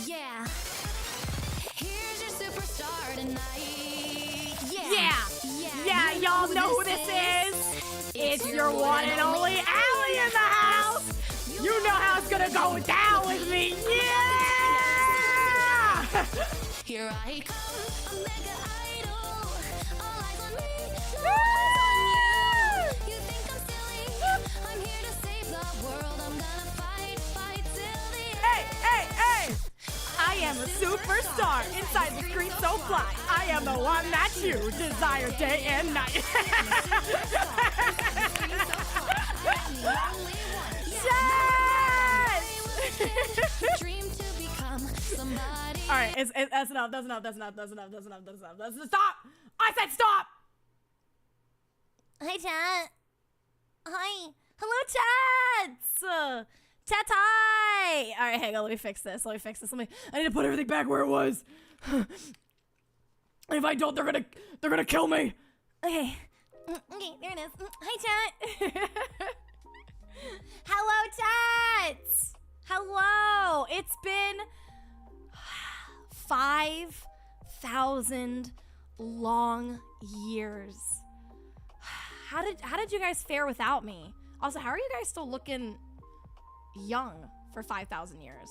Yeah. Here's your superstar tonight. Yeah, y'all know who this is. It's your one and only Allie in the house. You know how it's gonna go down with me. Yeah! Here I come, a mega idol. All eyes on me, no eyes on you. You think I'm silly? I'm here to save the world. I'm gonna fight till the end. Hey! I am a superstar inside the screen so fly. I am the one that you desire day and night. Yes! Dream to become somebody. All right, that's enough. That's stop! I said stop! Hi, chat. Hi. Hello, chats! Chat, hi! All right, hang on, let me fix this. I need to put everything back where it was. If I don't, they're gonna kill me. Okay. Okay, there it is. Hi, chat. Hello, chat. Hello! It's been 5,000 long years. How did you guys fare without me? Also, how are you guys still looking young for 5,000 years?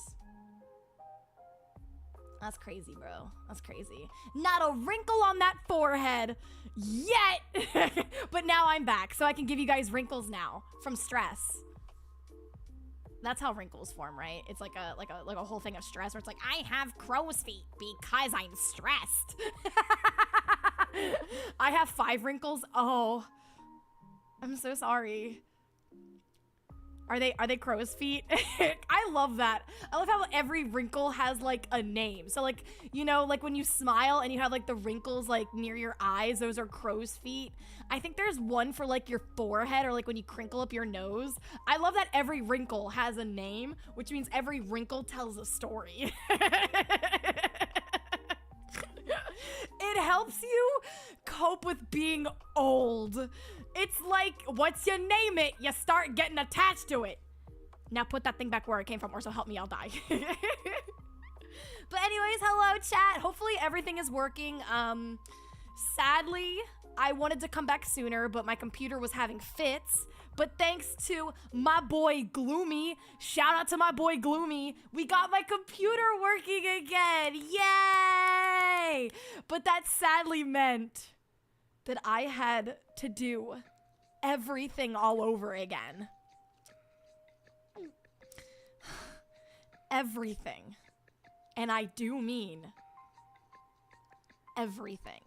That's crazy, bro. That's crazy. Not a wrinkle on that forehead yet. But now I'm back, so I can give you guys wrinkles now from stress. That's how wrinkles form, right? It's like a whole thing of stress where it's like, I have crow's feet because I'm stressed. I have 5 wrinkles. Oh, I'm so sorry. Are they crow's feet? I love that. I love how every wrinkle has like a name. So like, you know, like when you smile and you have like the wrinkles like near your eyes, those are crow's feet. I think there's one for like your forehead or like when you crinkle up your nose. I love that every wrinkle has a name, which means every wrinkle tells a story. It helps you cope with being old. It's like, once you name it, you start getting attached to it. Now put that thing back where it came from, or so help me, I'll die. But anyways, hello, chat. Hopefully everything is working. Sadly, I wanted to come back sooner, but my computer was having fits. But thanks to my boy Gloomy, shout out to my boy Gloomy, we got my computer working again. Yay! But that sadly meant that I had to do everything all over again. Everything. And I do mean everything.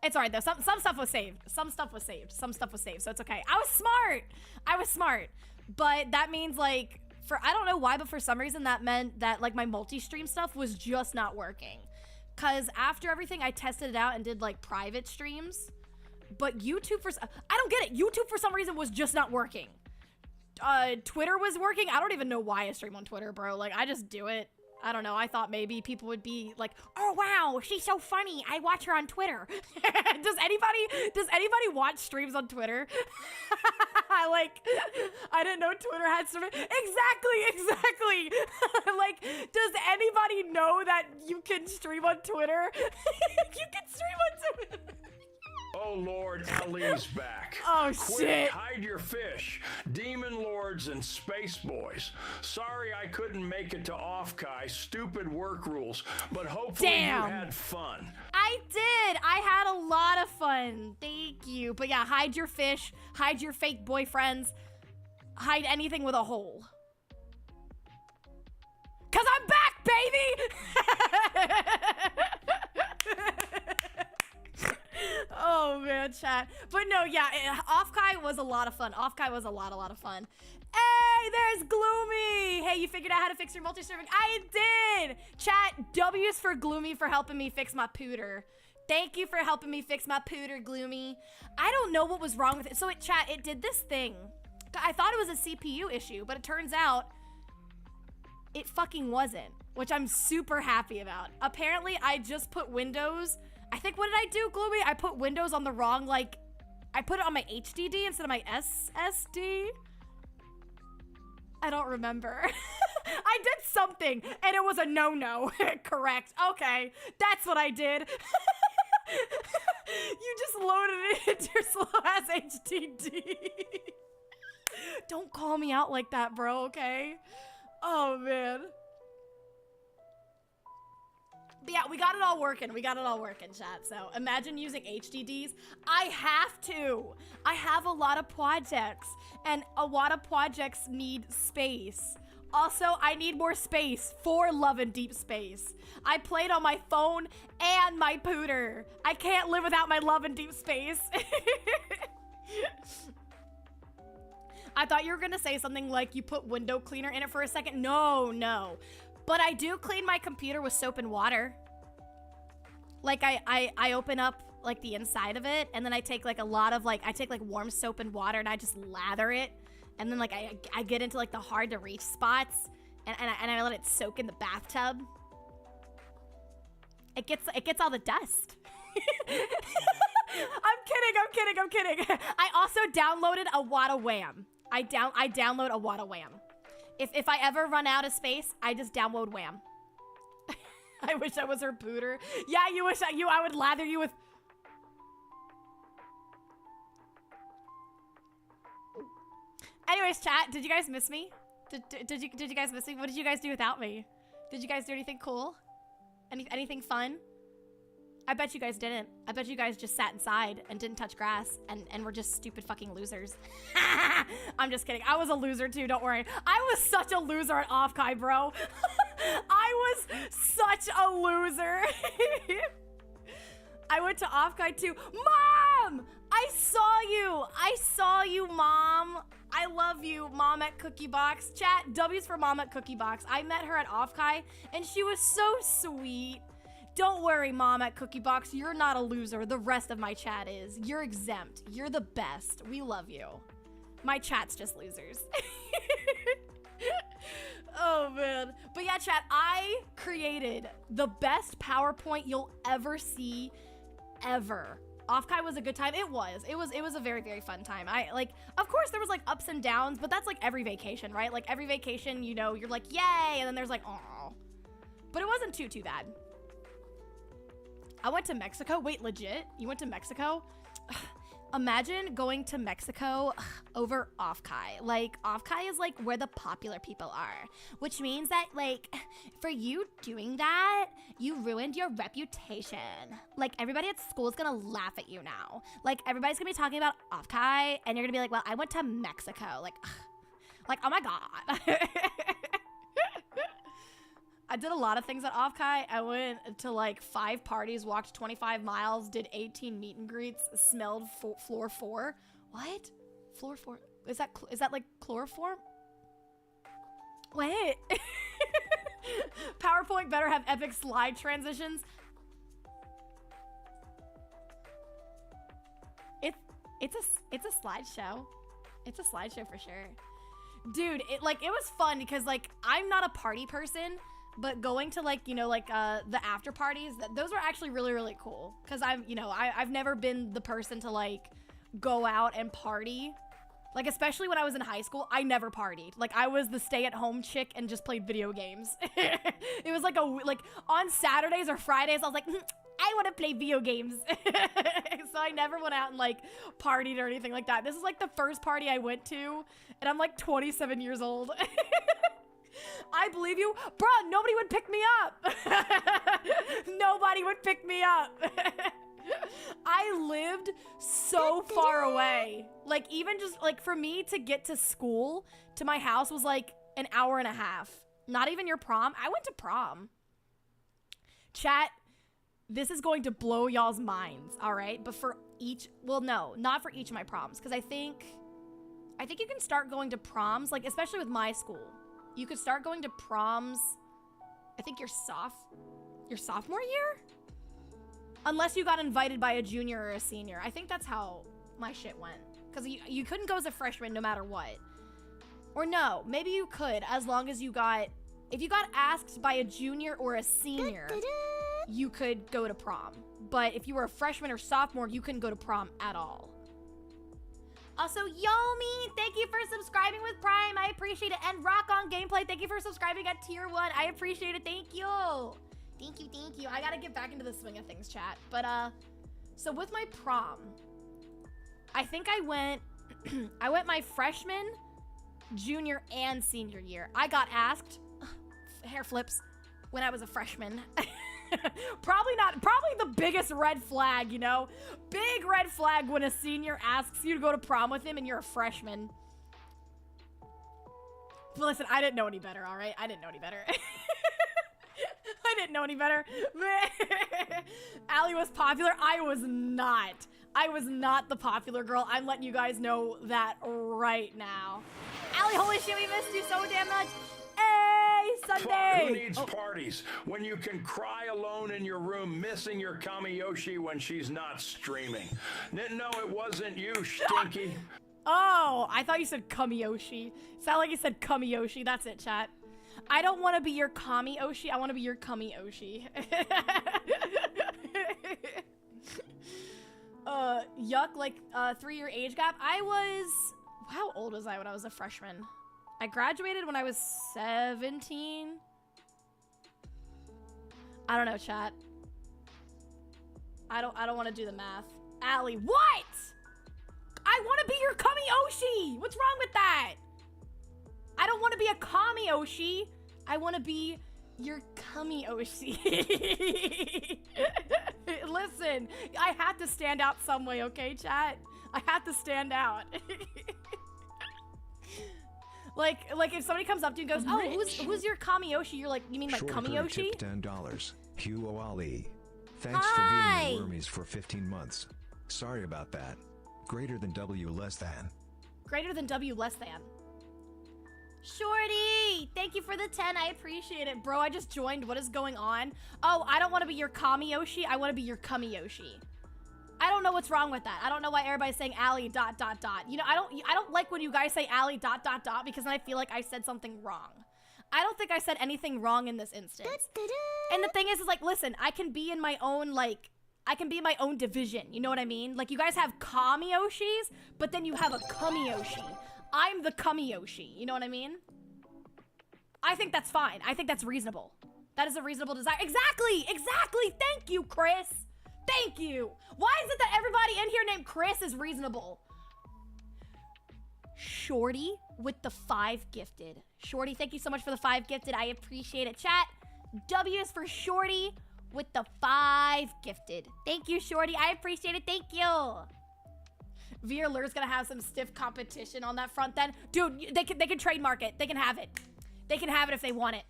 It's alright though, some stuff was saved. Some stuff was saved, so it's okay. I was smart. But that means like, I don't know why, but for some reason that meant that like my multi-stream stuff was just not working. Cause after everything, I tested it out and did like private streams, but YouTube I don't get it. YouTube for some reason was just not working. Twitter was working. I don't even know why I stream on Twitter, bro. Like I just do it. I don't know. I thought maybe people would be like, oh wow, she's so funny. I watch her on Twitter. Does anybody watch streams on Twitter? I didn't know Twitter had stream. Exactly. Like, does anybody know that you can stream on Twitter? You can stream on Twitter. Oh Lord, Ali's back. Oh Quit, shit. hide your fish. Demon lords and space boys. Sorry I couldn't make it to Offkai. Stupid work rules. But hopefully you had fun. I did. I had a lot of fun. Thank you. But yeah, hide your fish. Hide your fake boyfriends. Hide anything with a hole. Cause I'm back, baby! Oh man, chat. But no, yeah, Offkai was a lot of fun. Offkai was a lot of fun. Hey, there's Gloomy! Hey, you figured out how to fix your multi-streaming? I did! Chat, W's for Gloomy for helping me fix my pooter. Thank you for helping me fix my pooter, Gloomy. I don't know what was wrong with it. So chat, it did this thing. I thought it was a CPU issue, but it turns out it fucking wasn't, which I'm super happy about. Apparently, I just put Windows. I think, what did I do, Gloomy? I put Windows on the wrong, like, I put it on my HDD instead of my SSD. I don't remember. I did something, and it was a no-no. Correct. Okay, that's what I did. You just loaded it into your slow-ass HDD. Don't call me out like that, bro, okay? Oh, man. But yeah, we got it all working. We got it all working, chat. So imagine using HDDs. I have to. I have a lot of projects, and a lot of projects need space. Also, I need more space for Love and Deep Space. I played on my phone and my pooter. I can't live without my Love and Deep Space. I thought you were gonna say something like you put window cleaner in it for a second. No, no. But I do clean my computer with soap and water. Like I open up like the inside of it, and then I take like a lot of like, I take like warm soap and water and I just lather it. And then like I get into like the hard to reach spots, and I let it soak in the bathtub. It gets all the dust. I'm kidding. I also downloaded a Wada Wham. I download a Wada Wham. If I ever run out of space, I just download Wham. I wish I was her pooter. Yeah, you wish I would lather you with. Anyways, chat, did you guys miss me? Did you guys miss me? What did you guys do without me? Did you guys do anything cool? Anything fun? I bet you guys didn't. I bet you guys just sat inside and didn't touch grass and were just stupid fucking losers. I'm just kidding. I was a loser too, don't worry. I was such a loser at Offkai, bro. I was such a loser. I went to Offkai too. Mom! I saw you, Mom. I love you, Mom at Cookie Box. Chat, W's for Mom at Cookie Box. I met her at Offkai, and she was so sweet. Don't worry, Mom at Cookie Box. You're not a loser. The rest of my chat is. You're exempt. You're the best. We love you. My chat's just losers. Oh, man. But yeah, chat, I created the best PowerPoint you'll ever see, ever. Offkai was a good time. It was a very, very fun time. Of course there was like ups and downs, but that's like every vacation, right? Like every vacation, you know, you're like, yay, and then there's like, oh. But it wasn't too bad. I went to Mexico. Wait, legit? You went to Mexico? Imagine going to Mexico over Offkai. Like, Offkai is like where the popular people are, which means that like for you doing that, you ruined your reputation. Like, everybody at school is gonna laugh at you now. Like, everybody's gonna be talking about Offkai, and you're gonna be like, well, I went to Mexico. Like, oh my God. I did a lot of things at Offkai. I went to like 5 parties, walked 25 miles, did 18 meet and greets, smelled floor 4. What? Floor 4? Is that like chloroform? Wait. PowerPoint better have epic slide transitions. It's a slideshow. It's a slideshow for sure. Dude, it was fun because like I'm not a party person. But going to like, you know, like the after parties, those were actually really, really cool. Cause I've never been the person to like go out and party. Like, especially when I was in high school, I never partied. Like, I was the stay-at-home chick and just played video games. It was like on Saturdays or Fridays, I was like, I want to play video games. So I never went out and like partied or anything like that. This is like the first party I went to, and I'm like 27 years old. I believe you. Bruh, nobody would pick me up. Nobody would pick me up. I lived so far away. Like, even just like for me to get to school, to my house was like an hour and a half. Not even your prom. I went to prom. Chat, this is going to blow y'all's minds, all right? But for each, well, no, not for each of my proms. Because I think you can start going to proms, like especially with my school. You could start going to proms, I think your sophomore year? Unless you got invited by a junior or a senior. I think that's how my shit went. Because you couldn't go as a freshman no matter what. Or no, maybe you could, as long as you got, if you got asked by a junior or a senior, you could go to prom. But if you were a freshman or sophomore, you couldn't go to prom at all. Also, Yomi, thank you for subscribing with Prime. I appreciate it. And Rock On Gameplay, thank you for subscribing at Tier 1. I appreciate it. Thank you. Thank you, thank you. I gotta get back into the swing of things, chat. But, so with my prom, I think I went my freshman, junior, and senior year. I got asked, hair flips, when I was a freshman. Probably the biggest red flag, you know? Big red flag when a senior asks you to go to prom with him and you're a freshman. But listen, I didn't know any better, all right? I didn't know any better. I didn't know any better. Allie was popular. I was not. I was not the popular girl. I'm letting you guys know that right now. Allie, holy shit, we missed you so damn much. Hey, Sunday! Who needs parties when you can cry alone in your room missing your Kamiyoshi when she's not streaming? No, it wasn't you, Stinky. Oh, I thought you said Kamiyoshi. Sound like you said Kamiyoshi. That's it, chat. I don't want to be your Kamiyoshi. I want to be your Kamiyoshi. Yuck, like 3-year age gap. How old was I when I was a freshman? I graduated when I was 17. I don't know, chat. I don't want to do the math. Allie, what? I want to be your Kamiyoshi. What's wrong with that? I don't want to be a Kamiyoshi. I want to be your Kamiyoshi. Listen, I have to stand out some way, okay, chat? I have to stand out. Like if somebody comes up to you and goes, oh, who's your Kamiyoshi? You're like, you mean like Kamiyoshi? $10. 𝙎𝙊𝘾𝙄𝘼𝙇𝙎. Thanks Hi. for being in the wormies for 15 months. Sorry about that. Greater than W less than. Greater than W less than. Shorty, thank you for the 10. I appreciate it. Bro, I just joined. What is going on? Oh, I don't want to be your Kamiyoshi. I want to be your Kamiyoshi. I don't know what's wrong with that. I don't know why everybody's saying Allie ... You know, I don't like when you guys say Allie ... because then I feel like I said something wrong. I don't think I said anything wrong in this instance. And the thing is like, listen, I can be in my own, like, I can be in my own division. You know what I mean? Like, you guys have Kamiyoshis, but then you have a Kamiyoshi. I'm the Kamiyoshi. You know what I mean? I think that's fine. I think that's reasonable. That is a reasonable desire. Exactly! Exactly! Thank you, Chris! Thank you! Why is it that everybody in here named Chris is reasonable? Shorty with the 5 gifted. Shorty, thank you so much for the 5 gifted. I appreciate it. Chat, W is for Shorty with the 5 gifted. Thank you, Shorty. I appreciate it. Thank you. VRLur's gonna have some stiff competition on that front then. Dude, they can trademark it. They can have it. They can have it if they want it.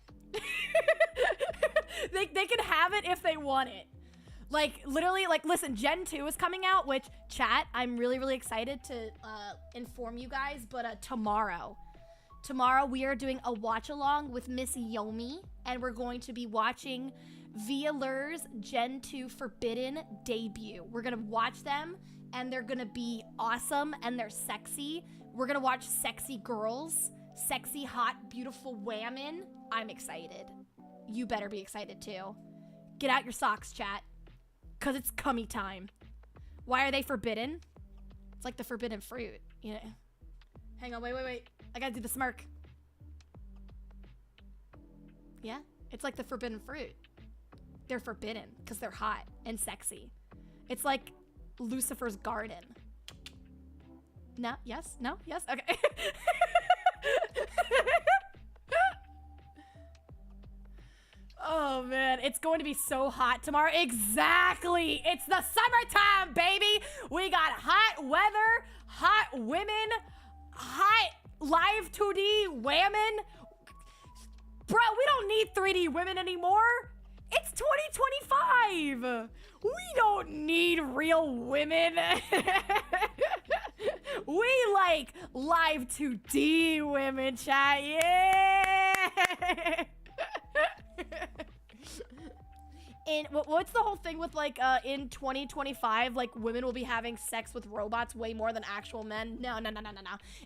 they can have it if they want it. Like, literally, like, listen, Gen 2 is coming out, which, chat, I'm really, really excited to inform you guys, but tomorrow we are doing a watch-along with Miss Yomi, and we're going to be watching VRLur's Gen 2 Forbidden debut. We're gonna watch them, and they're gonna be awesome, and they're sexy. We're gonna watch sexy girls, sexy, hot, beautiful women. I'm excited. You better be excited, too. Get out your socks, chat. Because it's cummy time. Why are they forbidden? It's like the forbidden fruit. You know? Hang on, wait. I gotta do the smirk. Yeah? It's like the forbidden fruit. They're forbidden because they're hot and sexy. It's like Lucifer's garden. No? Yes? No? Yes? Okay. Oh man, it's going to be so hot tomorrow. Exactly. It's the summertime, baby. We got hot weather, hot women, hot live 2D women. Bro, we don't need 3D women anymore. It's 2025. We don't need real women. We like live 2D women, chat. Yeah. what's the whole thing with like in 2025 like women will be having sex with robots way more than actual men? No.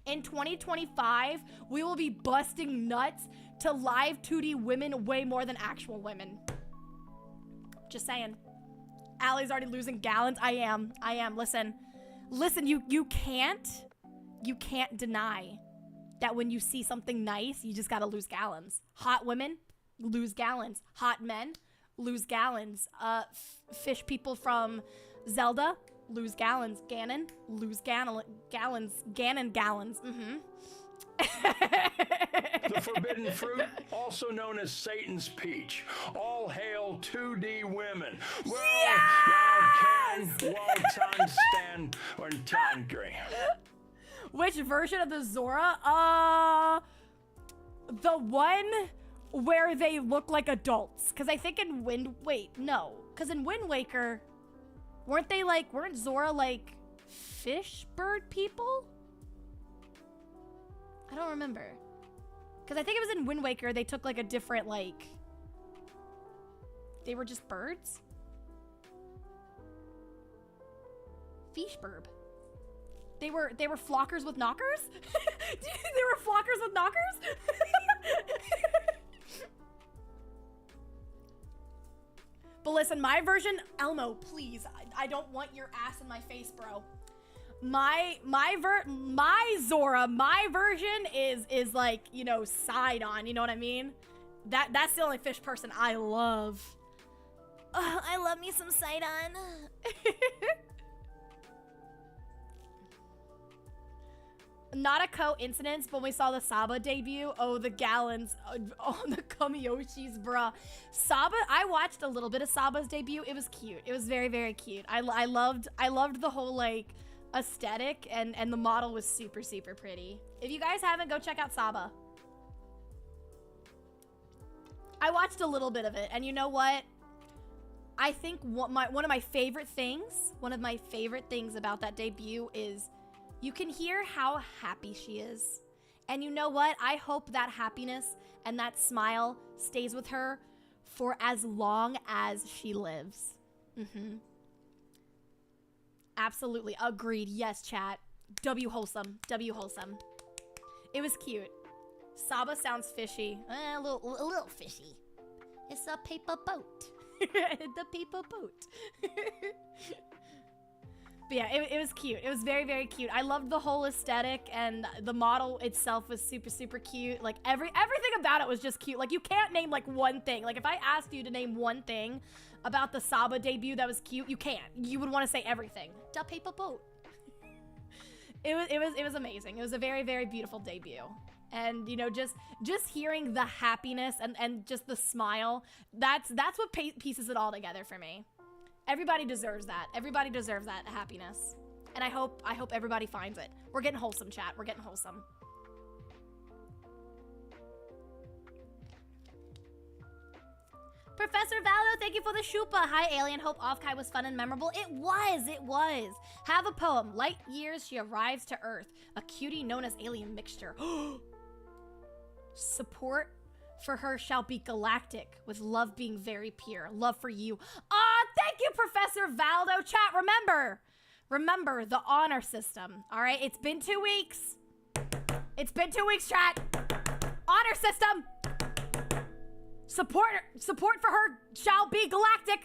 In 2025 we will be busting nuts to live 2D women way more than actual women. Just saying. Allie's already losing gallons. I am. Listen, you can't deny that when you see something nice, you just gotta lose gallons. Hot women lose gallons. Hot men lose gallons. Fish people from Zelda lose gallons. Ganon lose gallons. Ganon gallons. The forbidden fruit, also known as Satan's peach. All hail 2D women. Well, stand or tangri. Which version of the Zora? The one where they look like adults. Because I think in because in Wind Waker, weren't Zora like fish bird people? I don't remember. Because I think it was in Wind Waker, they took like a different they were just birds? Fish burb. They were flockers with knockers? They were flockers with knockers? But listen, my version, Elmo, please, I don't want your ass in my face, bro. My Zora, my version is like, you know, side on, you know what I mean? That's the only fish person I love. I love me some side on. Not a coincidence, but when we saw the Saba debut, oh, the gallons, oh, the Kamiyoshis, bruh. Saba, I watched a little bit of Saba's debut. It was cute. It was very, very cute. I loved the whole, like, aesthetic, and the model was super, super pretty. If you guys haven't, go check out Saba. I watched a little bit of it, and you know what? I think one of my favorite things about that debut is you can hear how happy she is. And you know what? I hope that happiness and that smile stays with her for as long as she lives. Absolutely. Agreed. Yes, chat. W wholesome. W wholesome. It was cute. Saba sounds fishy. A little fishy. It's a paper boat. The paper boat. But yeah, it was cute. It was very, very cute. I loved the whole aesthetic, and the model itself was super, super cute. Like everything about it was just cute. Like you can't name like one thing. Like if I asked you to name one thing about the Saba debut that was cute, you can't. You would want to say everything. The paper boat. It was amazing. It was a very, very beautiful debut. And you know, just hearing the happiness and just the smile, that's what pieces it all together for me. Everybody deserves that. Everybody deserves that happiness. And I hope everybody finds it. We're getting wholesome, chat. We're getting wholesome. Professor Valdo, thank you for the shupa. Hi, Alien. Hope Offkai was fun and memorable. It was. Have a poem. Light years she arrives to Earth. A cutie known as AlienMixture. Support for her shall be galactic, with love being very pure. Love for you. Thank you, Professor Valdo. Chat, remember the honor system. All right, it's been 2 weeks. It's been 2 weeks, chat. Honor system. Support for her shall be galactic.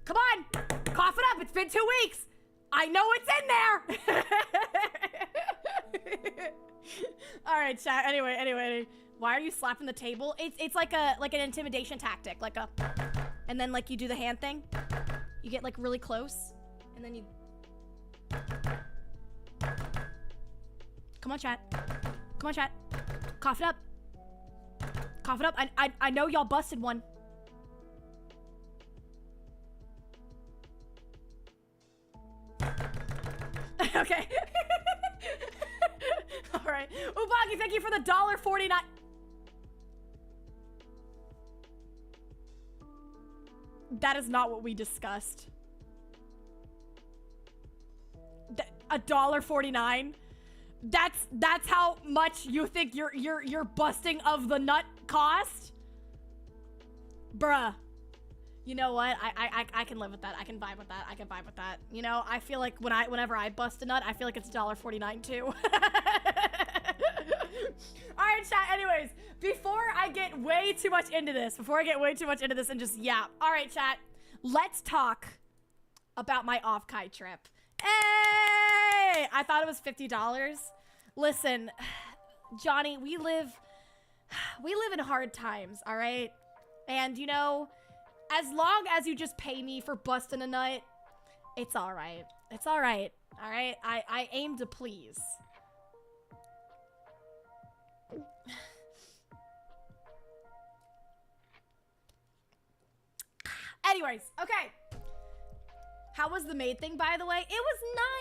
Come on, cough it up. It's been 2 weeks. I know it's in there. All right, chat. Anyway. Why are you slapping the table? It's like an intimidation tactic, and then like you do the hand thing. You get like really close, and then you. Come on, chat. Cough it up. I know y'all busted one. Okay. All right. Ubagi, thank you for the $1.49. That is not what we discussed. $1.49. That's how much you think your busting of the nut cost? Bruh. You know what? I can live with that. I can vibe with that. I can vibe with that. You know, I feel like whenever I bust a nut, I feel like it's $1.49 too. All right, chat. Anyways, before I get way too much into this and just yap. All right, chat. Let's talk about my Offkai trip. Hey! I thought it was $50. Listen, Johnny, we live in hard times, all right? And you know, as long as you just pay me for busting a nut, it's all right. It's all right. All right? I aim to please. Anyways, okay. How was the maid thing, by the way? It was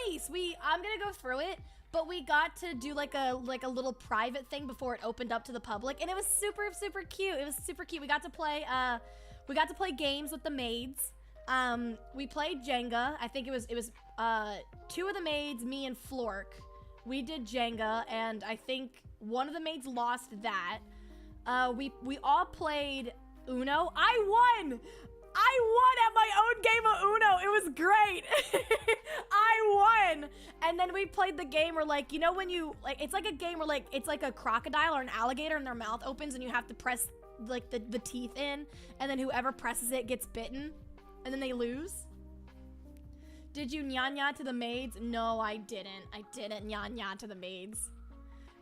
nice. I'm gonna go through it, but we got to do like a little private thing before it opened up to the public, and it was super cute. It was super cute. We got to play games with the maids. We played Jenga. I think it was two of the maids, me and Flork. We did Jenga, and I think one of the maids lost that. We all played Uno. I won at my own game of Uno. It was great. I won. And then we played the game where, like, you know when you, like, it's like a game where, like, it's like a crocodile or an alligator and their mouth opens and you have to press, like, the teeth in, and then whoever presses it gets bitten, and then they lose. Did you nya-nya to the maids? No, I didn't. I didn't nya-nya to the maids.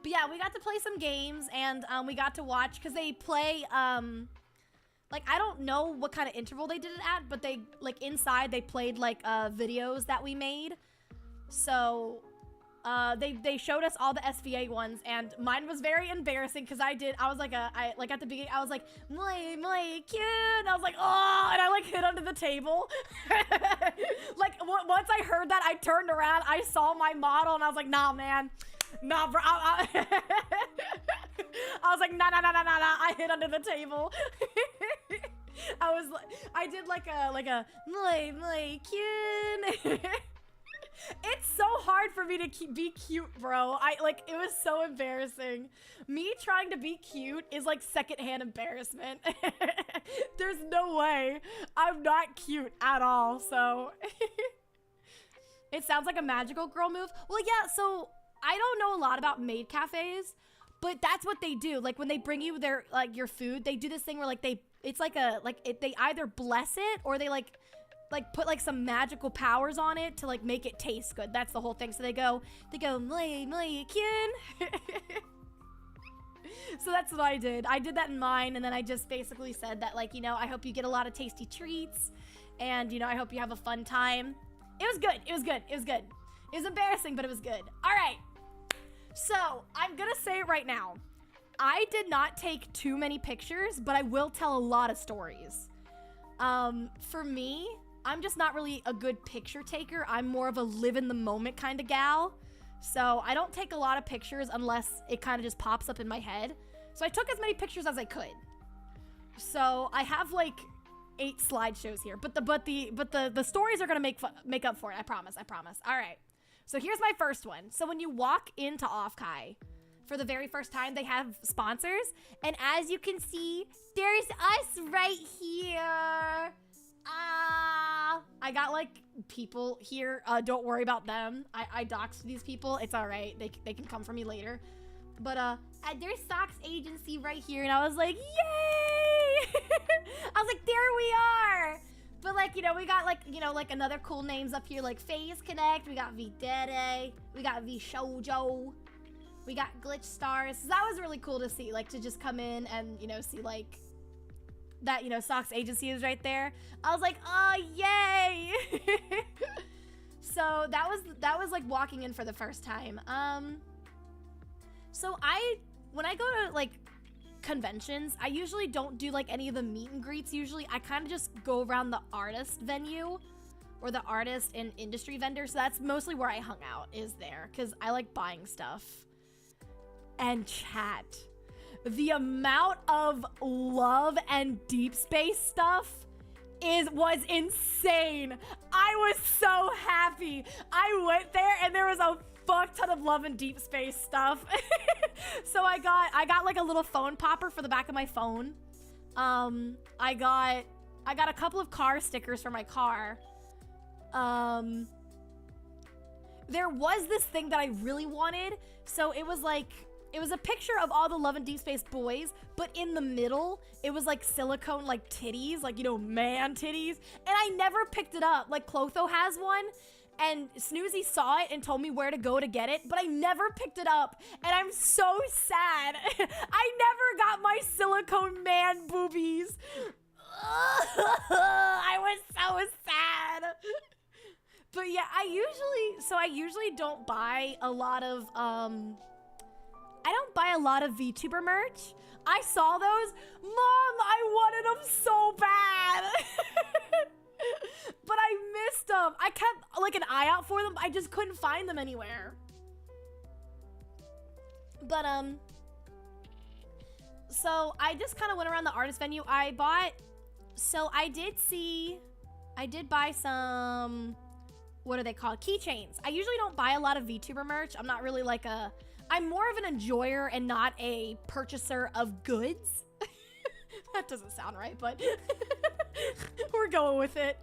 But yeah, we got to play some games, and we got to watch, because they play, like, I don't know what kind of interval they did it at, but they, like, inside they played, like, videos that we made. So, they showed us all the SVA ones, and mine was very embarrassing, because I was like, like, at the beginning, I was like, my cute, and I was like, oh, and I, like, hid under the table. Like, once I heard that, I turned around, I saw my model, and I was like, nah, man. Nah, bro. I was like, nah. I hid under the table. I did like a my cute. It's so hard for me to be cute, bro. It was so embarrassing. Me trying to be cute is like secondhand embarrassment. There's no way I'm not cute at all. So it sounds like a magical girl move. Well, yeah. So I don't know a lot about maid cafes, but that's what they do. Like when they bring you their your food, they do this thing where they either bless it or they like put like some magical powers on it to like make it taste good. That's the whole thing. So they go my kin. So that's what I did. I did that in mine, and then I just basically said that, like, you know, I hope you get a lot of tasty treats, and, you know, I hope you have a fun time. It was good. It was good. It was good. It was embarrassing, but it was good. All right. So I'm gonna say it right now. I did not take too many pictures, but I will tell a lot of stories. For me, I'm just not really a good picture taker. I'm more of a live in the moment kind of gal. So I don't take a lot of pictures unless it kind of just pops up in my head. So I took as many pictures as I could. So I have like 8 slideshows here, but the stories are gonna make up for it. I promise. All right. So here's my first one. So when you walk into Offkai for the very first time, they have sponsors, and as you can see, there's us right here. I got like people here. Don't worry about them. I doxed these people. It's all right. They can come for me later. But there's Socks Agency right here, and I was like, yay! I was like, there we are. But like, you know, we got like, you know, like another cool names up here, like Phase Connect. We got vtuberen. We got vshoujo. We got Glitch Stars. So that was really cool to see, like, to just come in and, you know, see like that, you know, Socks Agency is right there. I was like, oh, yay. So that was like walking in for the first time. So when I go to like conventions, I usually don't do like any of the meet and greets. Usually I kind of just go around the artist venue or the artist and industry vendor. So that's mostly where I hung out, is there, because I like buying stuff. And chat, the amount of love and deep space stuff was insane. I was so happy. I went there and there was a fuck ton of love and deep space stuff. So I got like a little phone popper for the back of my phone. I got I got a couple of car stickers for my car. There was this thing that I really wanted. So it was like, it was a picture of all the Love and Deep Space boys, but in the middle, it was like silicone, like titties, like, you know, man titties. And I never picked it up. Like Clotho has one, and Snoozy saw it and told me where to go to get it, but I never picked it up. And I'm so sad. I never got my silicone man boobies. I was so sad. But yeah, I usually don't buy a lot of, I don't buy a lot of VTuber merch. I saw those. Mom, I wanted them so bad. But I missed them. I kept like an eye out for them. I just couldn't find them anywhere. But, so I just kind of went around the artist venue. I did buy some, what are they called? Keychains. I usually don't buy a lot of VTuber merch. I'm not really like I'm more of an enjoyer and not a purchaser of goods. That doesn't sound right, but we're going with it.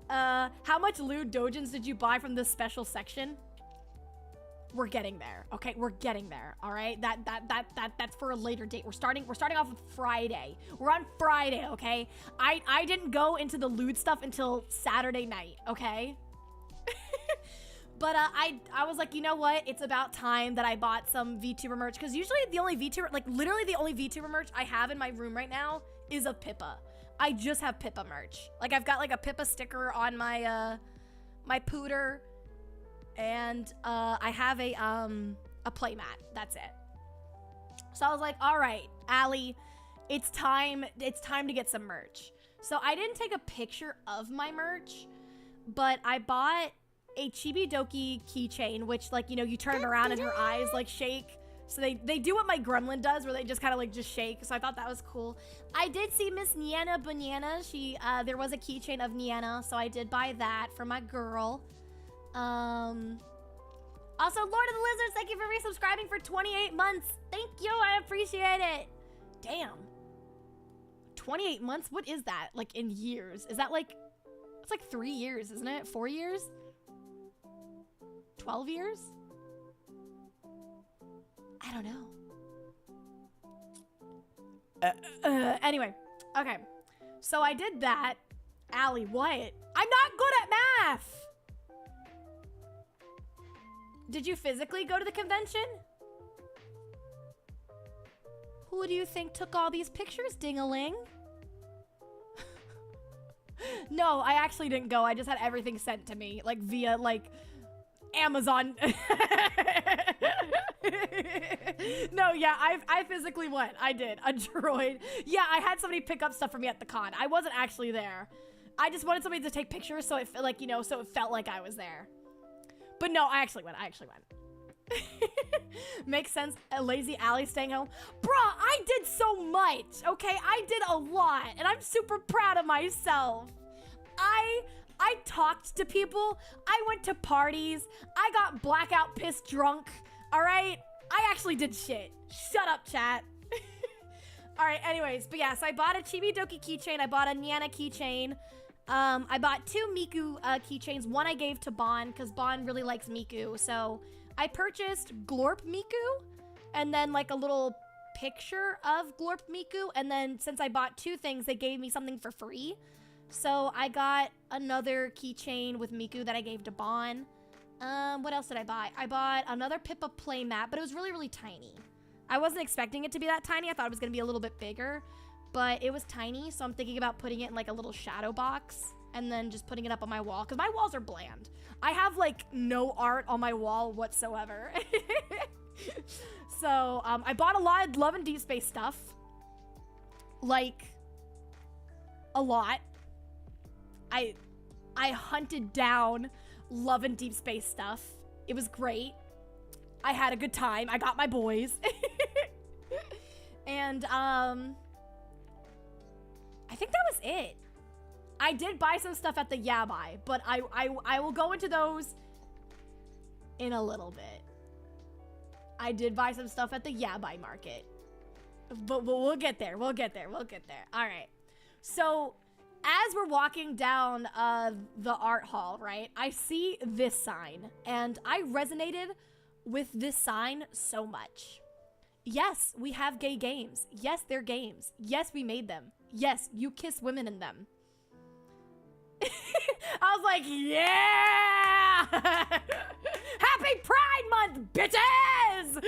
How much lewd dojins did you buy from this special section? We're getting there. Okay, we're getting there. All right, that's for a later date. We're starting off with Friday. We're on Friday. Okay, I didn't go into the lewd stuff until Saturday night. Okay. But I was like, you know what? It's about time that I bought some VTuber merch, because usually the only VTuber, like literally the only VTuber merch I have in my room right now is a Pippa. I just have Pippa merch. Like I've got like a Pippa sticker on my my pooter, and I have a playmat. That's it. So I was like, all right, Allie, it's time to get some merch. So I didn't take a picture of my merch, but I bought a Chibi-Doki keychain, which, like, you know, you turn it around and her eyes like shake. So they do what my gremlin does, where they just kind of like just shake. So I thought that was cool. I did see Miss Niana Banana. She there was a keychain of Niana, so I did buy that for my girl. Also, Lord of the Lizards, thank you for resubscribing for 28 months. Thank you, I appreciate it. Damn. 28 months? What is that? Like in years? Is that like, it's like 3 years, isn't it? 4 years? 12 years? I don't know. Anyway, okay. So I did that. Allie, what? I'm not good at math! Did you physically go to the convention? Who do you think took all these pictures, ding-a-ling? No, I actually didn't go. I just had everything sent to me, like via, like, Amazon. No, yeah, I physically went. I did. A droid. Yeah, I had somebody pick up stuff for me at the con. I wasn't actually there. I just wanted somebody to take pictures, so it felt like, you know, so it felt like I was there. But no, I actually went. Makes sense. A lazy Allie staying home. Bruh, I did so much, okay? I did a lot, and I'm super proud of myself. I talked to people. I went to parties. I got blackout pissed drunk. All right? I actually did shit. Shut up, chat. All right, anyways. But yeah, so I bought a Chibi-Doki keychain. I bought a Niana keychain. I bought 2 Miku keychains. One I gave to Bon, because Bon really likes Miku. So I purchased Glorp Miku, and then like a little picture of Glorp Miku. And then since I bought 2 things, they gave me something for free. So I got another keychain with Miku that I gave to Bon. What else did I buy? I bought another Pippa playmat, but it was really, really tiny. I wasn't expecting it to be that tiny. I thought it was going to be a little bit bigger, but it was tiny. So I'm thinking about putting it in like a little shadow box and then just putting it up on my wall, because my walls are bland. I have like no art on my wall whatsoever. So I bought a lot of Love and Deep Space stuff. Like, a lot. I hunted down Love and Deep Space stuff. It was great. I had a good time. I got my boys. And I think that was it. I did buy some stuff at the Yabai, but I will go into those in a little bit. I did buy some stuff at the Yabai market. But we'll get there. We'll get there. All right. So as we're walking down the art hall, right, I see this sign, and I resonated with this sign so much. Yes, we have gay games. Yes, they're games. Yes, we made them. Yes, you kiss women in them. I was like, yeah! Happy Pride Month, bitches!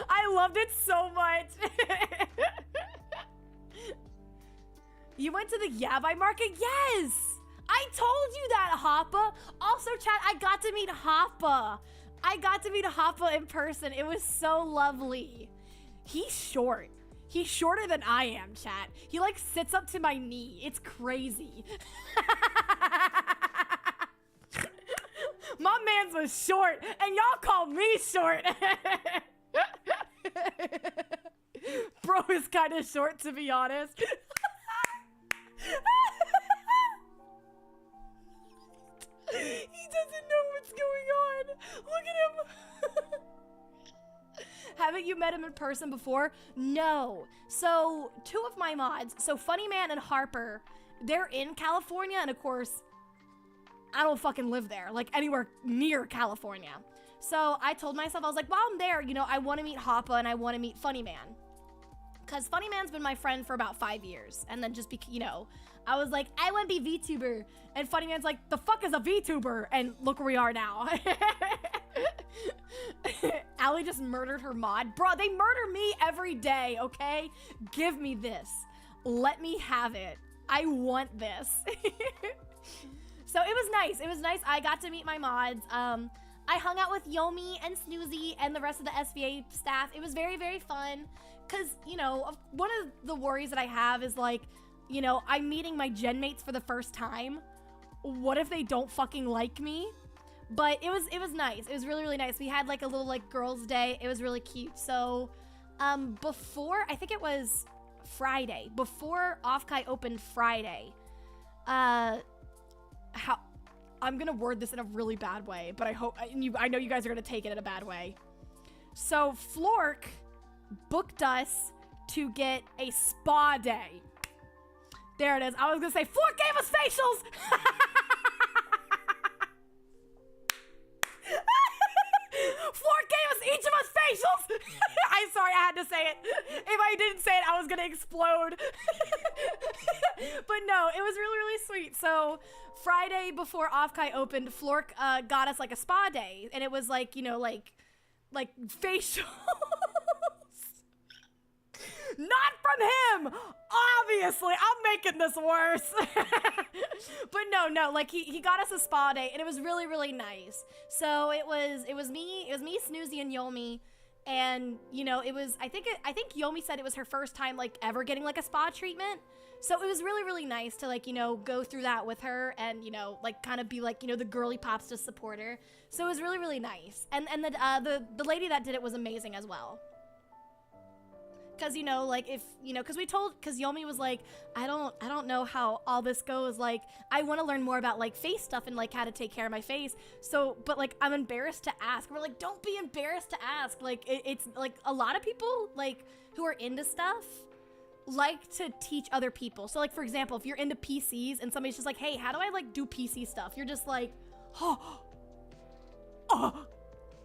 I loved it so much. You went to the Yabai market? Yes! I told you that, Hoppa. Also, chat, I got to meet Hoppa. I got to meet Hoppa in person. It was so lovely. He's short. He's shorter than I am, chat. He like sits up to my knee. It's crazy. My man's was short, and y'all call me short. Bro is kind of short, to be honest. He doesn't know what's going on. Look at him. Haven't you met him in person before? No. So, two of my mods, so Funny Man and Harper, they're in California, and of course, I don't fucking live there, like anywhere near California. So I told myself, I was like, while I'm there, you know, I want to meet Hoppa and I want to meet Funny Man. Because Funny Man's been my friend for about 5 years. And then just, you know, I was like, I want to be VTuber. And Funny Man's like, the fuck is a VTuber? And look where we are now. Allie just murdered her mod. Bro, they murder me every day, okay? Give me this. Let me have it. I want this. So it was nice. It was nice. I got to meet my mods. I hung out with Yomi and Snoozy and the rest of the SVA staff. It was very, very fun. Because, you know, one of the worries that I have is like, you know, I'm meeting my gen mates for the first time. What if they don't fucking like me? But it was nice. It was really, really nice. We had like a little like girls' day. It was really cute. So before, I think it was Friday, before Offkai opened Friday, I'm gonna word this in a really bad way, but I know you guys are gonna take it in a bad way. So Flork booked us to get a spa day. There it is. I was gonna say Flork gave us facials. Flork gave us each of us facials. I'm sorry, I had to say it. If I didn't say it, I was gonna explode. But no, it was really, really sweet. So Friday before Offkai opened, Flork got us like a spa day, and it was like, you know, like facials. Not from him, obviously. I'm making this worse. But no, like he got us a spa day, and it was really, really nice. So it was me, Snoozy, and Yomi, and you know, it was I think Yomi said it was her first time like ever getting like a spa treatment. So it was really, really nice to like, you know, go through that with her and, you know, like kind of be like, you know, the girly pops to support her. So it was really, really nice. And the lady that did it was amazing as well. Cause, you know, like if, you know, cause Yomi was like, I don't know how all this goes. Like, I want to learn more about like face stuff and like how to take care of my face. So, but like, I'm embarrassed to ask. We're like, don't be embarrassed to ask. Like, it's like a lot of people like who are into stuff like to teach other people. So like, for example, if you're into PCs and somebody's just like, hey, how do I like do PC stuff? You're just like, oh,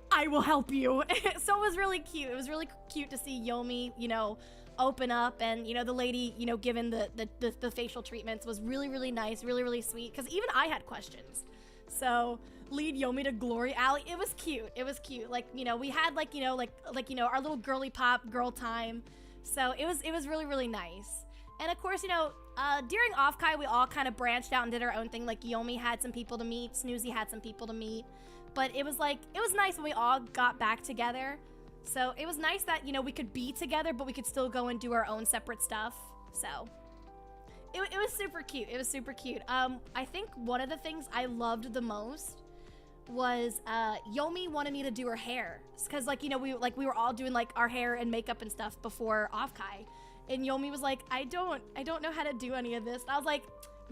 I will help you. So it was really cute. It was really cute to see Yomi, you know, open up, and, you know, the lady, you know, given the facial treatments was really, really nice, really, really sweet. Cause even I had questions. So lead Yomi to glory alley. It was cute. It was cute. Like, you know, we had like, you know, like, you know, our little girly pop girl time. So it was really, really nice. And of course, you know, during Offkai, we all kind of branched out and did our own thing. Like Yomi had some people to meet, Snoozy had some people to meet, but it was nice when we all got back together. So it was nice that, you know, we could be together, but we could still go and do our own separate stuff. So it was super cute. It was super cute. I think one of the things I loved the most was Yomi wanted me to do her hair, because like, you know, we were all doing like our hair and makeup and stuff before Offkai, and Yomi was like, I don't know how to do any of this. And I was like,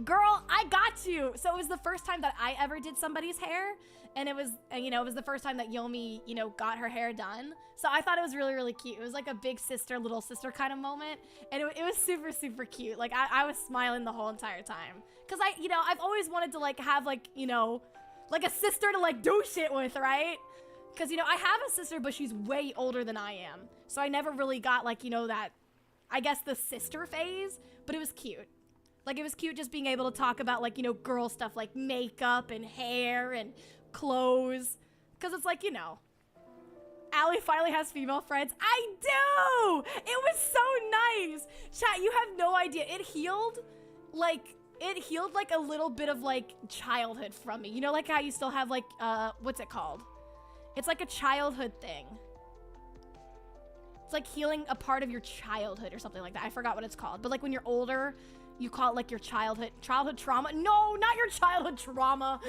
girl, I got you. So it was the first time that I ever did somebody's hair, And it was, you know, it was the first time that Yomi, you know, got her hair done. So I thought it was really, really cute. It was like a big sister, little sister kind of moment. And it was super, super cute. Like I was smiling the whole entire time. Cause you know, I've always wanted to like have like, you know, like a sister to like do shit with, right? Cause, you know, I have a sister, but she's way older than I am. So I never really got like, you know, that, I guess the sister phase, but it was cute. Like it was cute just being able to talk about like, you know, girl stuff like makeup and hair and clothes. Cause it's like, you know, Ali finally has female friends. I do! It was so nice. Chat, you have no idea. It healed like a little bit of like childhood from me. You know, like how you still have like, what's it called? It's like a childhood thing. It's like healing a part of your childhood or something like that. I forgot what it's called. But like when you're older, you call it like your childhood trauma. No, not your childhood trauma.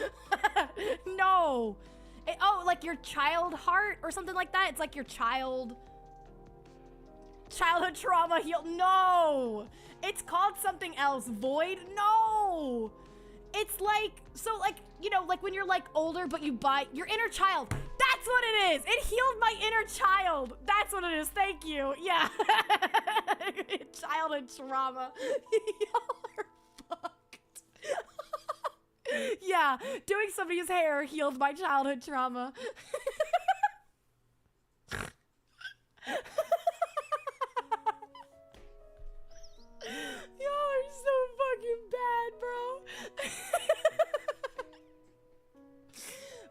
No. Like your child heart or something like that. It's like your childhood trauma healed. No. It's called something else. Void? No. It's like, so like, you know, like when you're like older, but you buy your inner child. That's what it is. It healed my inner child. That's what it is. Thank you. Yeah. Childhood trauma. Y'all are fucked. Yeah. Doing somebody's hair healed my childhood trauma. Y'all are so fucking bad, bro.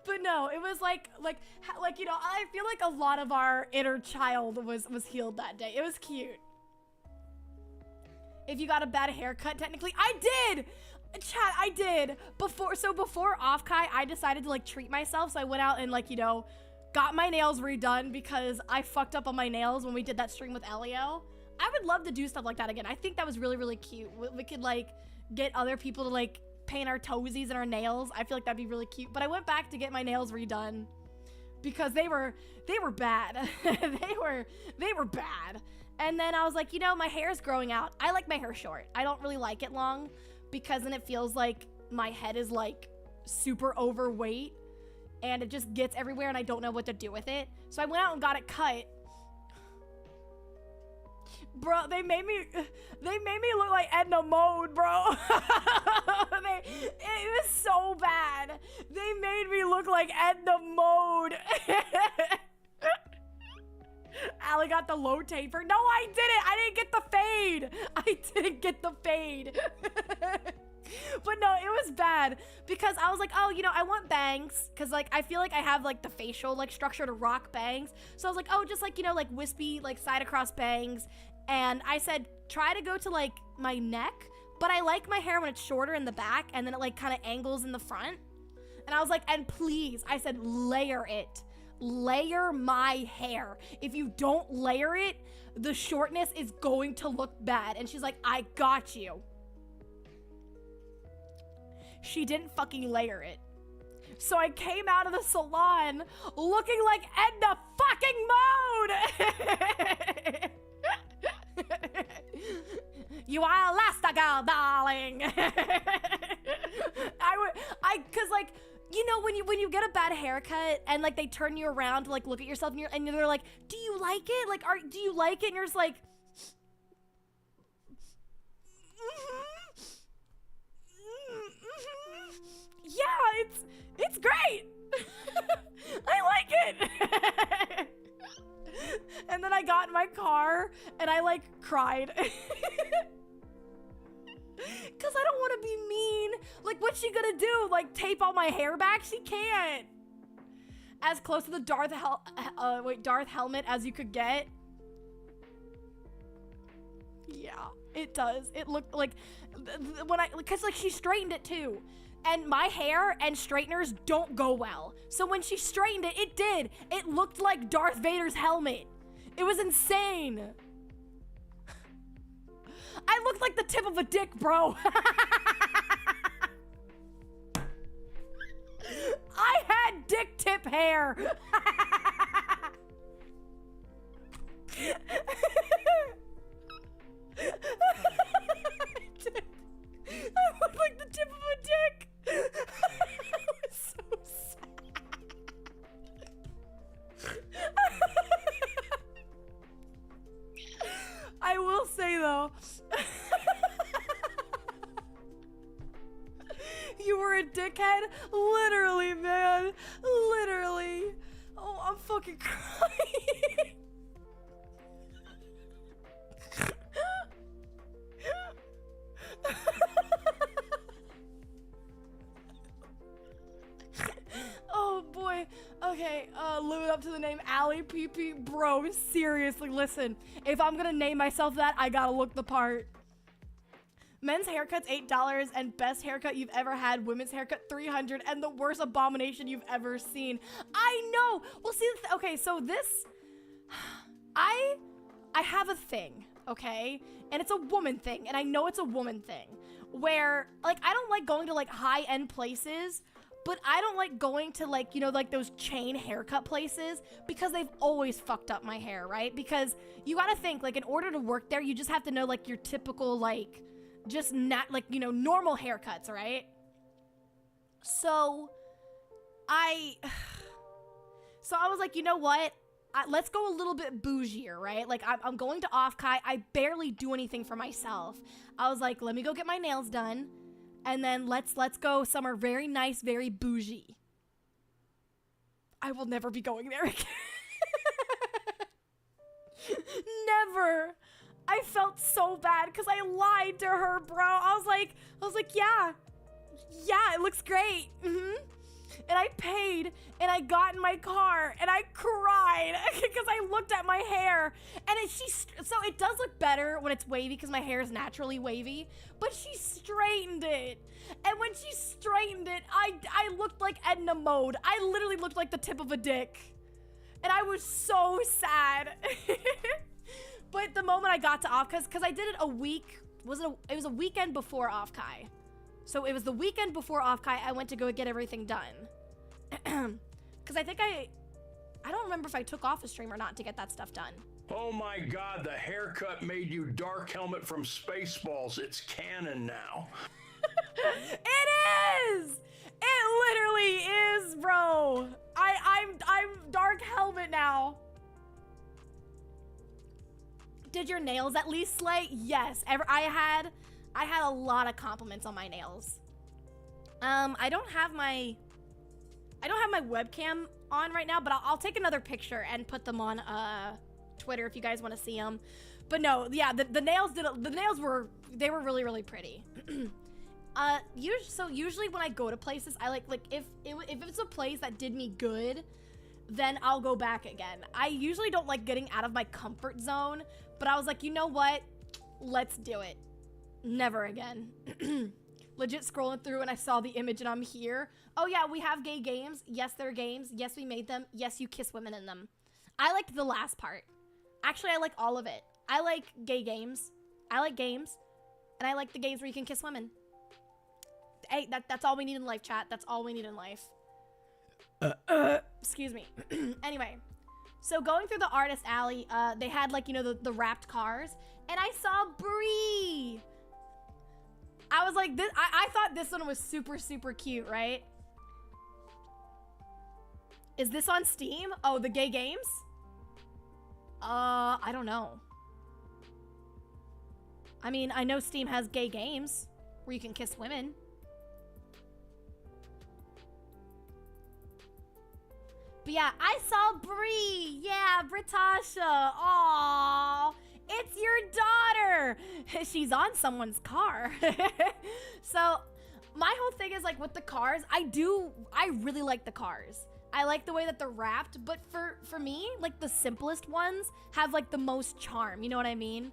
But no, it was like, you know, I feel like a lot of our inner child was healed that day. It was cute. If you got a bad haircut, technically, I did! Chat, I did. Before Offkai, I decided to like treat myself. So I went out and like, you know, got my nails redone because I fucked up on my nails when we did that stream with Elio. I would love to do stuff like that again. I think that was really, really cute. We could like get other people to like paint our toesies and our nails. I feel like that'd be really cute. But I went back to get my nails redone because they were bad. they were bad. And then I was like, you know, my hair's growing out. I like my hair short. I don't really like it long because then it feels like my head is like super overweight and it just gets everywhere and I don't know what to do with it. So I went out and got it cut. Bro, they made me look like Edna Mode, bro. It was so bad. They made me look like Edna Mode. Allie got the low taper. No, I didn't. I didn't get the fade. I didn't get the fade. But no, it was bad because I was like, oh, you know, I want bangs because like I feel like I have like the facial like structure to rock bangs. So I was like, oh, just like, you know, like wispy like side across bangs. And I said, try to go to like my neck, but I like my hair when it's shorter in the back and then it like kind of angles in the front. And I was like, and please, I said, layer it. Layer my hair. If you don't layer it, the shortness is going to look bad. And she's like, I got you. She didn't fucking layer it. So I came out of the salon looking like Edna fucking Mode. You are Elastigirl, darling. Cause like, you know, when you get a bad haircut and like they turn you around to like look at yourself and they're like, do you like it? Like, do you like it? And you're just like, yeah, it's great. I like it. And then I got in my car and I like cried. Cause I don't want to be mean. Like, what's she gonna do? Like, tape all my hair back? She can't. As close to the Darth helmet as you could get. Yeah, it does. It looked like cause like she straightened it too. And my hair and straighteners don't go well. So when she straightened it, it did. It looked like Darth Vader's helmet. It was insane. I looked like the tip of a dick, bro. I had dick tip hair. I looked like the tip of a dick. I was so sad. dickhead. Literally, man. Literally. Oh, I'm fucking crying. Oh boy. Okay, living up to the name Ali PP. Bro, seriously, listen. If I'm gonna name myself that, I gotta look the part. Men's haircut's $8 and best haircut you've ever had. Women's haircut $300 and the worst abomination you've ever seen. I know. Well, see, okay, so this, I have a thing, okay, and it's a woman thing, and I know it's a woman thing, where like I don't like going to like high-end places, but I don't like going to like, you know, like those chain haircut places because they've always fucked up my hair, right? Because you gotta think like in order to work there, you just have to know like your typical like just not like, you know, normal haircuts, right? So I was like, you know what? Let's go a little bit bougier, right? Like I'm going to Offkai. I barely do anything for myself. I was like, let me go get my nails done, and then let's go somewhere very nice, very bougie. I will never be going there again. Never. I felt so bad because I lied to her, bro. I was like, yeah, it looks great. And I paid, and I got in my car, and I cried because I looked at my hair, and so it does look better when it's wavy because my hair is naturally wavy, but she straightened it, and when she straightened it, I looked like Edna Mode. I literally looked like the tip of a dick, and I was so sad. But the moment I got to Offkai, because I did it a week, it was a weekend before Offkai. So it was the weekend before Offkai, I went to go get everything done. Because I think I don't remember if I took off a stream or not to get that stuff done. Oh my God, the haircut made you 𝙃𝙀𝙍𝙀 from Spaceballs. It's canon now. It is! It literally is, bro. I'm 𝙃𝙀𝙀𝙀 now. Did your nails at least slay? Yes. I had a lot of compliments on my nails. I don't have my webcam on right now, but I'll take another picture and put them on Twitter if you guys want to see them. But no, yeah, the nails were really, really pretty. Usually when I go to places, I like if it's a place that did me good, then I'll go back again. I usually don't like getting out of my comfort zone, but I was like, you know what? Let's do it. Never again. Legit scrolling through and I saw the image and I'm here. Oh yeah, we have gay games. Yes, they're games. Yes, we made them. Yes, you kiss women in them. I liked the last part. Actually, I like all of it. I like gay games. I like games. And I like the games where you can kiss women. Hey, that's all we need in life, chat. That's all we need in life. Excuse me. Anyway, so going through the artist alley, they had like, you know, the wrapped cars, and I saw Bree. I was like, I thought this one was super, super cute, right? Is this on Steam? Oh, the gay games? I don't know. I mean, I know Steam has gay games where you can kiss women. But yeah, I saw Bree. Yeah, Britasha. Aww. It's your daughter. She's on someone's car. So my whole thing is like with the cars, I really like the cars. I like the way that they're wrapped, but for me, like the simplest ones have like the most charm. You know what I mean?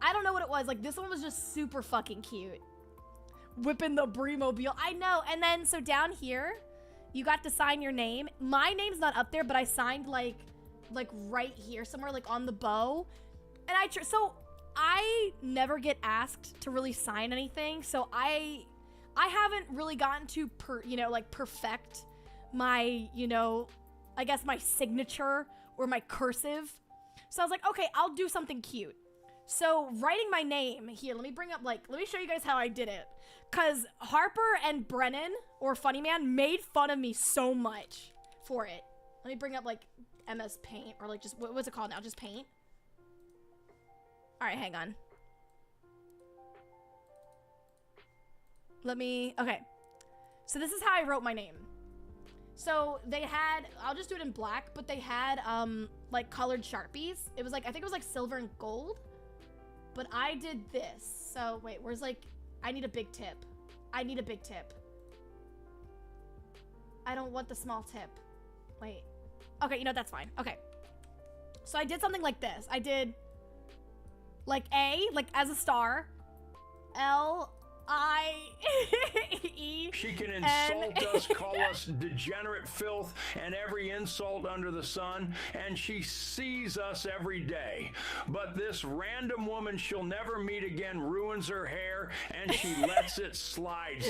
I don't know what it was. Like this one was just super fucking cute. Whipping the Bree-mobile. I know. And then so down here, you got to sign your name. My name's not up there, but I signed like right here somewhere, like on the bow. And so I never get asked to really sign anything. So I haven't really gotten to perfect my, you know, I guess my signature or my cursive. So I was like, okay, I'll do something cute. So writing my name here, let me show you guys how I did it. Cause Harper and Brennan or Funny Man made fun of me so much for it. Let me bring up like MS Paint or like just, what's it called now? Just Paint. All right, hang on. Okay. So this is how I wrote my name. So they had, I'll just do it in black, but they had like colored Sharpies. It was like, I think it was like silver and gold, but I did this. So wait, where's like, I need a big tip. I need a big tip. I don't want the small tip. Wait. Okay, you know, that's fine. Okay. So I did something like this. I did like A, like as a star, L-I-E. She can insult us, call us degenerate filth, and every insult under the sun, and she sees us every day. But this random woman she'll never meet again ruins her hair, and she lets it slide.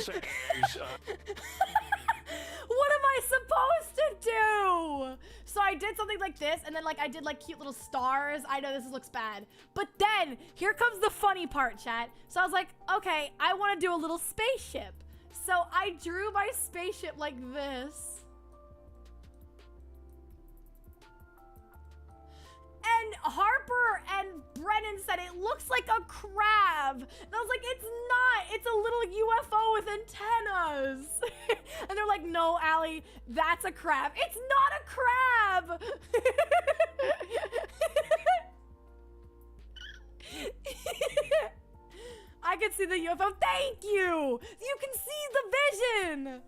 What am I supposed to do? So I did something like this, and then like I did like cute little stars. I know this looks bad, but then here comes the funny part, chat. So I was like, okay, I want to do a little spaceship. So I drew my spaceship like this. And Harper and Brennan said it looks like a crab. And I was like, it's not. It's a little UFO with antennas. And they're like, no, Allie, that's a crab. It's not a crab. I can see the UFO. Thank you. You can see the vision.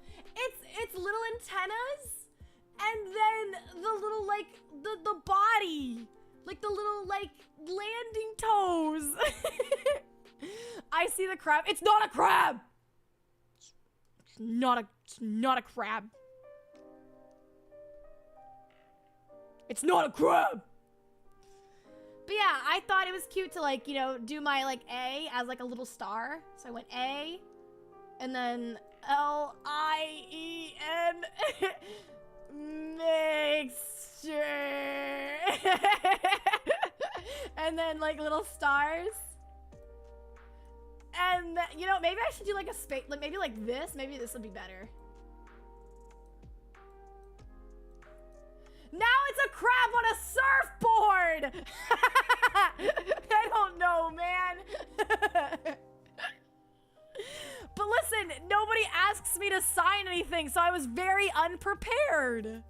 It's little antennas, and then the little like the body. Like the little, like, landing toes. I see the crab. It's not a crab. It's not a crab. It's not a crab. But yeah, I thought it was cute to, like, you know, do my, like, A as, like, a little star. So I went A, and then L-I-E-N. Mixture. And then like little stars. And you know, maybe I should do like a space, like maybe like this. Maybe this would be better. Now it's a crab on a surfboard. I don't know, man. But listen, nobody asks me to sign anything, so I was very unprepared.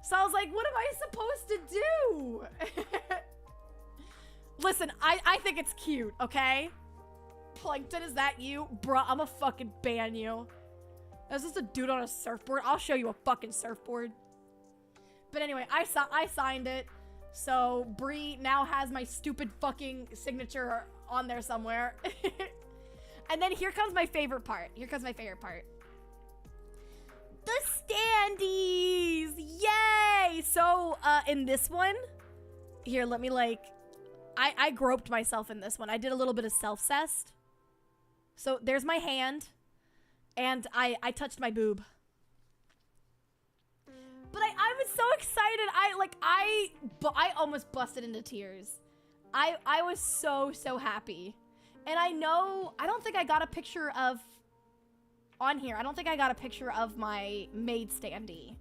So I was like, what am I supposed to do? Listen, I think it's cute, okay? Plankton, is that you? Bruh, I'ma fucking ban you. That's just a dude on a surfboard. I'll show you a fucking surfboard. But anyway, I signed it. So Bree now has my stupid fucking signature on there somewhere. And then here comes my favorite part. Here comes my favorite part. The standees! Yay! So, in this one, here, let me like, I groped myself in this one. I did a little bit of self-cessed. So there's my hand, and I touched my boob. But I was so excited. I almost busted into tears. I was so happy. And I don't think I got a picture of, on here, I don't think I got a picture of my maid standee.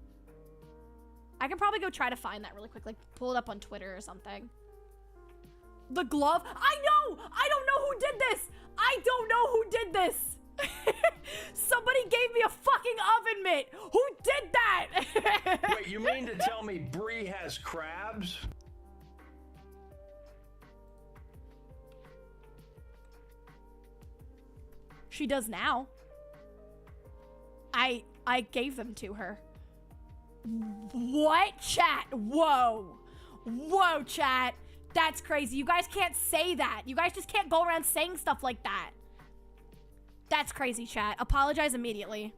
I can probably go try to find that really quick, like pull it up on Twitter or something. The glove, I know! I don't know who did this! I don't know who did this! Somebody gave me a fucking oven mitt! Who did that? Wait, you mean to tell me Bree has crabs? She does now. I gave them to her. What, chat? Whoa. Whoa, chat. That's crazy. You guys can't say that. You guys just can't go around saying stuff like that. That's crazy, chat. Apologize immediately.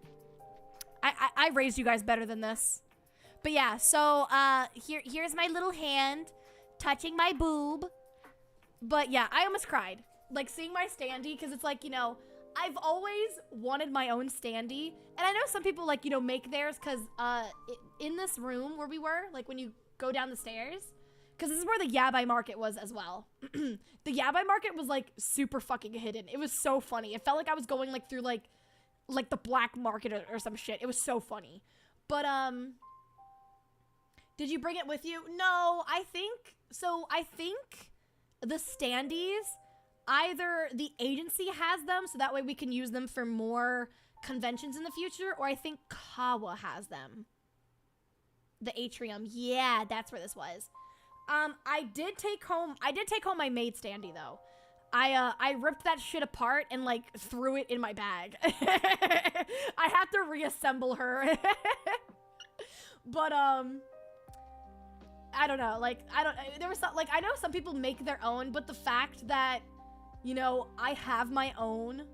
I raised you guys better than this. But yeah, so here's my little hand touching my boob. But yeah, I almost cried. Like seeing my standee, because it's like, you know, I've always wanted my own standee. And I know some people like, you know, make theirs because in this room where we were, like when you go down the stairs, because this is where the Yabai market was as well. The Yabai market was like super fucking hidden. It was so funny. It felt like I was going like through like the black market or some shit. It was so funny. But did you bring it with you? No, I think the standees, either the agency has them so that way we can use them for more conventions in the future, or I think Kawa has them. The Atrium. Yeah, that's where this was. I did take home my maid standee though. I ripped that shit apart and like threw it in my bag. I had to reassemble her. But I don't know, like there was some, like I know some people make their own, but the fact that, you know, I have my own,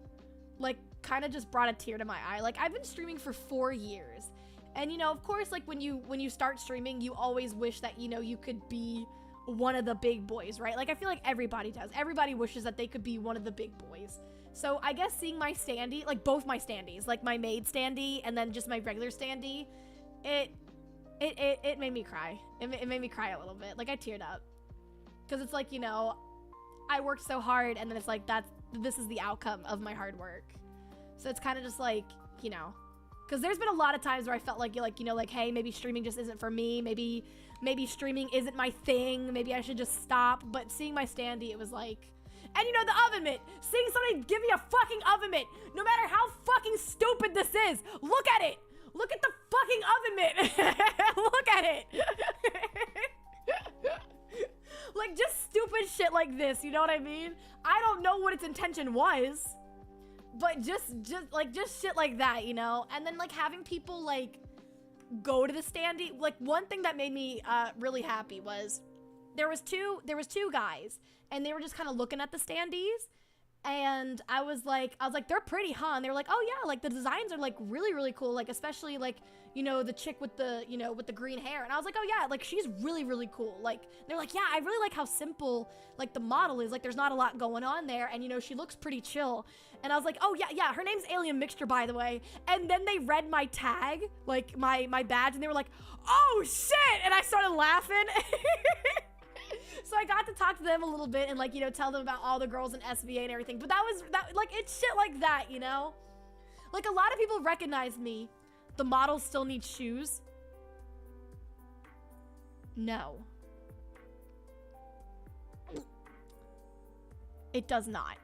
like kind of just brought a tear to my eye. Like I've been streaming for 4 years. And, you know, of course, like, when you start streaming, you always wish that, you know, you could be one of the big boys, right? Like, I feel like everybody does. Everybody wishes that they could be one of the big boys. So, I guess seeing my standee, like, both my standees, like, my maid standee and then just my regular standee, it made me cry. It made me cry a little bit. Like, I teared up. Because it's like, you know, I worked so hard, and then it's like, this is the outcome of my hard work. So, it's kind of just like, you know... Because there's been a lot of times where I felt like, you know, like, hey, maybe streaming just isn't for me. Maybe streaming isn't my thing. Maybe I should just stop. But seeing my standee, it was like... And, you know, the oven mitt. Seeing somebody give me a fucking oven mitt. No matter how fucking stupid this is. Look at it. Look at the fucking oven mitt. Look at it. Like, just stupid shit like this. You know what I mean? I don't know what its intention was. But just shit like that, you know? And then, like, having people, like, go to the standee. Like, one thing that made me really happy was there was two guys, and they were just kind of looking at the standees. And I was like, they're pretty, huh? And they were like, oh, yeah, like, the designs are, like, really, really cool. Like, especially, like, you know, the chick with the, you know, with the green hair. And I was like, oh, yeah, like, she's really, really cool. Like, they're like, yeah, I really like how simple, like, the model is. Like, there's not a lot going on there. And, you know, she looks pretty chill. And I was like, oh, yeah, her name's AlienMixture, by the way. And then they read my tag, like, my badge, and they were like, oh, shit! And I started laughing. So I got to talk to them a little bit and, like, you know, tell them about all the girls in SVA and everything. But like, it's shit like that, you know? Like, a lot of people recognize me. The model still needs shoes. No. It does not.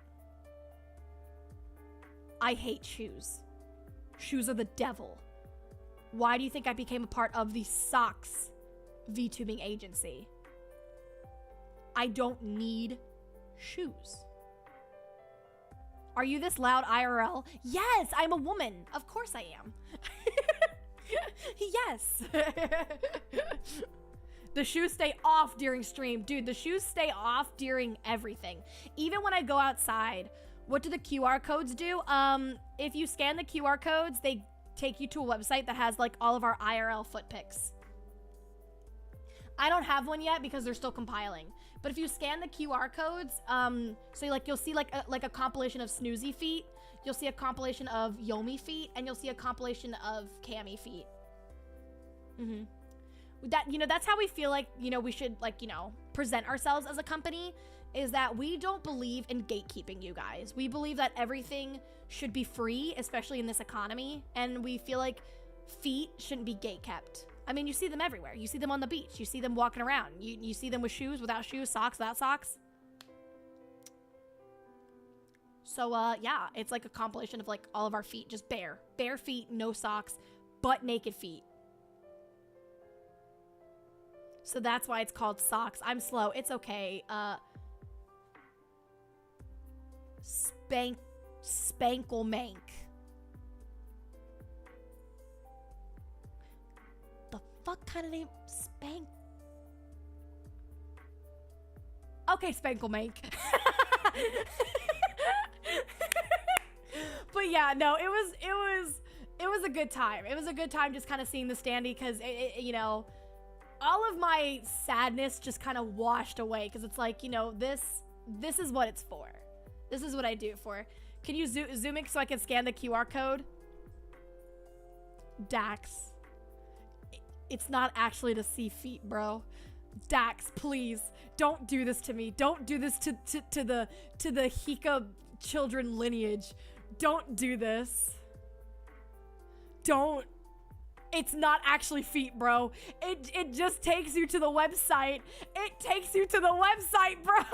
I hate shoes. Shoes are the devil. Why do you think I became a part of the Socks VTubing agency? I don't need shoes. Are you this loud IRL? Yes, I'm a woman. Of course I am. Yes. The shoes stay off during stream. Dude, the shoes stay off during everything. Even when I go outside, what do the QR codes do? If you scan the QR codes, they take you to a website that has, like, all of our IRL foot pics. I don't have one yet because they're still compiling. But if you scan the QR codes, so you'll see like a compilation of Snoozy feet, you'll see a compilation of Yomi feet, and you'll see a compilation of Cammy feet. That, you know, that's how we feel like, you know, we should, like, you know, present ourselves as a company, is that we don't believe in gatekeeping, you guys. We believe that everything should be free, especially in this economy, and we feel like feet shouldn't be gatekept. I mean, you see them everywhere. You see them on the beach. You see them walking around. You see them with shoes, without shoes, socks, without socks. So, yeah, it's like a compilation of, like, all of our feet, just bare. Bare feet, no socks, butt naked feet. So that's why it's called Socks. I'm slow. It's okay. Spanklemank. Fuck kind of name? Spank. Okay, Spanklemank. But yeah, no, it was a good time. It was a good time just kind of seeing the standee, because you know, all of my sadness just kind of washed away, because it's like, you know, this is what it's for. This is what I do it for. Can you zoom it so I can scan the QR code? Dax. It's not actually to see feet, bro. Dax, please, don't do this to me. Don't do this to the 𝙃𝙀𝙍𝙀 children lineage. Don't do this. Don't. It's not actually feet, bro. It just takes you to the website. It takes you to the website, bro.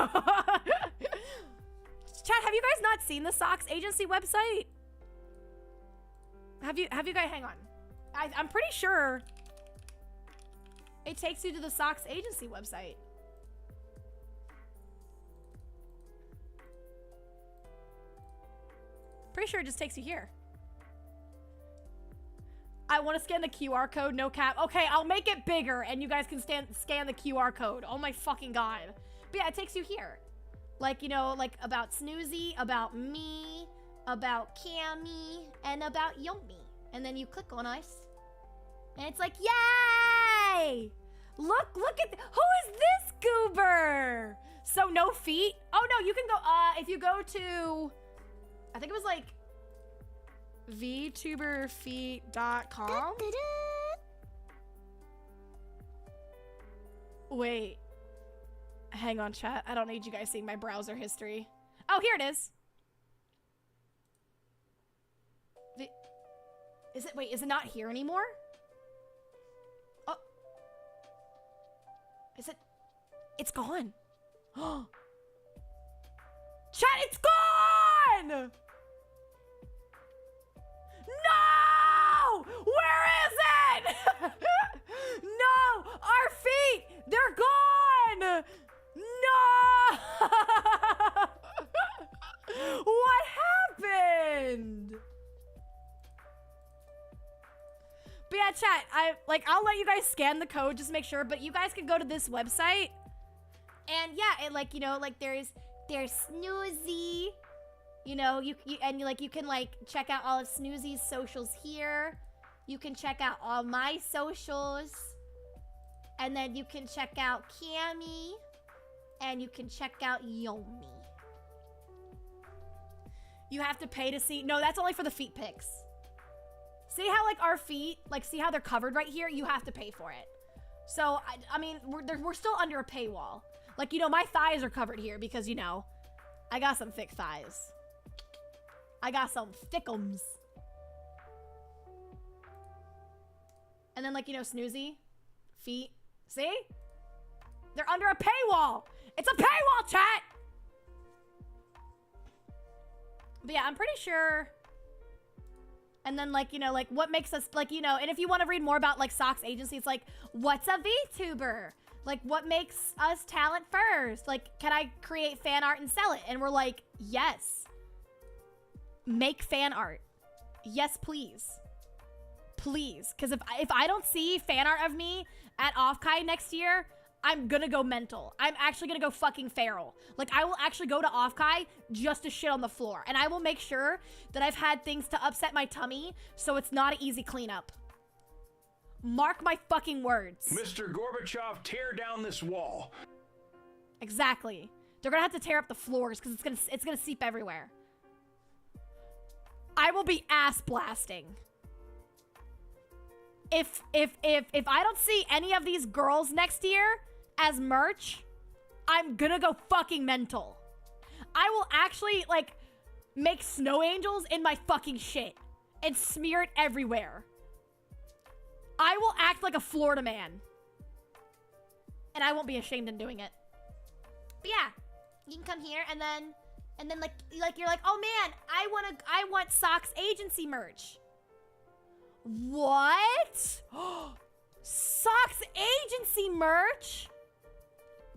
Chat, have you guys not seen the Socks agency website? Have you guys, hang on. I'm pretty sure it takes you to the Socks Agency website. Pretty sure it just takes you here. I want to scan the QR code, no cap. Okay, I'll make it bigger and you guys can scan the QR code. Oh my fucking god. But yeah, it takes you here. Like, you know, like about Snoozy, about me, about Cammy, and about Yomi. And then you click on us. And it's like, yay! Look at, who is this goober? So no feet? Oh no, you can go, if you go to, I think it was like vtuberfeet.com. Wait. Hang on, chat. I don't need you guys seeing my browser history. Oh, here it is. Wait, is it not here anymore? Oh. Is it? It's gone. Oh. Chat, it's gone! No! Where is it? No! Our feet! They're gone! No! What happened? But yeah, chat, I'll let you guys scan the code just to make sure, but you guys can go to this website. And yeah, it like, you know, like there's Snoozy. You know, you can check out all of Snoozy's socials here. You can check out all my socials. And then you can check out Cammy. And you can check out Yomi. You have to pay to see. No, that's only for the feet pics. See how like our feet, like see how they're covered right here? You have to pay for it. So, I mean, we're still under a paywall. Like, you know, my thighs are covered here because, you know, I got some thick thighs. I got some thickums. And then, like, you know, Snoozy, feet. See? They're under a paywall. It's a paywall, chat! But yeah, I'm pretty sure. And then, like, you know, like, what makes us, like, you know, and if you want to read more about, like, Socks Agency, it's like, what's a VTuber? Like, what makes us talent first? Like, can I create fan art and sell it? And we're like, yes. Make fan art. Yes, please. Please. Because if I don't see fan art of me at Offkai next year, I'm gonna go mental. I'm actually gonna go fucking feral. Like, I will actually go to Offkai just to shit on the floor. And I will make sure that I've had things to upset my tummy so it's not an easy cleanup. Mark my fucking words. Mr. Gorbachev, tear down this wall. Exactly. They're gonna have to tear up the floors because it's gonna seep everywhere. I will be ass blasting. If I don't see any of these girls next year as merch, I'm gonna go fucking mental. I will actually, like, make snow angels in my fucking shit and smear it everywhere. I will act like a Florida man. And I won't be ashamed in doing it. But yeah, you can come here and then like you're like, oh man, I want Socks Agency merch. What? Socks Agency merch?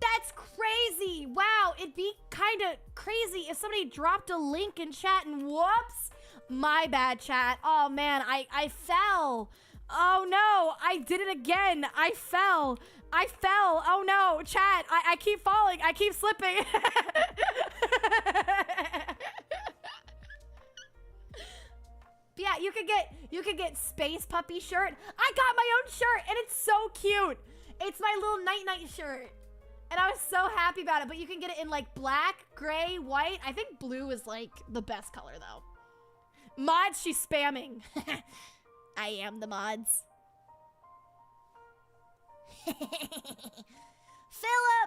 That's crazy. Wow, it'd be kind of crazy if somebody dropped a link in chat and whoops. My bad, chat. Oh man, I fell. Oh no, I did it again. I fell. Oh no, chat. I keep falling. I keep slipping. Yeah, you could get Space Puppy shirt. I got my own shirt and it's so cute. It's my little night shirt. And I was so happy about it, but you can get it in like black, gray, white. I think blue is like the best color though. Mods, she's spamming. I am the mods. Philip!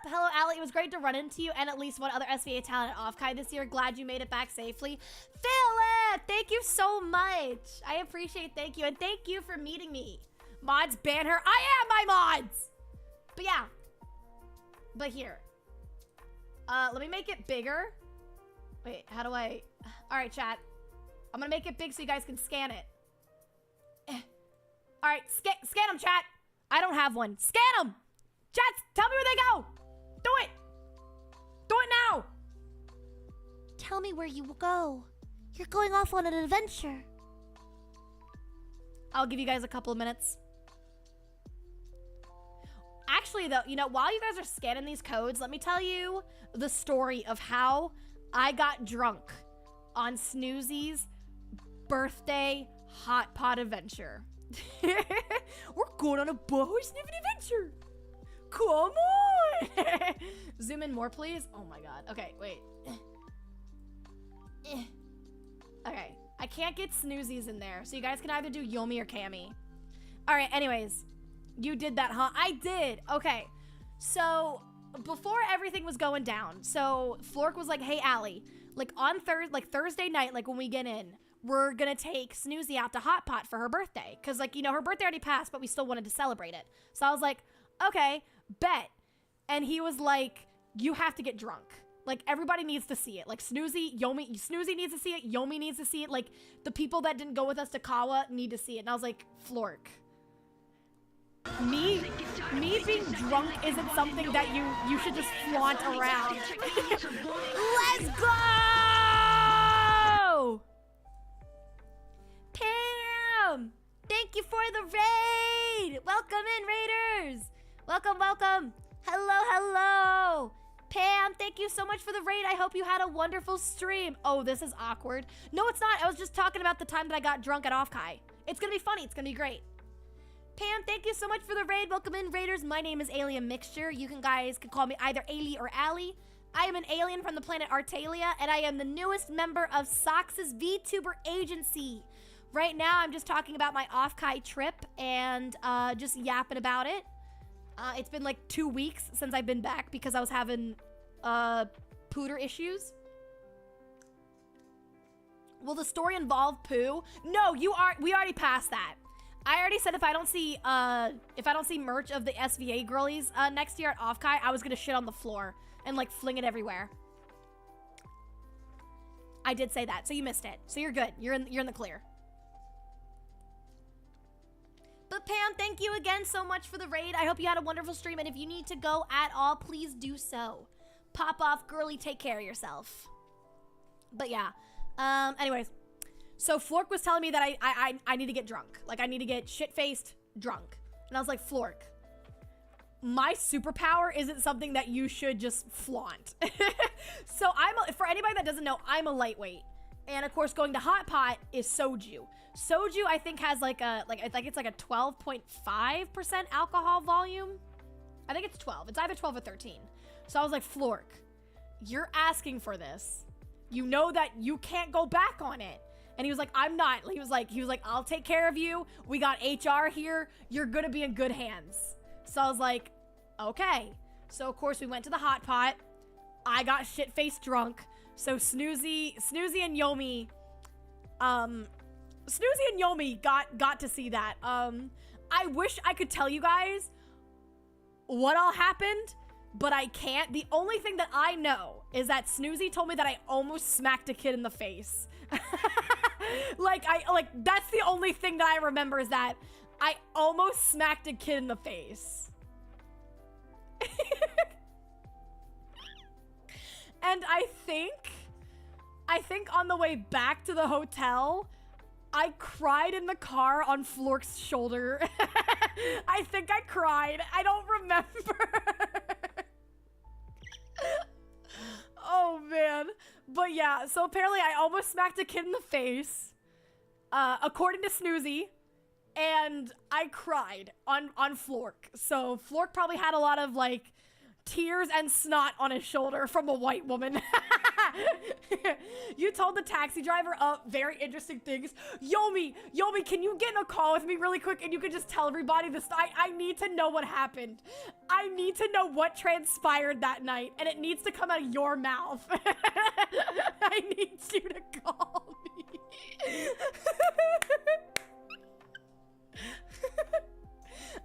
Hello, Ali. It was great to run into you and at least one other SVA talent at Offkai this year. Glad you made it back safely. Philip! Thank you so much. I appreciate thank you. And thank you for meeting me. Mods, ban her. I am my mods! But yeah. But here. Let me make it bigger. Wait, how do I... Alright, chat. I'm gonna make it big so you guys can scan it. All right, scan them, chat. I don't have one. Scan them. Chat, tell me where they go. Do it. Do it now. Tell me where you will go. You're going off on an adventure. I'll give you guys a couple of minutes. Actually, though, you know, while you guys are scanning these codes, let me tell you the story of how I got drunk on Snoozy's birthday hot pot adventure. We're going on a boho sniffing adventure. Come on. Zoom in more, please. Oh my god. Okay, wait. Okay, I can't get Snoozies in there, so you guys can either do Yomi or Cammy. All right, anyways, you did that, huh? I did. Okay, so before everything was going down, so Flork was like, hey, Allie, like on Thursday night, like when we get in, we're gonna take Snoozy out to Hot Pot for her birthday. Cause like, you know, her birthday already passed, but we still wanted to celebrate it. So I was like, okay, bet. And he was like, you have to get drunk. Like, everybody needs to see it. Like, Snoozy needs to see it. Yomi needs to see it. Like, the people that didn't go with us to Kawa need to see it. And I was like, Flork, me being drunk isn't something that you should just flaunt around. Let's go! Pam! Thank you for the raid! Welcome in, raiders! Welcome, welcome! Hello, hello! Pam, thank you so much for the raid. I hope you had a wonderful stream. Oh, this is awkward. No, it's not. I was just talking about the time that I got drunk at Offkai. It's gonna be funny. It's gonna be great. Pam, thank you so much for the raid. Welcome in, raiders. My name is AlienMixture. You guys can call me either Ali or Allie. I am an alien from the planet Artalia, and I am the newest member of Sox's VTuber agency. Right now, I'm just talking about my Offkai trip and just yapping about it. It's been like 2 weeks since I've been back because I was having pooter issues. Will the story involve poo? No, we already passed that. I already said if I don't see merch of the SVA girlies next year at Offkai, I was gonna shit on the floor and like fling it everywhere. I did say that, so you missed it. So you're good. You're in the clear. But Pam, thank you again so much for the raid. I hope you had a wonderful stream, and if you need to go at all, please do so. Pop off, girly, take care of yourself. But yeah, anyways, so Flork was telling me that I need to get drunk. Like, I need to get shit-faced drunk. And I was like, Flork, my superpower isn't something that you should just flaunt. So for anybody that doesn't know, I'm a lightweight. And of course, going to Hot Pot is soju. Soju, I think, has like a 12.5% alcohol volume. I think it's 12. It's either 12 or 13. So I was like, Flork, you're asking for this. You know that you can't go back on it. And he was like, I'm not. He was like, I'll take care of you. We got HR here. You're gonna be in good hands. So I was like, okay. So of course we went to the Hot Pot. I got shit-faced drunk. So Snoozy and Yomi, got to see that. I wish I could tell you guys what all happened, but I can't. The only thing that I know is that Snoozy told me that I almost smacked a kid in the face. like that's the only thing that I remember is that I almost smacked a kid in the face. And I think on the way back to the hotel, I cried in the car on Flork's shoulder. I think I cried. I don't remember. Oh, man. But yeah, so apparently I almost smacked a kid in the face, according to Snoozy, and I cried on Flork. So Flork probably had a lot of, like, tears and snot on his shoulder from a white woman. You told the taxi driver very interesting things. Yomi, can you get in a call with me really quick and you can just tell everybody this? I need to know what happened. I need to know what transpired that night, and it needs to come out of your mouth. I need you to call me.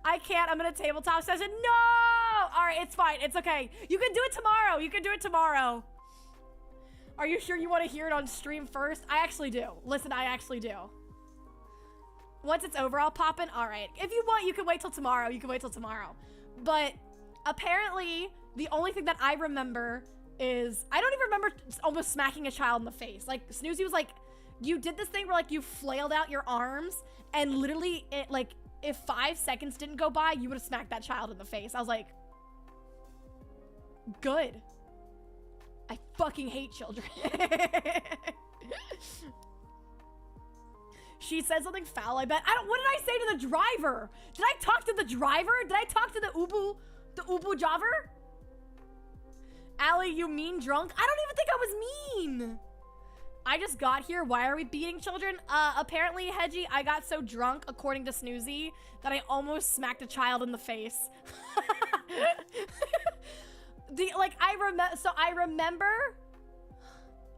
I can't. I'm in a tabletop session. No! All right, it's fine. It's okay. You can do it tomorrow. You can do it tomorrow. Are you sure you want to hear it on stream first? I actually do. Listen, I actually do. Once it's over, I'll pop in. All right. If you want, you can wait till tomorrow. You can wait till tomorrow. But apparently, the only thing that I remember is I don't even remember almost smacking a child in the face. Like, Snoozy was like, you did this thing where, like, you flailed out your arms and literally, it, like, if 5 seconds didn't go by, you would have smacked that child in the face. I was like, good. I fucking hate children. She said something foul, I bet. What did I say to the driver? Did I talk to the driver? Did I talk to the Ubu driver? Allie, you mean drunk? I don't even think I was mean. I just got here. Why are we beating children? Apparently, Hedgie, I got so drunk, according to Snoozy, that I almost smacked a child in the face.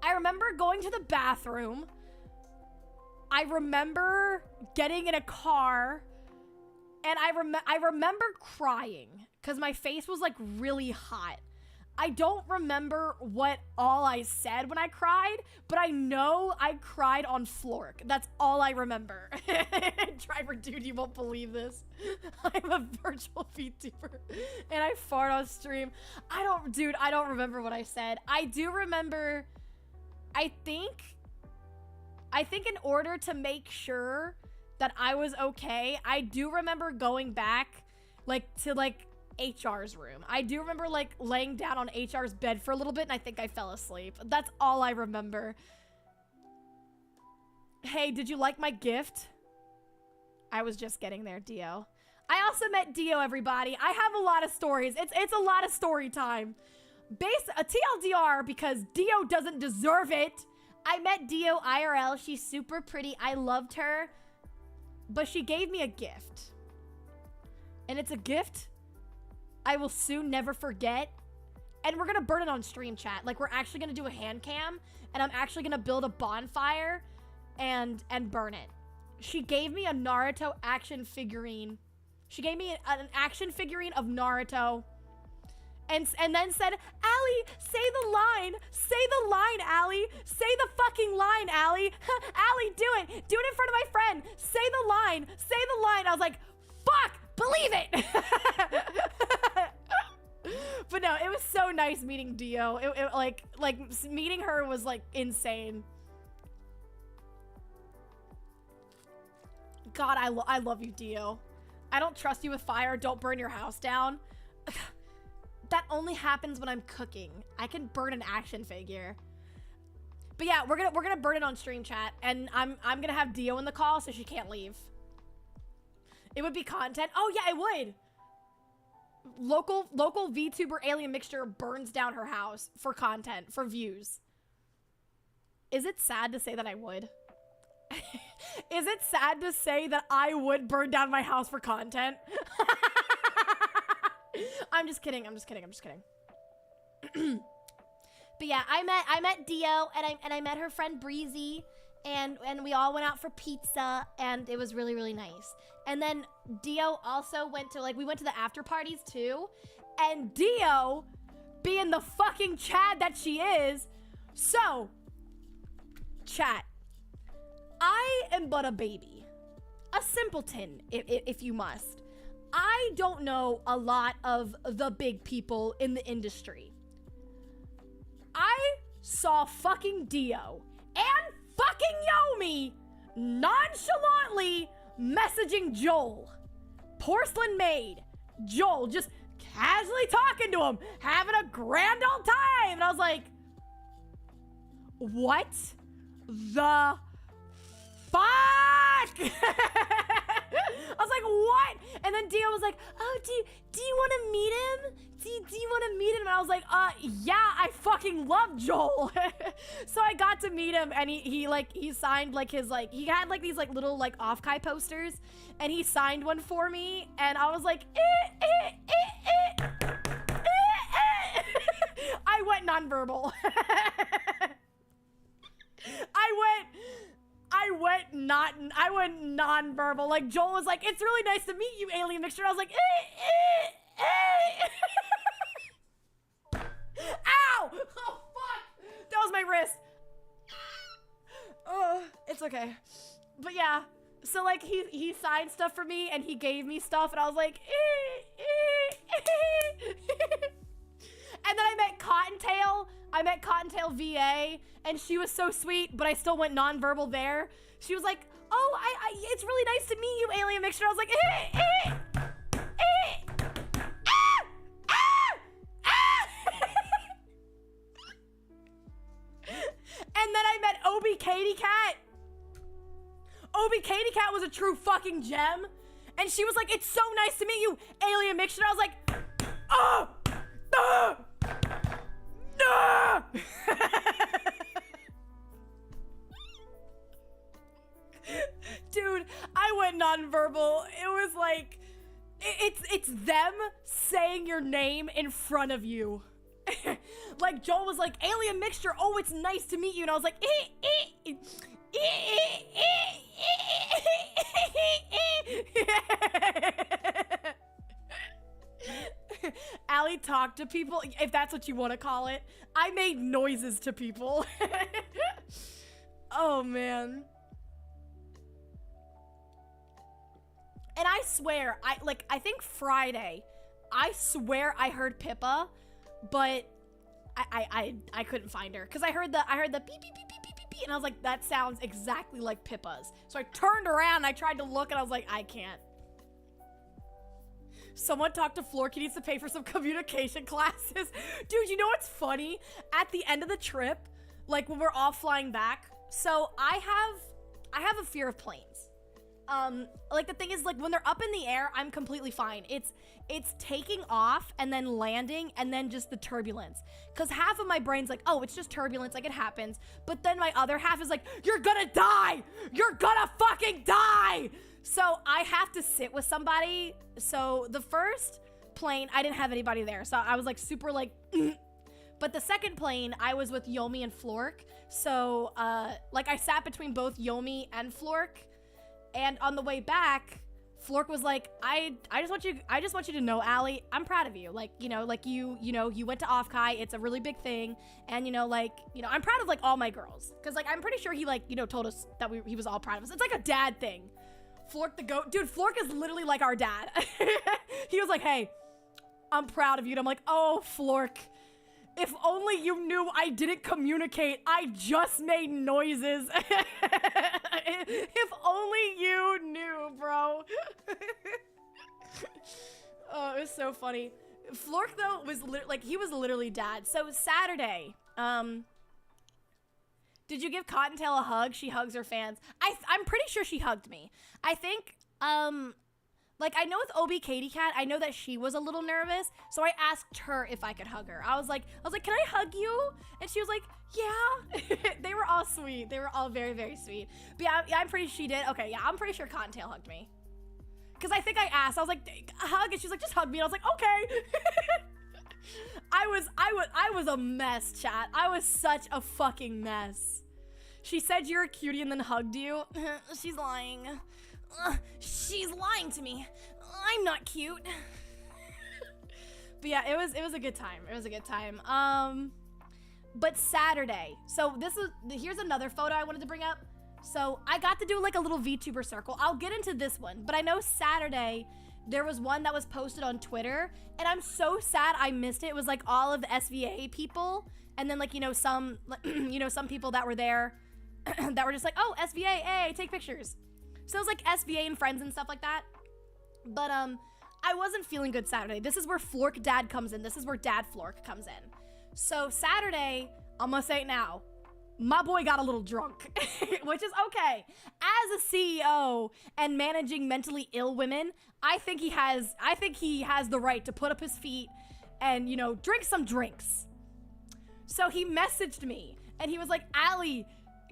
I remember going to the bathroom. I remember getting in a car, and I remember crying because my face was like really hot. I don't remember what all I said when I cried, but I know I cried on Flork. That's all I remember. Driver dude, you won't believe this. I'm a virtual VTuber and I fart on stream. I don't remember what I said. I do remember, I think in order to make sure that I was okay, I do remember going back to HR's room. I do remember like laying down on HR's bed for a little bit and I think I fell asleep. That's all I remember. Hey, did you like my gift? I was just getting there, Dio. I also met Dio, everybody. I have a lot of stories. It's a lot of story time. A TLDR because Dio doesn't deserve it. I met Dio IRL. She's super pretty. I loved her. But she gave me a gift. And it's a gift I will soon never forget. And we're gonna burn it on stream chat. Like, we're actually gonna do a hand cam, and I'm actually gonna build a bonfire and burn it. She gave me a Naruto action figurine. She gave me an action figurine of Naruto. And then said, Allie, say the line. Say the line, Allie. Say the fucking line, Allie. Allie, do it. Do it in front of my friend. Say the line. Say the line. I was like, fuck, believe it. But no, it was so nice meeting Dio. Like meeting her was like insane. God, I love you, Dio. I don't trust you with fire. Don't burn your house down. That only happens when I'm cooking. I can burn an action figure. But yeah, we're gonna burn it on stream chat, and I'm gonna have Dio in the call so she can't leave. It would be content. Oh yeah, it would. Local VTuber AlienMixture burns down her house for content, for views. Is it sad to say that I would? Is it sad to say that I would burn down my house for content? I'm just kidding. But yeah, I met Dio and I met her friend Breezy, and we all went out for pizza, and it was really, really nice. And then Dio also went to, we went to the after parties too, and Dio, being the fucking Chad that she is, so, chat, I am but a baby, a simpleton, if you must. I don't know a lot of the big people in the industry. I saw fucking Dio and fucking Yomi nonchalantly messaging Joel. Porcelain Maid. Joel just casually talking to him, having a grand old time. And I was like, what the fuck? I was like, what? And then Dio was like, oh, do you want to meet him? Do you want to meet him? And I was like, yeah, I fucking love Joel. So I got to meet him, and he signed his he had these little Offkai posters, and he signed one for me, and I was like, I went nonverbal. I went non-verbal. Like, Joel was like, it's really nice to meet you, AlienMixture. And I was like, Ow! Oh, fuck! That was my wrist. Oh, it's okay. But yeah, So like he signed stuff for me and he gave me stuff and I was like, and then I met Cottontail. I met Cottontail VA and she was so sweet, but I still went nonverbal there. She was like, oh, it's really nice to meet you, AlienMixture. I was like, and then I met 𝙃𝙀𝙍𝙀𝙍. 𝙃𝙀𝙍𝙀𝙍 was a true fucking gem. And she was like, it's so nice to meet you, AlienMixture. I was like, dude, I went nonverbal. It was like, it's them saying your name in front of you. Like Joel was like, AlienMixture, oh, it's nice to meet you. And I was like, Allie talked to people, if that's what you want to call it. I made noises to people. Oh, man. And I swear, I think Friday, I swear I heard Pippa, but I couldn't find her. Because I heard the beep, beep, beep, beep, beep, beep, beep, and I was like, that sounds exactly like Pippa's. So I turned around and I tried to look and I was like, I can't. Someone talked to Flork, he needs to pay for some communication classes. Dude, you know what's funny? At the end of the trip, like when we're all flying back, so I have a fear of planes. Like the thing is, like when they're up in the air, I'm completely fine. It's taking off and then landing and then just the turbulence. Cause half of my brain's like, oh, it's just turbulence, like it happens. But then my other half is like, you're gonna die! You're gonna fucking die! So I have to sit with somebody. So the first plane, I didn't have anybody there. So I was like super like, but the second plane, I was with Yomi and Flork. So like I sat between both Yomi and Flork. And on the way back, Flork was like, I just want you to know, Allie, I'm proud of you. Like, you know, like you went to Offkai. It's a really big thing. And, I'm proud of like all my girls. Cause like, I'm pretty sure he like, told us that he was all proud of us. It's like a dad thing. Flork the goat. Dude, Flork is literally like our dad. He was like, hey, I'm proud of you. And I'm like, oh, Flork, if only you knew I didn't communicate. I just made noises. If only you knew, bro. Oh, it was so funny. Flork, though, was he was literally dad. So Saturday, did you give Cottontail a hug? She hugs her fans. I'm pretty sure she hugged me. I think, I know with 𝙃𝙀𝙍𝙀𝙍, I know that she was a little nervous, so I asked her if I could hug her. I was like, can I hug you? And she was like, yeah. They were all sweet. They were all very, very sweet. But yeah, I'm pretty sure she did. Okay, yeah, I'm pretty sure Cottontail hugged me. Because I think I asked. I was like, hug, and she was like, just hug me. And I was like, okay. I was a mess, chat. I was such a fucking mess. She said you're a cutie and then hugged you. She's lying. She's lying to me. I'm not cute. But yeah, it was a good time. It was a good time. But Saturday. So here's another photo I wanted to bring up. So I got to do like a little VTuber circle. I'll get into this one, but I know Saturday there was one that was posted on Twitter, and I'm so sad I missed it. It was like all of the SVA people, and then like some some people that were there that were just like, oh, SVA, hey, take pictures. So it was like SVA and friends and stuff like that. But I wasn't feeling good Saturday. This is where Flork Dad comes in. This is where Dad Flork comes in. So Saturday, I'm gonna say it now, my boy got a little drunk, which is okay. As a CEO and managing mentally ill women, I think he has the right to put up his feet and, drink some drinks. So he messaged me and he was like, Allie,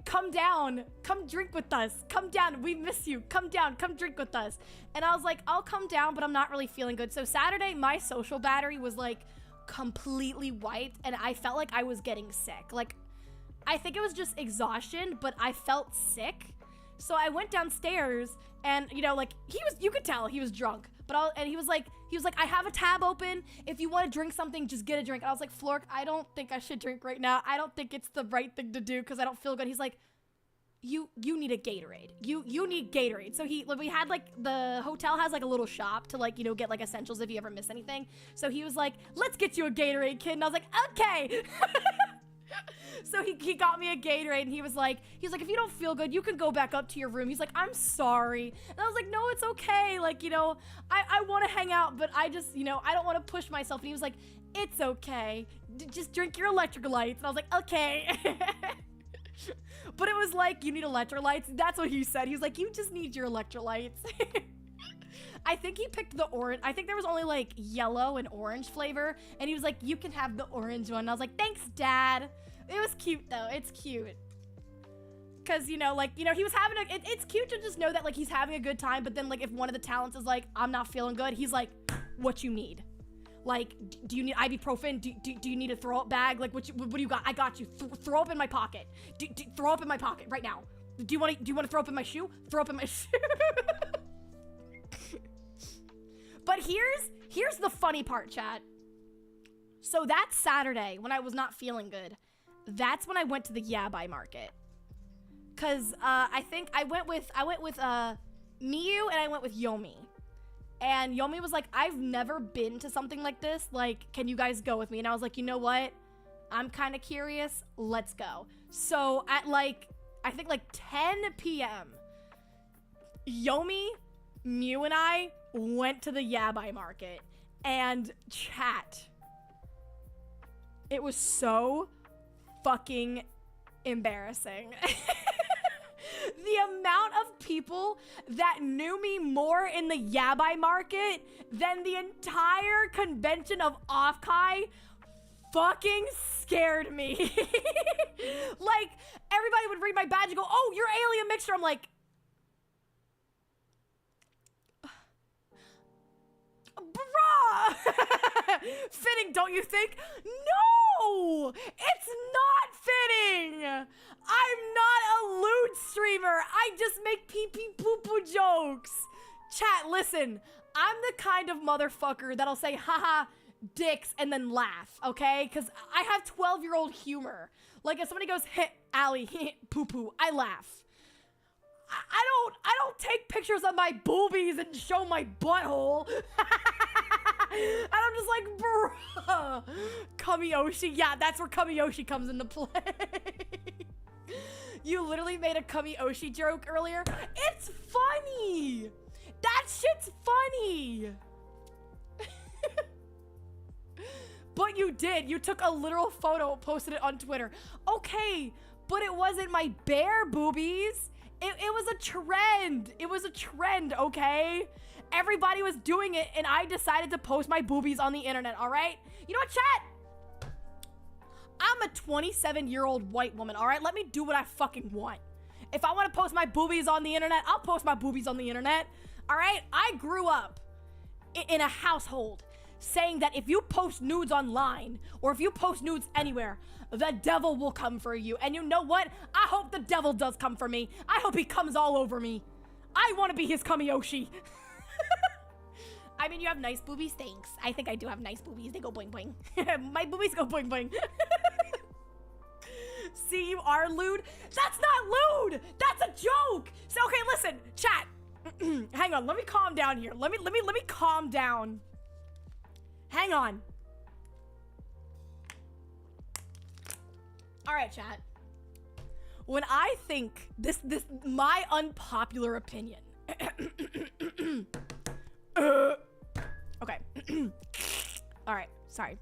come down, come drink with us, come down, we miss you, come down, come drink with us. And I was like, I'll come down, but I'm not really feeling good. So Saturday, my social battery was like completely wiped and I felt like I was getting sick. Like, I think it was just exhaustion, but I felt sick. So I went downstairs and, you could tell he was drunk, and he was like, I have a tab open. If you want to drink something, just get a drink. And I was like, Flork, I don't think I should drink right now. I don't think it's the right thing to do because I don't feel good. He's like, you need a Gatorade. You need Gatorade. So we had like, the hotel has like a little shop to like, you know, get like essentials if you ever miss anything. So he was like, let's get you a Gatorade, kid. And I was like, okay. So he got me a Gatorade, and he was like, if you don't feel good, you can go back up to your room. He's like, I'm sorry. And I was like, no, it's okay. Like, you know, I want to hang out, but I just, you know, I don't want to push myself. And he was like, it's okay. Just drink your electrolytes. And I was like, okay. But it was like, you need electrolytes. That's what he said. He was like, you just need your electrolytes. I think he picked the orange. I think there was only like yellow and orange flavor. And he was like, you can have the orange one. And I was like, thanks, Dad. It was cute though. It's cute. Cause, you know, like, you know, he was having it's cute to just know that like he's having a good time. But then like if one of the talents is like, I'm not feeling good, he's like, what you need? Like, do you need ibuprofen? Do you need a throw up bag? Like, what do you got? I got you. Throw up in my pocket. Throw up in my pocket right now. Do you want to throw up in my shoe? Throw up in my shoe. But here's the funny part, chat. So that Saturday when I was not feeling good, that's when I went to the Yabai market. Cause I think I went with Miyu and I went with Yomi. And Yomi was like, I've never been to something like this. Like, can you guys go with me? And I was like, you know what? I'm kind of curious. Let's go. So at like, I think like 10 p.m., Yomi, Miyu, and I went to the Yabai market. And chat, it was so fucking embarrassing. The amount of people that knew me more in the Yabai market than the entire convention of Offkai fucking scared me. Like, everybody would read my badge and go, oh, you're AlienMixture. I'm like, bruh. Fitting, don't you think? No, it's not fitting. I'm not a lewd streamer. I just make pee-pee poo-poo jokes. Chat, listen. I'm the kind of motherfucker that'll say, haha, dicks, and then laugh, okay? Because I have 12-year-old humor. Like, if somebody goes, heh, Ali, poo-poo, I laugh. I don't take pictures of my boobies and show my butthole. And I'm just like, bruh. 𝙀𝙀𝙍𝙀. Yeah, that's where 𝙀𝙀𝙍𝙀 comes into play. You literally made a 𝙀𝙀𝙍𝙀 joke earlier. It's funny. That shit's funny. But you did. You took a literal photo, posted it on Twitter. Okay, but it wasn't my bare boobies. It was a trend. It was a trend, okay? Everybody was doing it, and I decided to post my boobies on the internet, all right? You know what, chat? I'm a 27-year-old white woman, all right? Let me do what I fucking want. If I want to post my boobies on the internet, I'll post my boobies on the internet, all right? I grew up in a household saying that if you post nudes online, or if you post nudes anywhere, the devil will come for you. And you know what? I hope the devil does come for me. I hope he comes all over me. I want to be his 𝙀𝙀𝙍𝙀. I mean, you have nice boobies, thanks. I think I do have nice boobies. They go boing boing. My boobies go boing boing. See, you are lewd. That's not lewd. That's a joke. So, okay, listen, chat. Hang on, let me calm down here. Let me calm down. Hang on. All right, chat. When I think this my unpopular opinion. Okay. All right, sorry.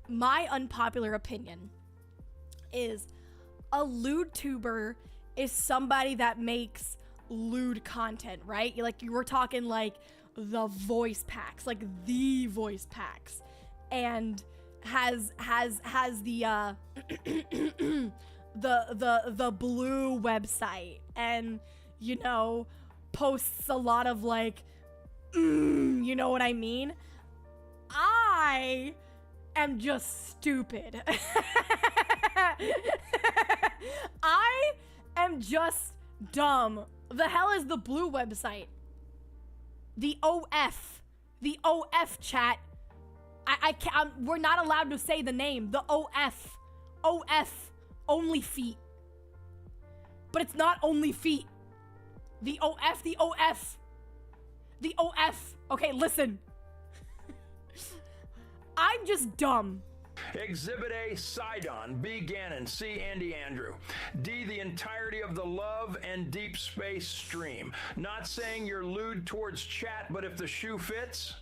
My unpopular opinion is a lewd tuber is somebody that makes lewd content, right? You were talking like the voice packs, like the voice packs, and has the the blue website, and you know, posts a lot of like you know what I mean? I am just stupid. I am just dumb. The hell is the blue website? The OF. The OF, chat. I can't, we're not allowed to say the name. The OF. OF. Only feet. But it's not only feet. The OF, the OF. The OF. Okay, listen. I'm just dumb. Exhibit A, Sidon. B, Gannon. C, Andy Andrew. D, the entirety of the love and deep space stream. Not saying you're lewd towards chat, but if the shoe fits.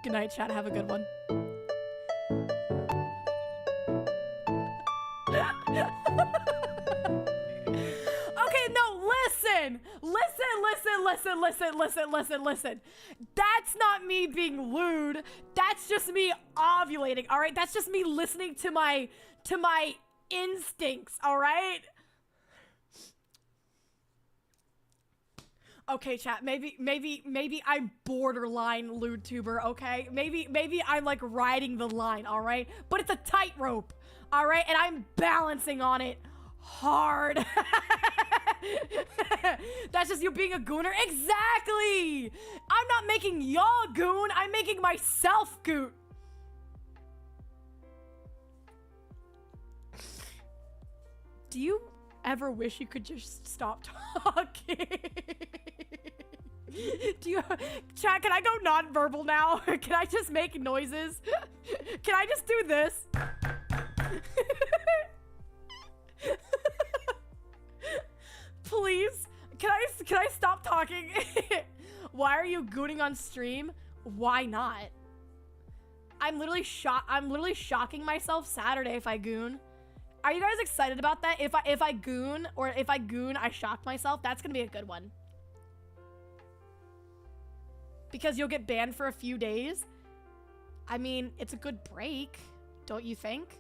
Good night, chat. Have a good one. Okay, no, listen. That's not me being lewd. That's just me ovulating, all right? That's just me listening to my instincts, all right? Okay, chat, maybe I'm borderline lewd tuber, okay? Maybe I'm like riding the line, all right? But it's a tightrope, all right? And I'm balancing on it hard. That's just you being a gooner. Exactly! I'm not making y'all goon, I'm making myself goon. Do you ever wish you could just stop talking? Do you, chat, can I go non-verbal now? Can I just make noises? Can I just do this? Please? Can I stop talking? Why are you gooning on stream? Why not? I'm literally shocking myself Saturday if I goon. Are you guys excited about that? If I goon, I shock myself, that's gonna be a good one. Because you'll get banned for a few days. I mean, it's a good break, don't you think?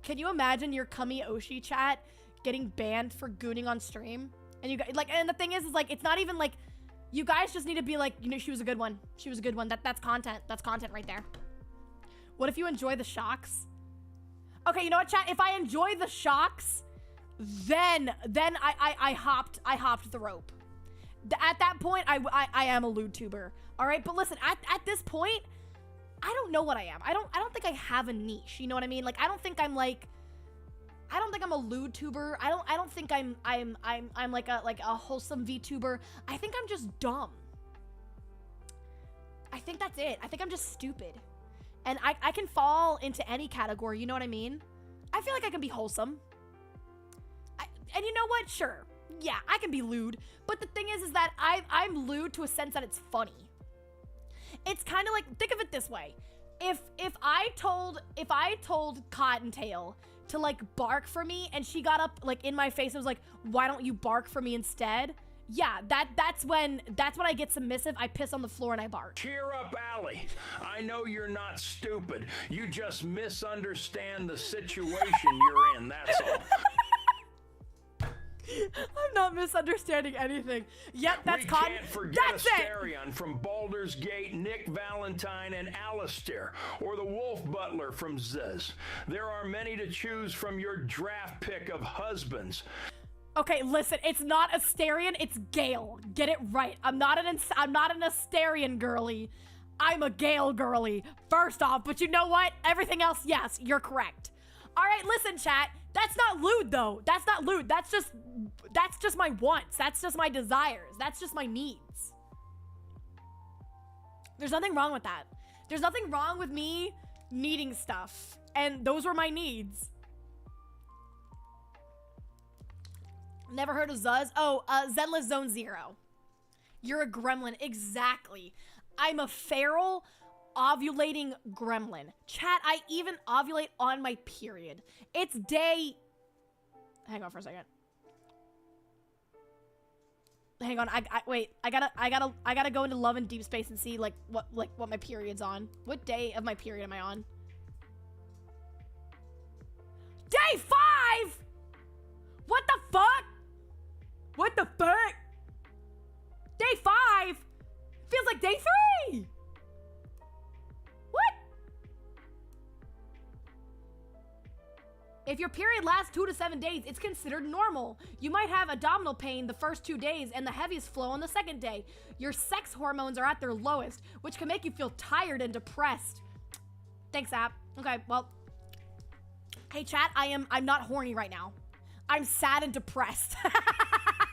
Can you imagine your Kami Oshi chat getting banned for gooning on stream? And you guys, like, and the thing is like, it's not even like, you guys just need to be like, you know, she was a good one. She was a good one. That's content. That's content right there. What if you enjoy the shocks? Okay, you know what, chat? If I enjoy the shocks, then I hopped the rope. At that point, I am a lewd tuber. All right, but listen, at this point, I don't know what I am. I don't think I have a niche. You know what I mean? Like, I don't think I'm a lewd tuber. I don't think I'm like a wholesome VTuber. I think I'm just dumb. I think that's it. I think I'm just stupid. And I can fall into any category, you know what I mean? I feel like I can be wholesome. And you know what? Sure. Yeah, I can be lewd. But the thing is that I'm lewd to a sense that it's funny. It's kind of like, think of it this way. If I told Cottontail to like bark for me and she got up like in my face and was like, why don't you bark for me instead? Yeah, that's when I get submissive. I piss on the floor and I bark. Cheer up, Ali. I know you're not stupid. You just misunderstand the situation you're in, that's all. I'm not misunderstanding anything. Yep, that's We can't forget Asterion from Baldur's Gate, Nick Valentine, and Alistair, or the Wolf Butler from Ziz. There are many to choose from your draft pick of husbands. Okay, listen, it's not Asterion, it's Gale. Get it right. I'm not an Asterion girly. I'm a Gale girly. First off, but you know what? Everything else, yes, you're correct. All right, listen, chat. That's not lewd, though. That's not lewd. That's just my wants. That's just my desires. That's just my needs. There's nothing wrong with that. There's nothing wrong with me needing stuff. And those were my needs. Never heard of Zuz? Oh, Zenless Zone Zero. You're a gremlin. Exactly. I'm a feral ovulating gremlin. Chat, I even ovulate on my period. It's day... Hang on for a second. Hang on, wait. I gotta go into love and deep space and see what my period's on. What day of my period am I on? Day 5! What the fuck? What the fuck? Day 5? Feels like day 3! What? If your period lasts 2 to 7 days, it's considered normal. You might have abdominal pain the first 2 days and the heaviest flow on the second day. Your sex hormones are at their lowest, which can make you feel tired and depressed. Thanks, app. Okay, well. Hey, chat, I'm not horny right now. I'm sad and depressed.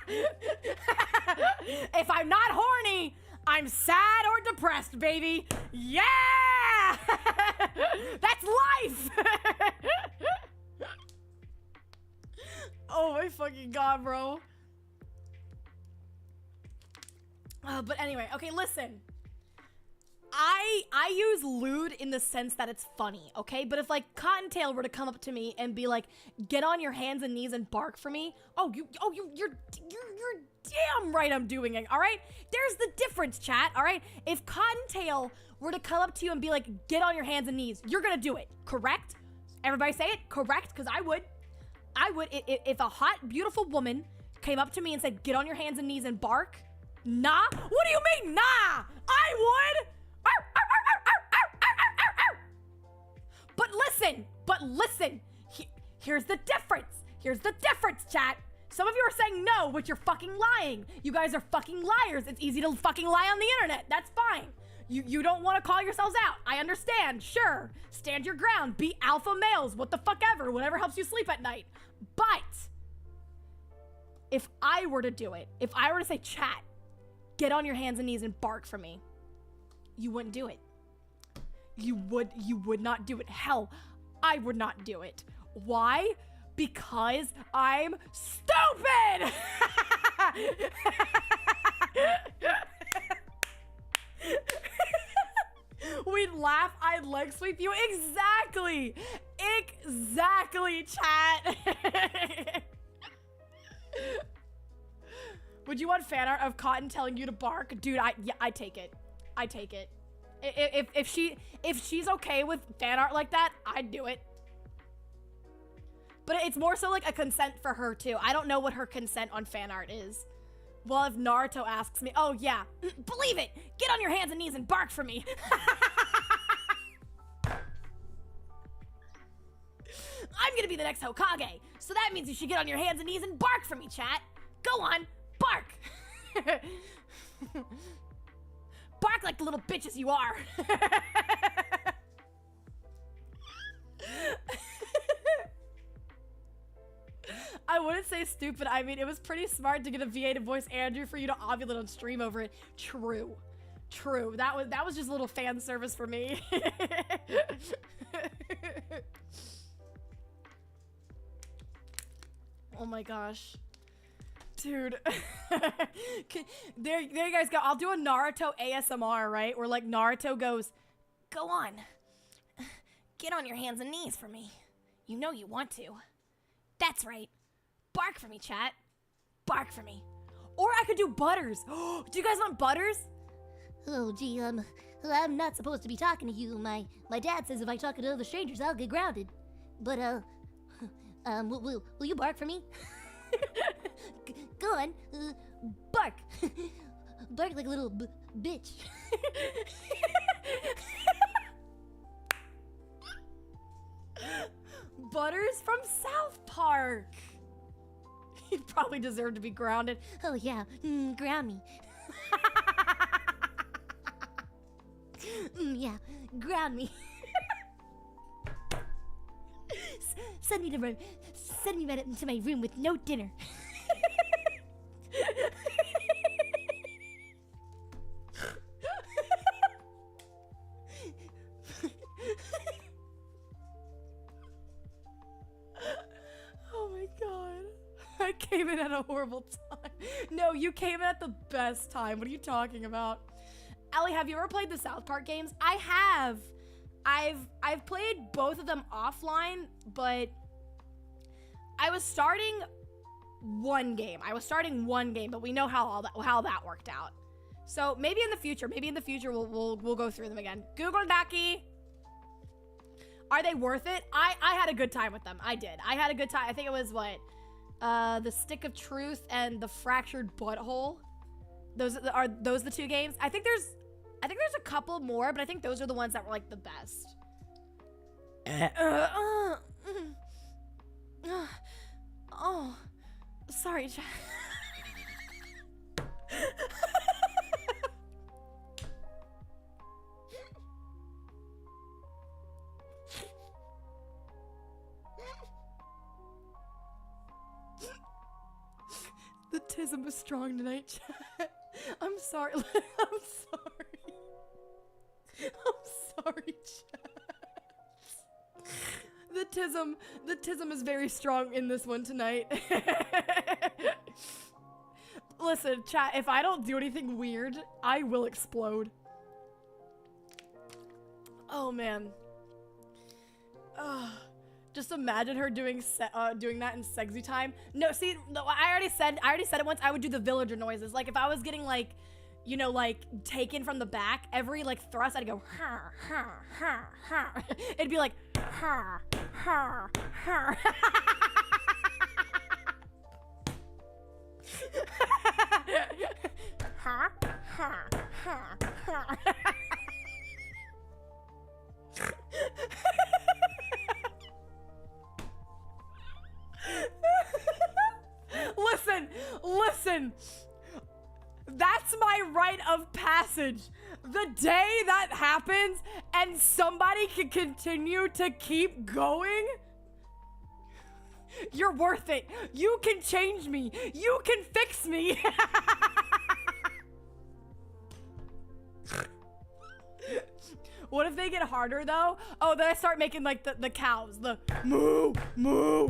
If I'm not horny, I'm sad or depressed, baby. Yeah! That's life! Oh my fucking god, bro. But anyway, okay, listen. I use lewd in the sense that it's funny, okay? But if like Cottontail were to come up to me and be like, "Get on your hands and knees and bark for me," you're damn right I'm doing it, all right? There's the difference, chat, all right? If Cottontail were to come up to you and be like, "Get on your hands and knees," you're gonna do it, correct? Everybody say it, correct? Because I would. If a hot, beautiful woman came up to me and said, "Get on your hands and knees and bark," nah? What do you mean, nah? I would. But listen, here's the difference. Here's the difference, chat. Some of you are saying no, but you're fucking lying. You guys are fucking liars. It's easy to fucking lie on the internet. That's fine. You don't want to call yourselves out. I understand. Sure. Stand your ground. Be alpha males. What the fuck ever. Whatever helps you sleep at night. But if I were to do it, if I were to say, "Chat, get on your hands and knees and bark for me," you wouldn't do it. You would not do it. Hell, I would not do it. Why? Because I'm stupid! We'd laugh, I'd leg sweep you. Exactly! Exactly, chat! Would you want fan art of Cotton telling you to bark? Dude, I take it. I take it. If she's okay with fan art like that, I'd do it. But it's more so like a consent for her too. I don't know what her consent on fan art is. Well, if Naruto asks me, oh yeah, believe it. Get on your hands and knees and bark for me. I'm gonna be the next Hokage, so that means you should get on your hands and knees and bark for me, chat. Go on, bark. Bark like the little bitches you are. I wouldn't say stupid. I mean, it was pretty smart to get a VA to voice Andrew for you to ovulate on stream over it. True. True. That was just a little fan service for me. Oh my gosh. Dude. There you guys go. I'll do a Naruto ASMR, right? Where like Naruto goes, "Go on. Get on your hands and knees for me. You know you want to. That's right. Bark for me, chat. Bark for me." Or I could do Butters. Do you guys want Butters? Oh, gee, I'm not supposed to be talking to you. My dad says if I talk to other strangers, I'll get grounded. But, will you bark for me? Go on, bark. Bark like a little bitch. Butters from South Park. He probably deserved to be grounded. Oh, yeah, ground me. Yeah, ground me. Send me right up into my room with no dinner. Oh my god. I came in at a horrible time. No, you came in at the best time. What are you talking about? Ellie, have you ever played the South Park games? I have. I've played both of them offline, but I was starting one game. But we know how that worked out. So maybe in the future we'll go through them again. Google Ducky. Are they worth it? I had a good time with them. I did. I had a good time. I think it was what? The Stick of Truth and the Fractured Butthole. Those are the two games. I think there's a couple more, but I think those are the ones that were like the best. Oh, sorry, chat. tism is strong tonight, chat. I'm sorry. I'm sorry. I'm sorry, chat. The tism is very strong in this one tonight. Listen, chat, if I don't do anything weird, I will explode. Oh man. Just imagine her doing that in sexy time. No, see, no, I already said it once. I would do the villager noises. Like if I was getting like, you know, like taken from the back, every like thrust, I'd go ha ha ha ha. It'd be like ha ha ha. Ha ha ha ha. Listen. That's my rite of passage. The day that happens and somebody can continue to keep going, you're worth it. You can change me. You can fix me. What if they get harder though? Oh, then I start making like the cows, the moo, moo.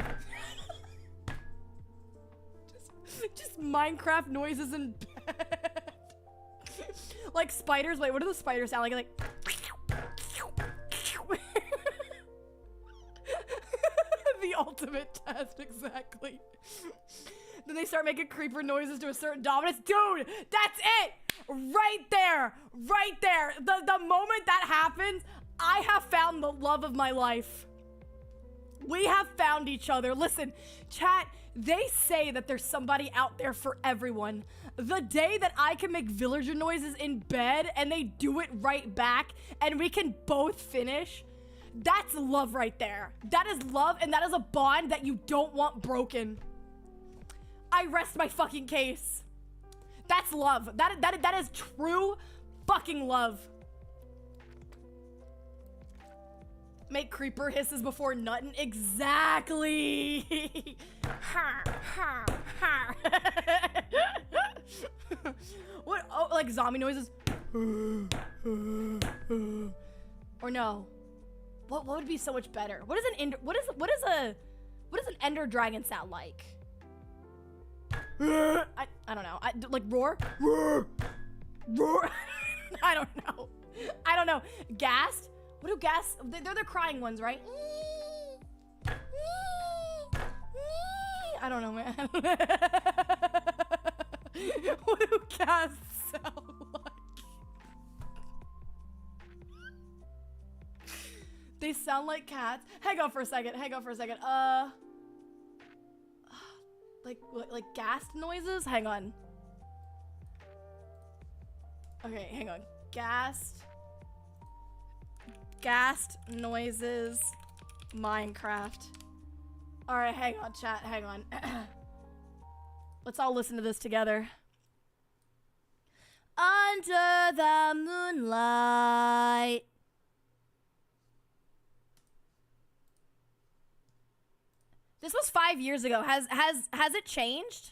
just Minecraft noises in bed. Like spiders. Wait, what do the spiders sound like? Like the ultimate test, exactly. Then they start making creeper noises to a certain dominance. Dude, that's it! Right there! Right there! The moment that happens, I have found the love of my life. We have found each other. Listen, chat, they say that there's somebody out there for everyone. The day that I can make villager noises in bed and they do it right back and we can both finish, that's love right there. That is love, and that is a bond that you don't want broken. I rest my fucking case. That's love. That is true fucking love. Make creeper hisses before nutting. Exactly. Ha, ha, ha. What? Oh, like zombie noises. Or no. What would be so much better? What is an ender dragon sound like? I don't know. Like roar? Roar. Roar. I don't know. Gassed? What do gas? They're the crying ones, right? I don't know, man. What do gas sound like? They sound like cats. Hang on for a second. Like gassed noises? Hang on. Okay, hang on. Gassed noises, Minecraft. All right, hang on, chat, hang on. Let's all listen to this together. Under the moonlight. This was 5 years ago. Has it changed?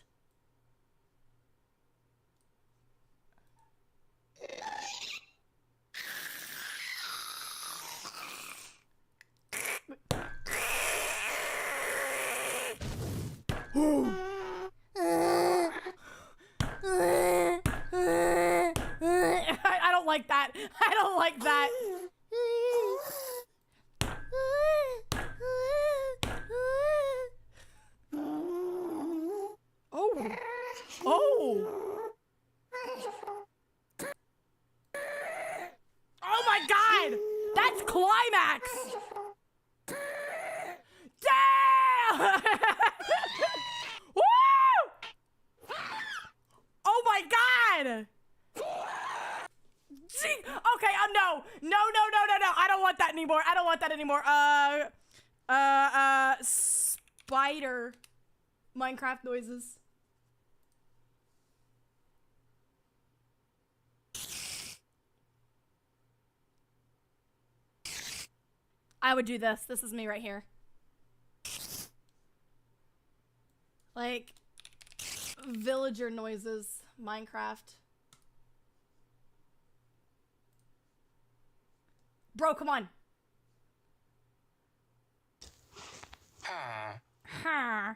I don't like that. I don't like that. Oh my god! That's climax! Damn! Woo! Oh my god! Gee, okay, no. I don't want that anymore. Spider Minecraft noises. I would do this. This is me right here. Like, Villager noises. Minecraft. Bro, come on. Ha. Ha.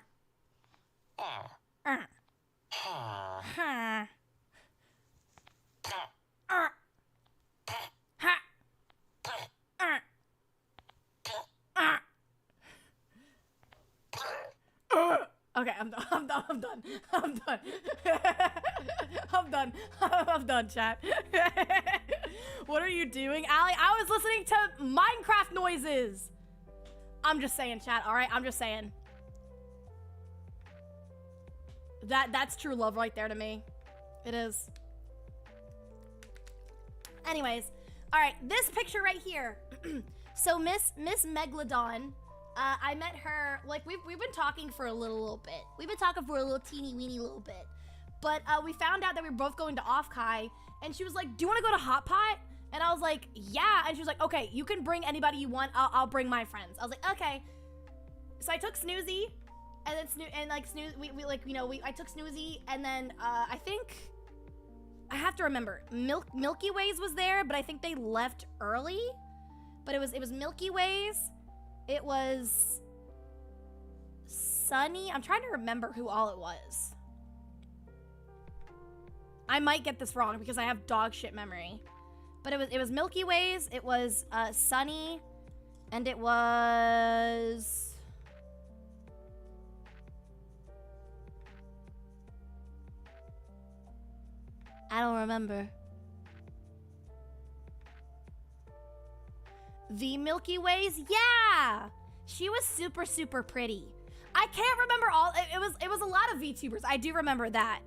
Okay, I'm done. I'm done. I'm done. I'm done. I'm done. I'm done, chat. What are you doing, Allie? I was listening to Minecraft noises. I'm just saying, chat. All right, I'm just saying. That's true love right there to me. It is. Anyways, all right, this picture right here. So Miss Megalodon, I met her, like, we've been talking for a little bit. We've been talking for a little teeny weeny little bit. But we found out that we were both going to Offkai, and she was like, do you want to go to Hot Pot? And I was like, yeah. And she was like, okay, you can bring anybody you want. I'll bring my friends. I was like, okay. So I took Snoozy, and then I took Snoozy, and then I think, I have to remember, Milky Ways was there, but I think they left early. But it was Milky Ways. It was Sunny. I'm trying to remember who all it was. I might get this wrong because I have dog shit memory. But it was Milky Ways, it was Sunny, and it was... I don't remember. The Milky Ways? Yeah! She was super, super pretty. I can't remember all... It was a lot of VTubers. I do remember that.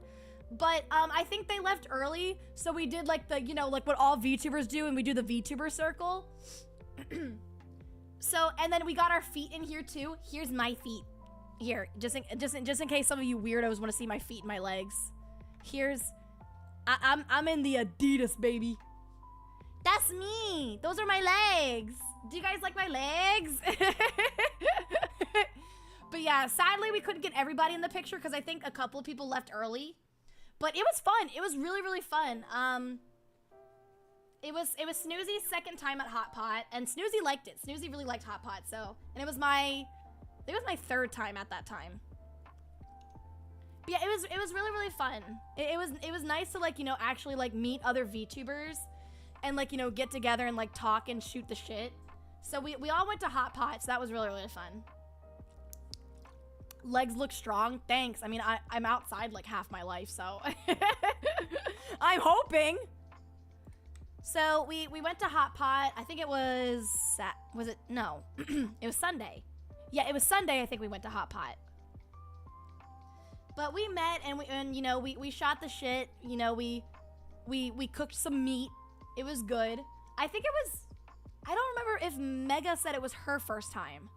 But I think they left early, so we did like the, like what all VTubers do, and we do the VTuber circle. So, and then we got our feet in here too. Here's my feet. Here, just in case some of you weirdos want to see my feet and my legs. Here's... I'm in the Adidas, baby. That's me. Those are my legs. Do you guys like my legs? But yeah, sadly we couldn't get everybody in the picture because I think a couple of people left early. But it was fun. It was really, really fun. It was Snoozy's second time at Hot Pot, and Snoozy liked it. Snoozy really liked Hot Pot, so, and it was my third time at that time. But yeah, it was really, really fun. It was nice to, like, actually, like, meet other VTubers and, like, get together and, like, talk and shoot the shit. So we all went to Hot Pot, so that was really, really fun. Legs look strong. Thanks. I mean, I'm outside, like, half my life, so I'm hoping. So we went to Hot Pot. I think it was it? No. It was Sunday. Yeah, it was Sunday I think we went to Hot Pot. But we met and we shot the shit. We cooked some meat. It was good. I think it was, I don't remember if Mega said it was her first time.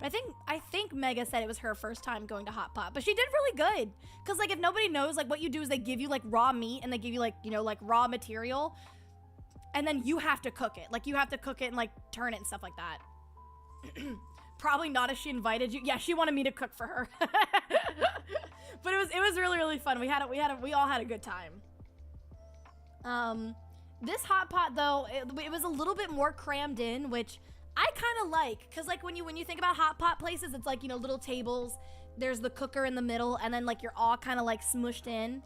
But I think Mega said it was her first time going to Hot Pot. But she did really good. Because, like, if nobody knows, like, what you do is they give you, like, raw meat. And they give you, like, like, raw material. And then you have to cook it. Like, you have to cook it and, like, turn it and stuff like that. Probably not if she invited you. Yeah, she wanted me to cook for her. But it was really, really fun. We all had a good time. This Hot Pot, though, it was a little bit more crammed in, which... I kind of like, because, like, when you think about Hot Pot places, it's like, little tables, there's the cooker in the middle, and then, like, you're all kind of, like, smushed in.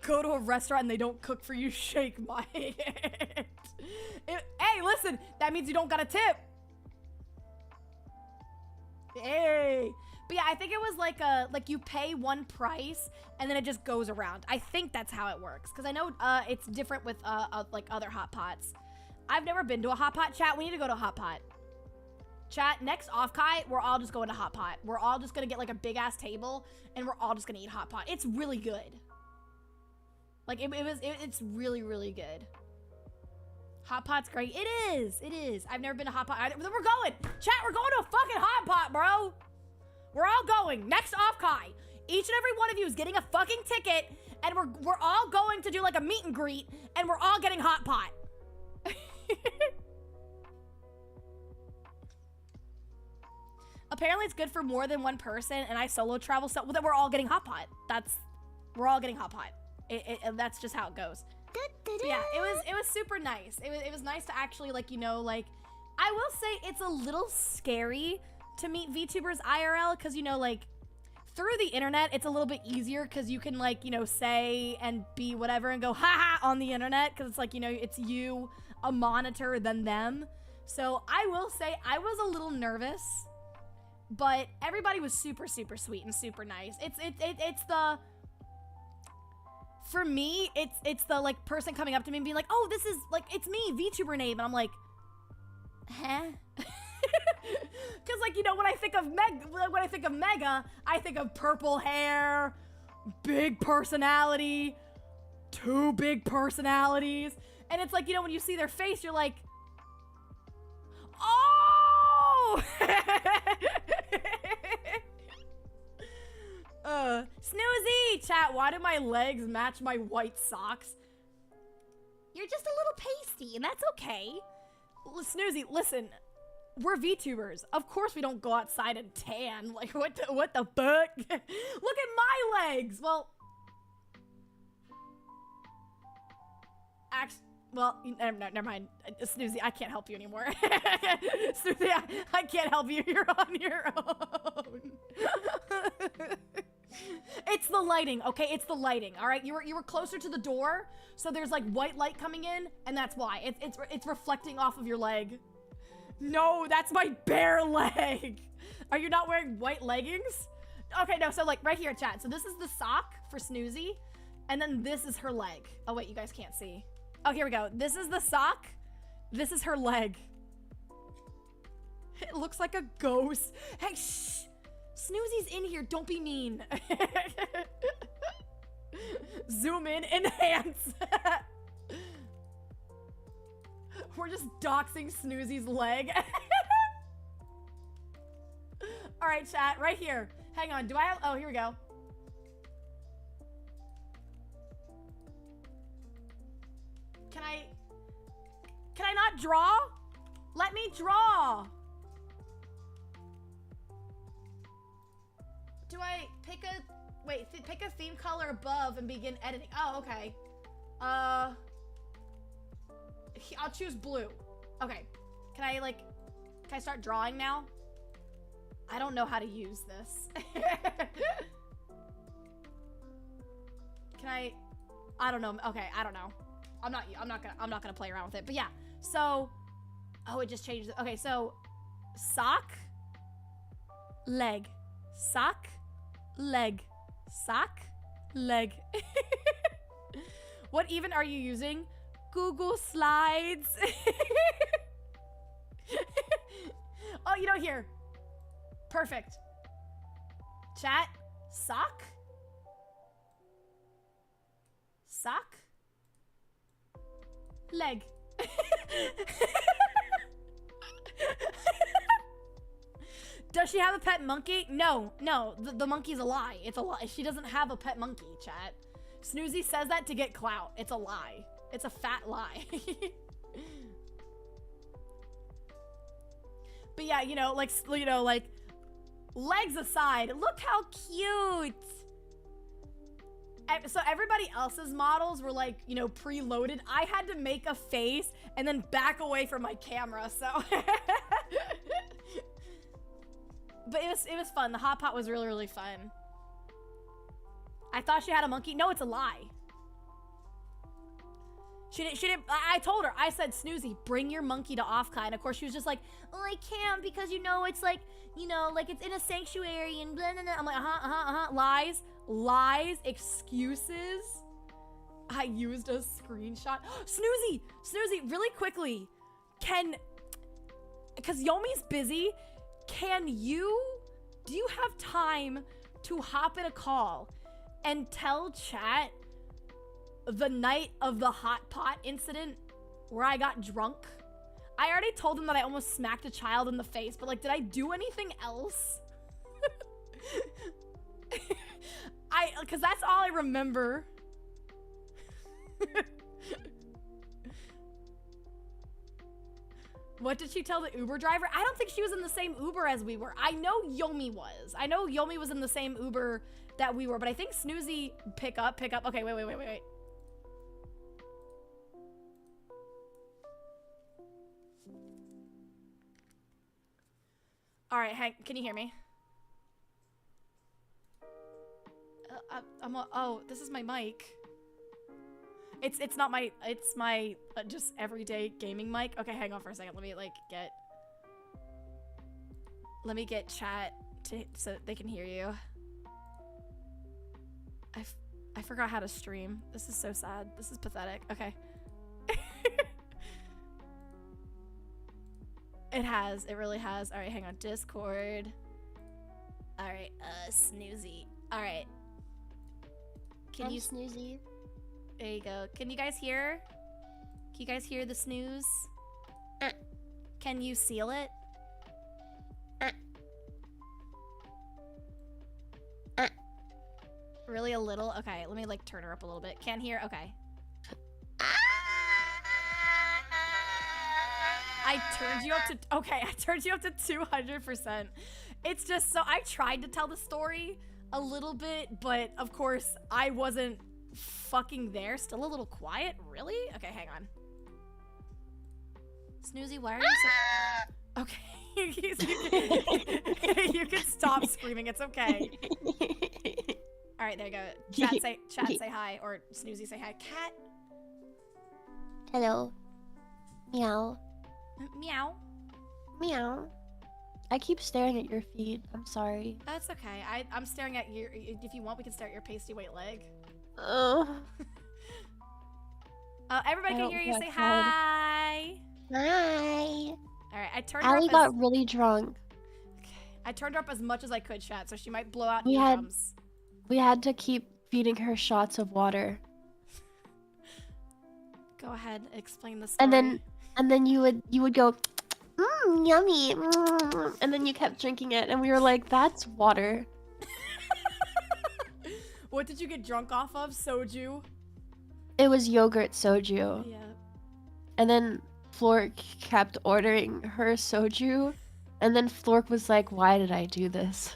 Go to a restaurant and they don't cook for you, shake my head. Hey, listen, that means you don't got a tip. Hey. But yeah, I think it was like you pay one price, and then it just goes around. I think that's how it works, because I know it's different with, like, other Hot Pots. I've never been to a Hot Pot. Chat, we need to go to a Hot Pot. Chat, next Offkai, we're all just going to Hot Pot. We're all just gonna get, like, a big-ass table, and we're all just gonna eat Hot Pot. It's really good. Like, it's really, really good. Hot Pot's great. It is. I've never been to Hot Pot either. We're going. Chat, we're going to a fucking Hot Pot, bro. We're all going. Next Offkai. Each and every one of you is getting a fucking ticket, and we're all going to do, like, a meet and greet, and we're all getting Hot Pot. apparently it's good for more than one person, and I solo travel, so that we're all getting hot pot. We're all getting hot pot. That's just how it goes. So yeah, it was super nice. It was nice to actually, like, you know, like, I will say it's a little scary to meet VTubers IRL, because, you know, like, through the internet, it's a little bit easier because you can, like, you know, say and be whatever and go haha on the internet, because it's like, you know, it's you, a monitor, than them. So I will say I was a little nervous, but everybody was super, super sweet and super nice. It's the, for me, it's the, like, person coming up to me and being like, oh, this is, like, it's me, VTuber name, and I'm like, huh? Because, like, you know, when I think of Mega, I think of purple hair, big personality, 2 big personalities, and it's like, you know, when you see their face, you're like, oh! Snoozy! Chat, why do my legs match my white socks? You're just a little pasty, and that's okay. Snoozy, listen. We're VTubers. Of course we don't go outside and tan. Like, what the fuck? Look at my legs! Well... never mind. Snoozy, I can't help you anymore. Snoozy, I can't help you. You're on your own. It's the lighting, okay? It's the lighting, all right? You were closer to the door, so there's, like, white light coming in, and that's why. It's reflecting off of your leg. No, that's my bare leg. Are you not wearing white leggings? Okay, no, so, like, right here, chat. So this is the sock for Snoozy, and then this is her leg. Oh, wait, you guys can't see. Oh, here we go. This is the sock. This is her leg. It looks like a ghost. Hey, shh. Snoozy's in here. Don't be mean. Zoom in. Enhance. We're just doxing Snoozy's leg. All right, chat. Right here. Hang on. Do I have... Oh, here we go. Can I not draw? Let me draw. Do I pick a... Wait, pick a theme color above and begin editing. Oh, okay. I'll choose blue. Okay. Can I start drawing now? I don't know how to use this. I don't know. Okay, I don't know. I'm not gonna play around with it. But yeah. So, oh, it just changed. Okay, so sock, leg, sock, leg, sock, leg. What even are you using? Google Slides. Oh, you know, here. Perfect. Chat, sock, sock, leg. Does she have a pet monkey? No, the monkey's a lie. It's a lie. She doesn't have a pet monkey, chat. Snoozy says that to get clout. It's a lie. It's a fat lie. But yeah, you know, like, legs aside, look how cute. So everybody else's models were, like, you know, preloaded. I had to make a face and then back away from my camera, so. But it was fun. The hot pot was really, really fun. I thought she had a monkey. No, it's a lie. She didn't, I told her, I said, Snoozy, bring your monkey to Offkai. And of course she was just like, oh, I can't because, you know, it's like, you know, like it's in a sanctuary and blah, blah, blah. I'm like, lies, lies, excuses. I used a screenshot. Snoozy, really quickly, because Yomi's busy, do you have time to hop in a call and tell chat the night of the hot pot incident where I got drunk? I already told them that I almost smacked a child in the face, but, like, did I do anything else? Because that's all I remember. What did she tell the Uber driver? I don't think she was in the same Uber as we were. I know Yomi was. I know Yomi was in the same Uber that we were, but I think Snoozy pick up. Okay, wait. All right, Hank, can you hear me? Oh, this is my mic. It's not my, it's my just everyday gaming mic. Okay, hang on for a second. Let me get chat so they can hear you. I forgot how to stream. This is so sad. This is pathetic. Okay. It really has. All right, hang on. Discord. All right, Snoozy. All right. Can you Snoozy? There you go. Can you guys hear? Can you guys hear the snooze? Can you seal it? Really a little? Okay, let me like turn her up a little bit. Can't hear? Okay. I turned you up to 200%. It's just so I tried to tell the story a little bit, but of course I wasn't fucking there. Still a little quiet? Really? Okay, hang on. Snoozy, why are you so... Okay. You can stop screaming. It's okay. All right, there you go. Chat say hi, or Snoozy say hi. Cat. Hello. Meow. Meow. Meow. I keep staring at your feet. I'm sorry. That's okay. I'm staring at your. If you want, we can stare at your pasty white leg. Oh. Everybody can hear you. Say hi. Hi. All right, I turned her Allie up. got really drunk. Okay. I turned her up as much as I could, chat, so she might blow out We had- eardrums. We had to keep feeding her shots of water. Go ahead, explain the story. And then you would go, yummy, and then you kept drinking it, and we were like, that's water. What did you get drunk off of? Soju? It was yogurt soju. Yeah. And then Flork kept ordering her soju, and then Flork was like, why did I do this?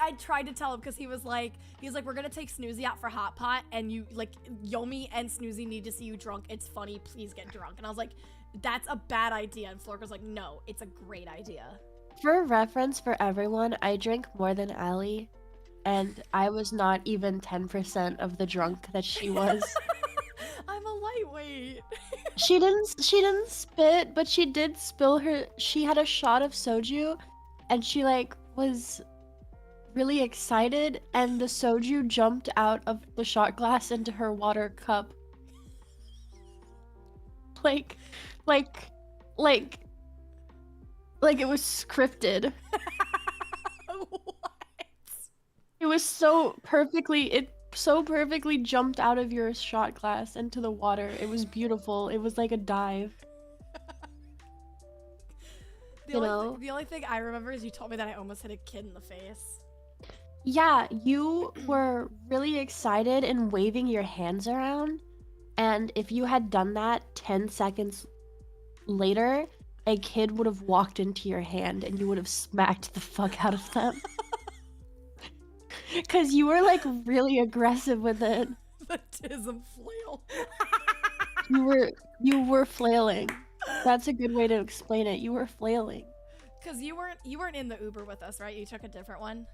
I tried to tell him because he was like, we're gonna take Snoozy out for hot pot, and you like Yomi and Snoozy need to see you drunk. It's funny, please get drunk. And I was like, that's a bad idea. And Flork was like, no, it's a great idea. For reference for everyone, I drink more than Allie, and I was not even 10% of the drunk that she was. I'm a lightweight. She didn't spit, but she did spill her. She had a shot of soju, and she like was really excited, and the soju jumped out of the shot glass into her water cup. Like it was scripted. What? It was so perfectly jumped out of your shot glass into the water. It was beautiful. It was like a dive. The only thing I remember is you told me that I almost hit a kid in the face. Yeah, you were really excited and waving your hands around, and if you had done that 10 seconds later, a kid would have walked into your hand and you would have smacked the fuck out of them. Because you were like really aggressive with it. The tism flail. You were flailing. That's a good way to explain it. You were flailing. Because you weren't in the Uber with us, right? You took a different one.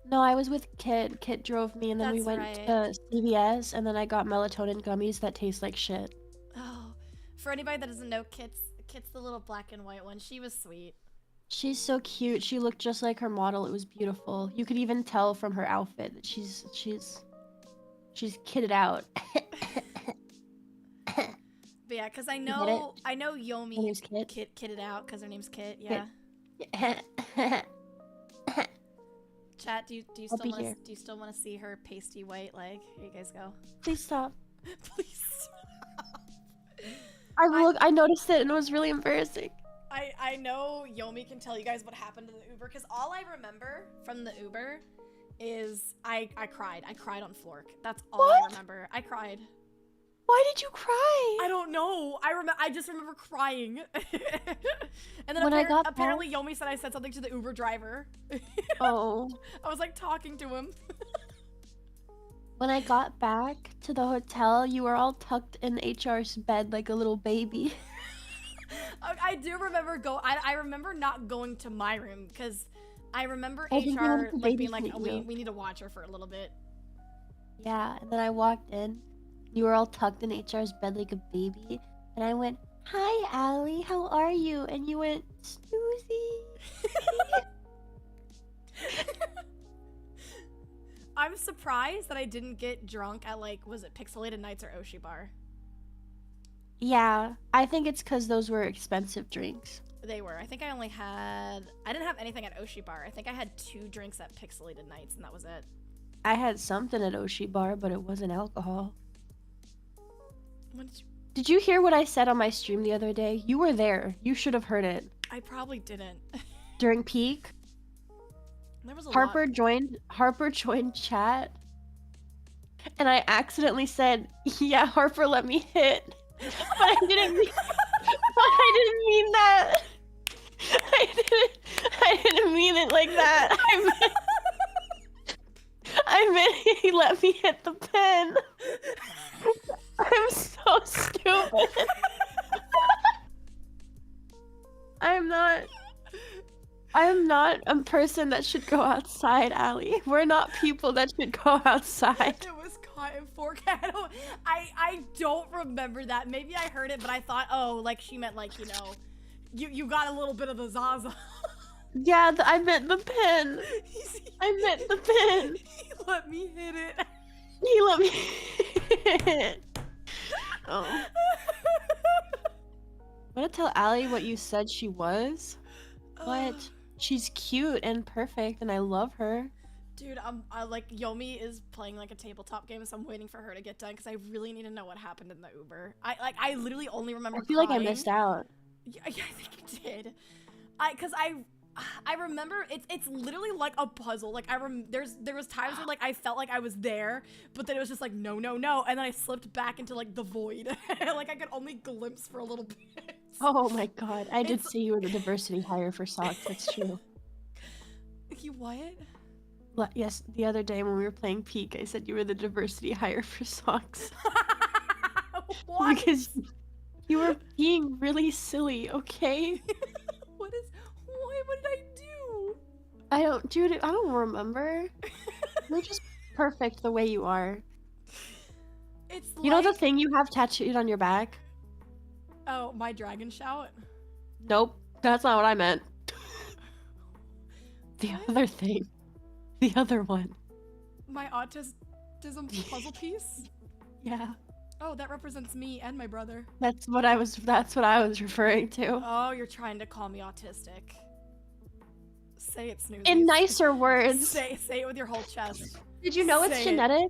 No, I was with Kit. Kit drove me, and then we That's went right. to CVS, and then I got melatonin gummies that taste like shit. Oh, for anybody that doesn't know, Kit's the little black and white one. She was sweet. She's so cute. She looked just like her model. It was beautiful. You could even tell from her outfit that she's kitted out. But yeah, because I get know Her Yomi name's Kit. kitted out because her name's Kit. Yeah. Chat, do you still want to see her pasty white leg? Here you guys go. Please stop. Please stop. I noticed it and it was really embarrassing. I know Yomi can tell you guys what happened to the Uber, because all I remember from the Uber is I cried. I cried on Flork. That's all I What? remember. I cried. Why did you cry? I don't know. I just remember crying. And then When I got apparently Yomi said I said something to the Uber driver. Oh. I was like talking to him. When I got back to the hotel, you were all tucked in HR's bed like a little baby. I do remember I remember not going to my room because I remember I think we wanted HR the like baby being like, to meet you. we need to watch her for a little bit. Yeah, and then I walked in. You were all tucked in HR's bed like a baby. And I went, "Hi, Allie, how are you?" And you went, "Snoozy." I'm surprised that I didn't get drunk at like, was it Pixelated Nights or Oshi Bar? Yeah, I think it's because those were expensive drinks. They were. I think I didn't have anything at Oshi Bar. I think I had 2 drinks at Pixelated Nights and that was it. I had something at Oshi Bar, but it wasn't alcohol. When did you... Did you hear what I said on my stream the other day? You were there. You should have heard it. I probably didn't. During peak, There was a Harper lot. joined chat, and I accidentally said, "Yeah, Harper let me hit." But I didn't mean that. I didn't mean it like that. I meant he let me hit the pen. I'm so stupid. I'm not a person that should go outside, Allie. We're not people that should go outside. It was cotton forecast. I don't remember that. Maybe I heard it, but I thought, oh, like she meant like, you know, you got a little bit of the Zaza. Yeah, I meant the pen. I meant the pen. He let me hit it. He let me hit it. Oh. Want to tell Allie what you said she was? What? She's cute and perfect, and I love her. Dude, I like Yomi is playing like a tabletop game, so I'm waiting for her to get done because I really need to know what happened in the Uber. I literally only remember. I feel like I missed out. Yeah, I think you did. I remember it's literally like a puzzle. Like there was times where like I felt like I was there, but then it was just like no, and then I slipped back into like the void. Like I could only glimpse for a little bit. Oh my god, I did say you were the diversity hire for socks. That's true. You what? Yes, the other day when we were playing Peak, I said you were the diversity hire for socks. What? Because you were being really silly, okay? What did I do? I don't remember. You're just perfect the way you are. It's You know the thing you have tattooed on your back? Oh, my dragon shout? Nope, that's not what I meant. The What? other thing. The other one. My autism puzzle piece? Yeah. Oh, that represents me and my brother. That's what I was referring to. Oh, you're trying to call me autistic. Say it, Snoozy. In nicer words. Say it with your whole chest. Did you know it's Say it. genetic?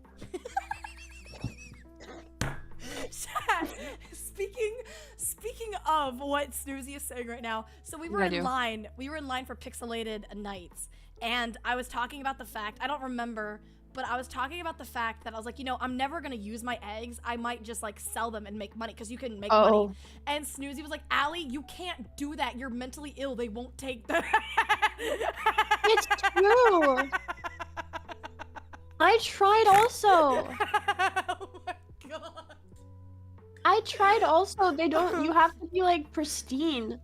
Speaking of what Snoozy is saying right now, so we were in line. We were in line for Pixelated Nights, and I was talking about the fact, I don't remember, but I was talking about the fact that I was like, you know, I'm never gonna use my eggs. I might just like sell them and make money because you can make money. And Snoozy was like, Allie, you can't do that. You're mentally ill. They won't take them. It's true. I tried also. Oh my god. I tried also. They don't. You have to be like pristine.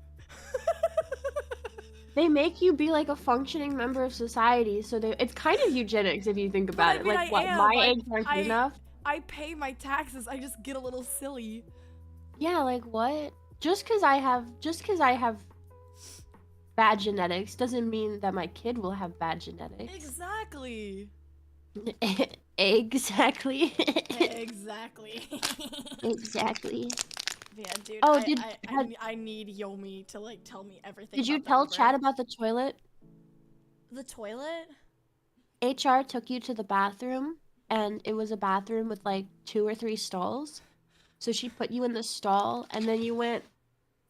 They make you be like a functioning member of society, so it's kind of eugenics if you think about it. Like, what, my eggs aren't good enough? I pay my taxes, I just get a little silly. Yeah, like what? Just because I have bad genetics doesn't mean that my kid will have bad genetics. Exactly. Exactly. Exactly. Exactly. Yeah, dude. Oh, I need Yomi to like tell me everything. Did you about tell the Chad Uber. about the toilet? The toilet? HR took you to the bathroom, and it was a bathroom with like 2 or 3 stalls. So she put you in the stall, and then you went,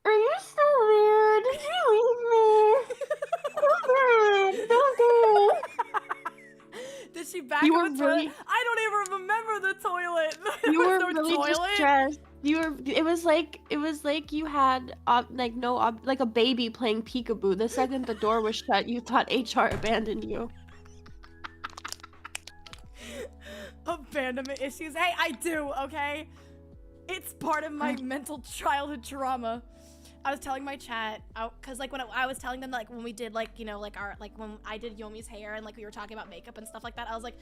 "Are you so weird? Leave me. Don't go." Did she back You up were the toilet? really- I don't even remember the toilet. You There were was no really toilet. just stressed. It was like you had like a baby playing peekaboo. The second the door was shut, you thought HR abandoned you. Abandonment issues. Hey, I do, okay? It's part of my mental childhood trauma. I was telling my chat, cause like when I was telling them like when we did like, you know, like when I did Yomi's hair and like we were talking about makeup and stuff like that, I was like,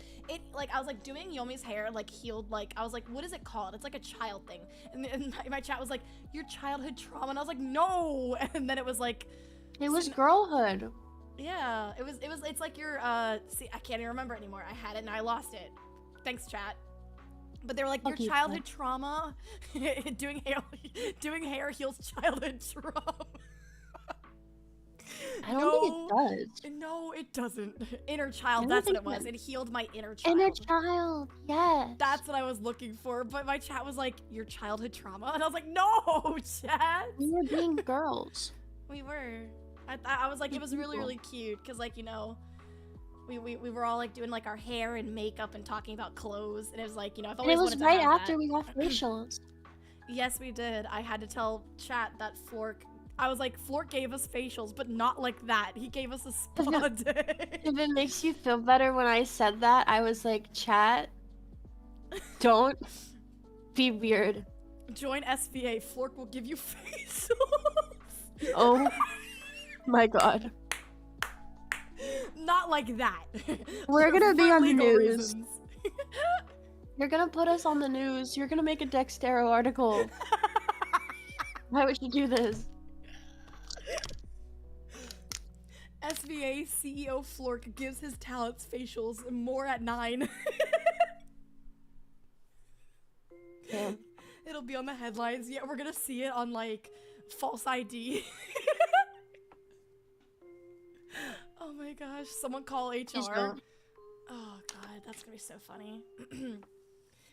doing Yomi's hair like healed, like, I was like, what is it called? It's like a child thing. And my chat was like, your childhood trauma. And I was like, no. And then it was like, it was girlhood. Yeah, it's like your, see, I can't even remember anymore. I had it and I lost it. Thanks, chat. But they were like, your childhood trauma, doing hair heals childhood trauma. I don't think it does. No, it doesn't. Inner child, that's what it was. It healed my inner child. Inner child, yes. That's what I was looking for. But my chat was like, your childhood trauma? And I was like, no, chat. We were being girls. We were. I was like, it was really, really cute. Because, like, you know, we were all like doing like our hair and makeup and talking about clothes, and it was like, you know, I've always wanted to have right after that. we got facials. Yes, we did. I had to tell chat that I was like, Flork gave us facials, but not like that. He gave us a spa day. If it makes you feel better, when I said that, I was like, chat, don't be weird. Join SVA. Flork will give you facials. Oh my god. Not like that. We're gonna be on the legal news. reasons. You're gonna put us on the news. You're gonna make a 𝙃𝙀𝙍𝙀 article. Why would you do this? SVA CEO Flork gives his talents facials, and more at 9. Damn. It'll be on the headlines. Yeah, we're gonna see it on like false ID. Oh my gosh, someone call HR. Oh god, that's gonna be so funny.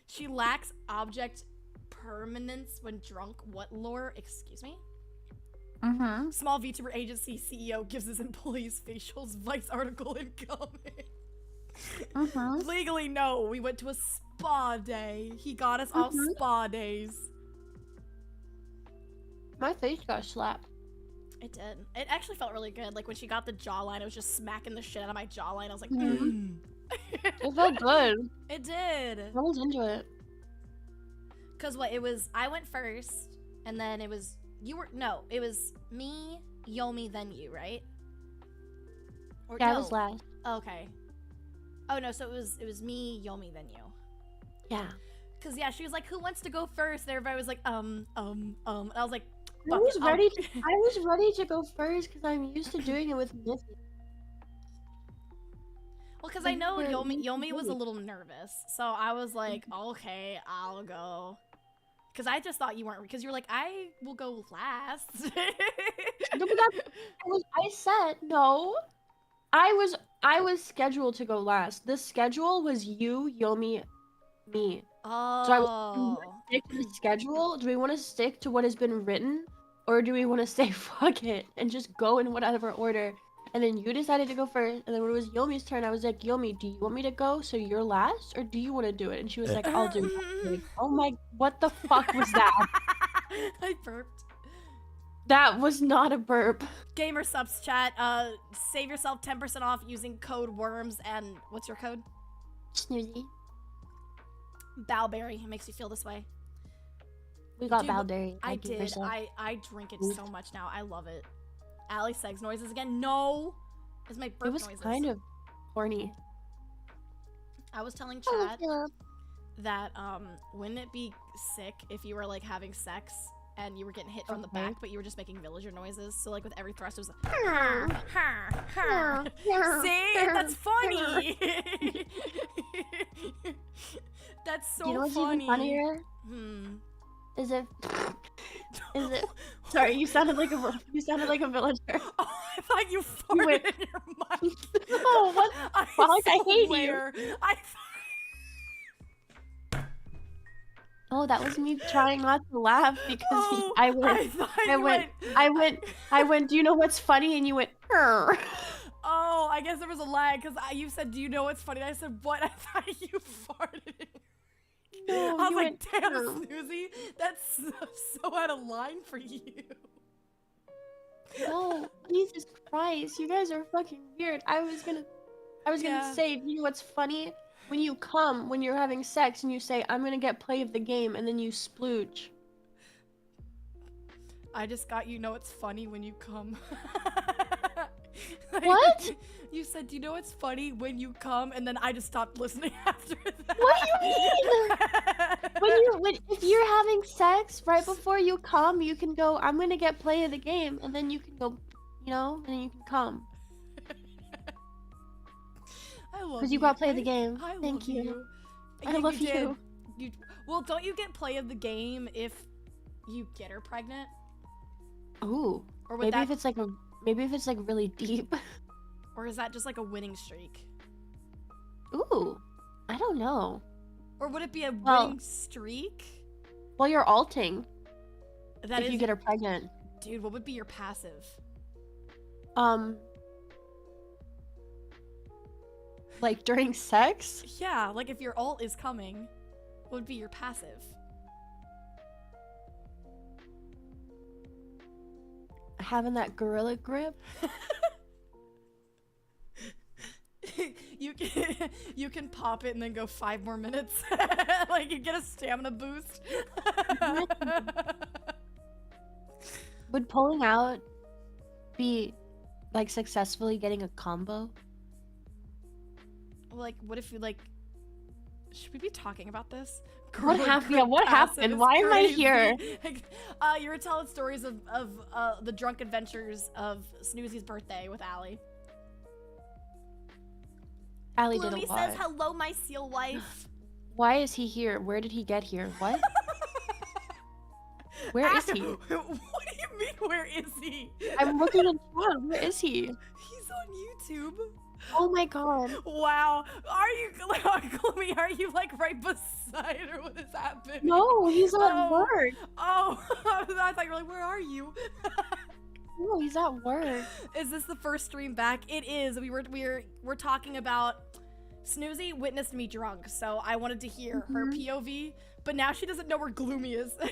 She lacks object permanence when drunk. What lore? Excuse me? Mm-hmm. Small VTuber agency CEO gives his employees facials. Vice article incoming. Mm-hmm. Legally, no. We went to a spa day. He got us all spa days. My face got slapped. It did. It actually felt really good. Like when she got the jawline, it was just smacking the shit out of my jawline. I was like, It felt good. It did. I was into it. Cause what it was, I went first, and then it was it was me, Yomi, then you, right? Or Yeah, no. I was last. Okay. Oh no, so it was me, Yomi, then you. Yeah. Cause yeah, she was like, who wants to go first? And everybody was like, and I was like, I was ready. I was ready to go first because I'm used to doing it with Missy. well, cause I know Yomi was a little nervous, so I was like, okay, I'll go. Cause I just thought you weren't, because you were like, I will go last. No, but I said no. I was scheduled to go last. The schedule was you, Yomi, me. Oh. So I was stick to the schedule. Do we want to stick to what has been written, or do we want to say fuck it and just go in whatever order? And then you decided to go first, and then when it was Yomi's turn, I was like, Yomi, do you want me to go so you're last, or do you want to do it? And she was like, I'll do it. Like, oh my, what the fuck was that? I burped. That was not a burp. Gamer subs chat, save yourself 10% off using code WORMS, and what's your code? Snoozy. Bowberry. It makes you feel this way. We got Dude, Bowberry. I did. I drink it so much now. I love it. Ali sex noises again. No, it's my burp It was noises. kind of horny. I was telling Chad that wouldn't it be sick if you were like having sex and you were getting hit from the back, but you were just making villager noises? So like with every thrust, it was like, see, that's funny. That's so you know what's funny. even funnier? Is it? Sorry, you sounded like a villager. Oh, I thought you farted in your mic. Oh, what the fuck? I hate you. Oh, that was me trying not to laugh because I went. Do you know what's funny? And you went. Oh, I guess there was a lag because you said, "Do you know what's funny?" And I said, "What?" I thought you farted. No, I was you like, went damn, down. Snoozy, that's so out of line for you. No, Jesus Christ, you guys are fucking weird. I was gonna Yeah. say, you know what's funny? When you come, when you're having sex, and you say, "I'm gonna get play of the game," and then you splooge. I just got you know it's funny when you come. What? You said, you know it's funny when you come, and then I just stopped listening after that. What do you mean? If you're having sex right before you come, you can go, "I'm gonna get play of the game," and then you can go, you know, and then you can come. I love Because you got play of the I- game. I Thank love you. I Yeah, love did. you. Well, don't you get play of the game if you get her pregnant? Ooh. Or would Maybe that, if it's like really deep. or is that just like a winning streak? Ooh. I don't know. Or would it be a Well- winning streak? Well, you're alting That if is, you get her pregnant. dude. What would be your passive? Like during sex? Yeah, like if your ult is coming, what would be your passive? Having that gorilla grip? You can pop it and then go 5 more minutes. Like you get a stamina boost. Would pulling out be like successfully getting a combo? Like, what if you like? Should we be talking about this? What Gorilla happened? grip Yeah, what passive happened? is Why am I crazy. here? You were telling stories of the drunk adventures of Snoozy's birthday with Allie. Allie did a Gloomy lot. says, "Hello, my seal wife." Why is he here? Where did he get here? What? Where is he? What do you mean? Where is he? I'm looking in chat. Where is he? He's on YouTube. Oh my god. Wow. Are you like, Gloomy? Are you like right beside her? What is happening? No, he's at Oh. work. Oh, I thought you were like, where are you? No, he's at work. Is this the first stream back? It is. We're talking about Snoozy witnessed me drunk, so I wanted to hear her POV, but now she doesn't know where Gloomy is. No,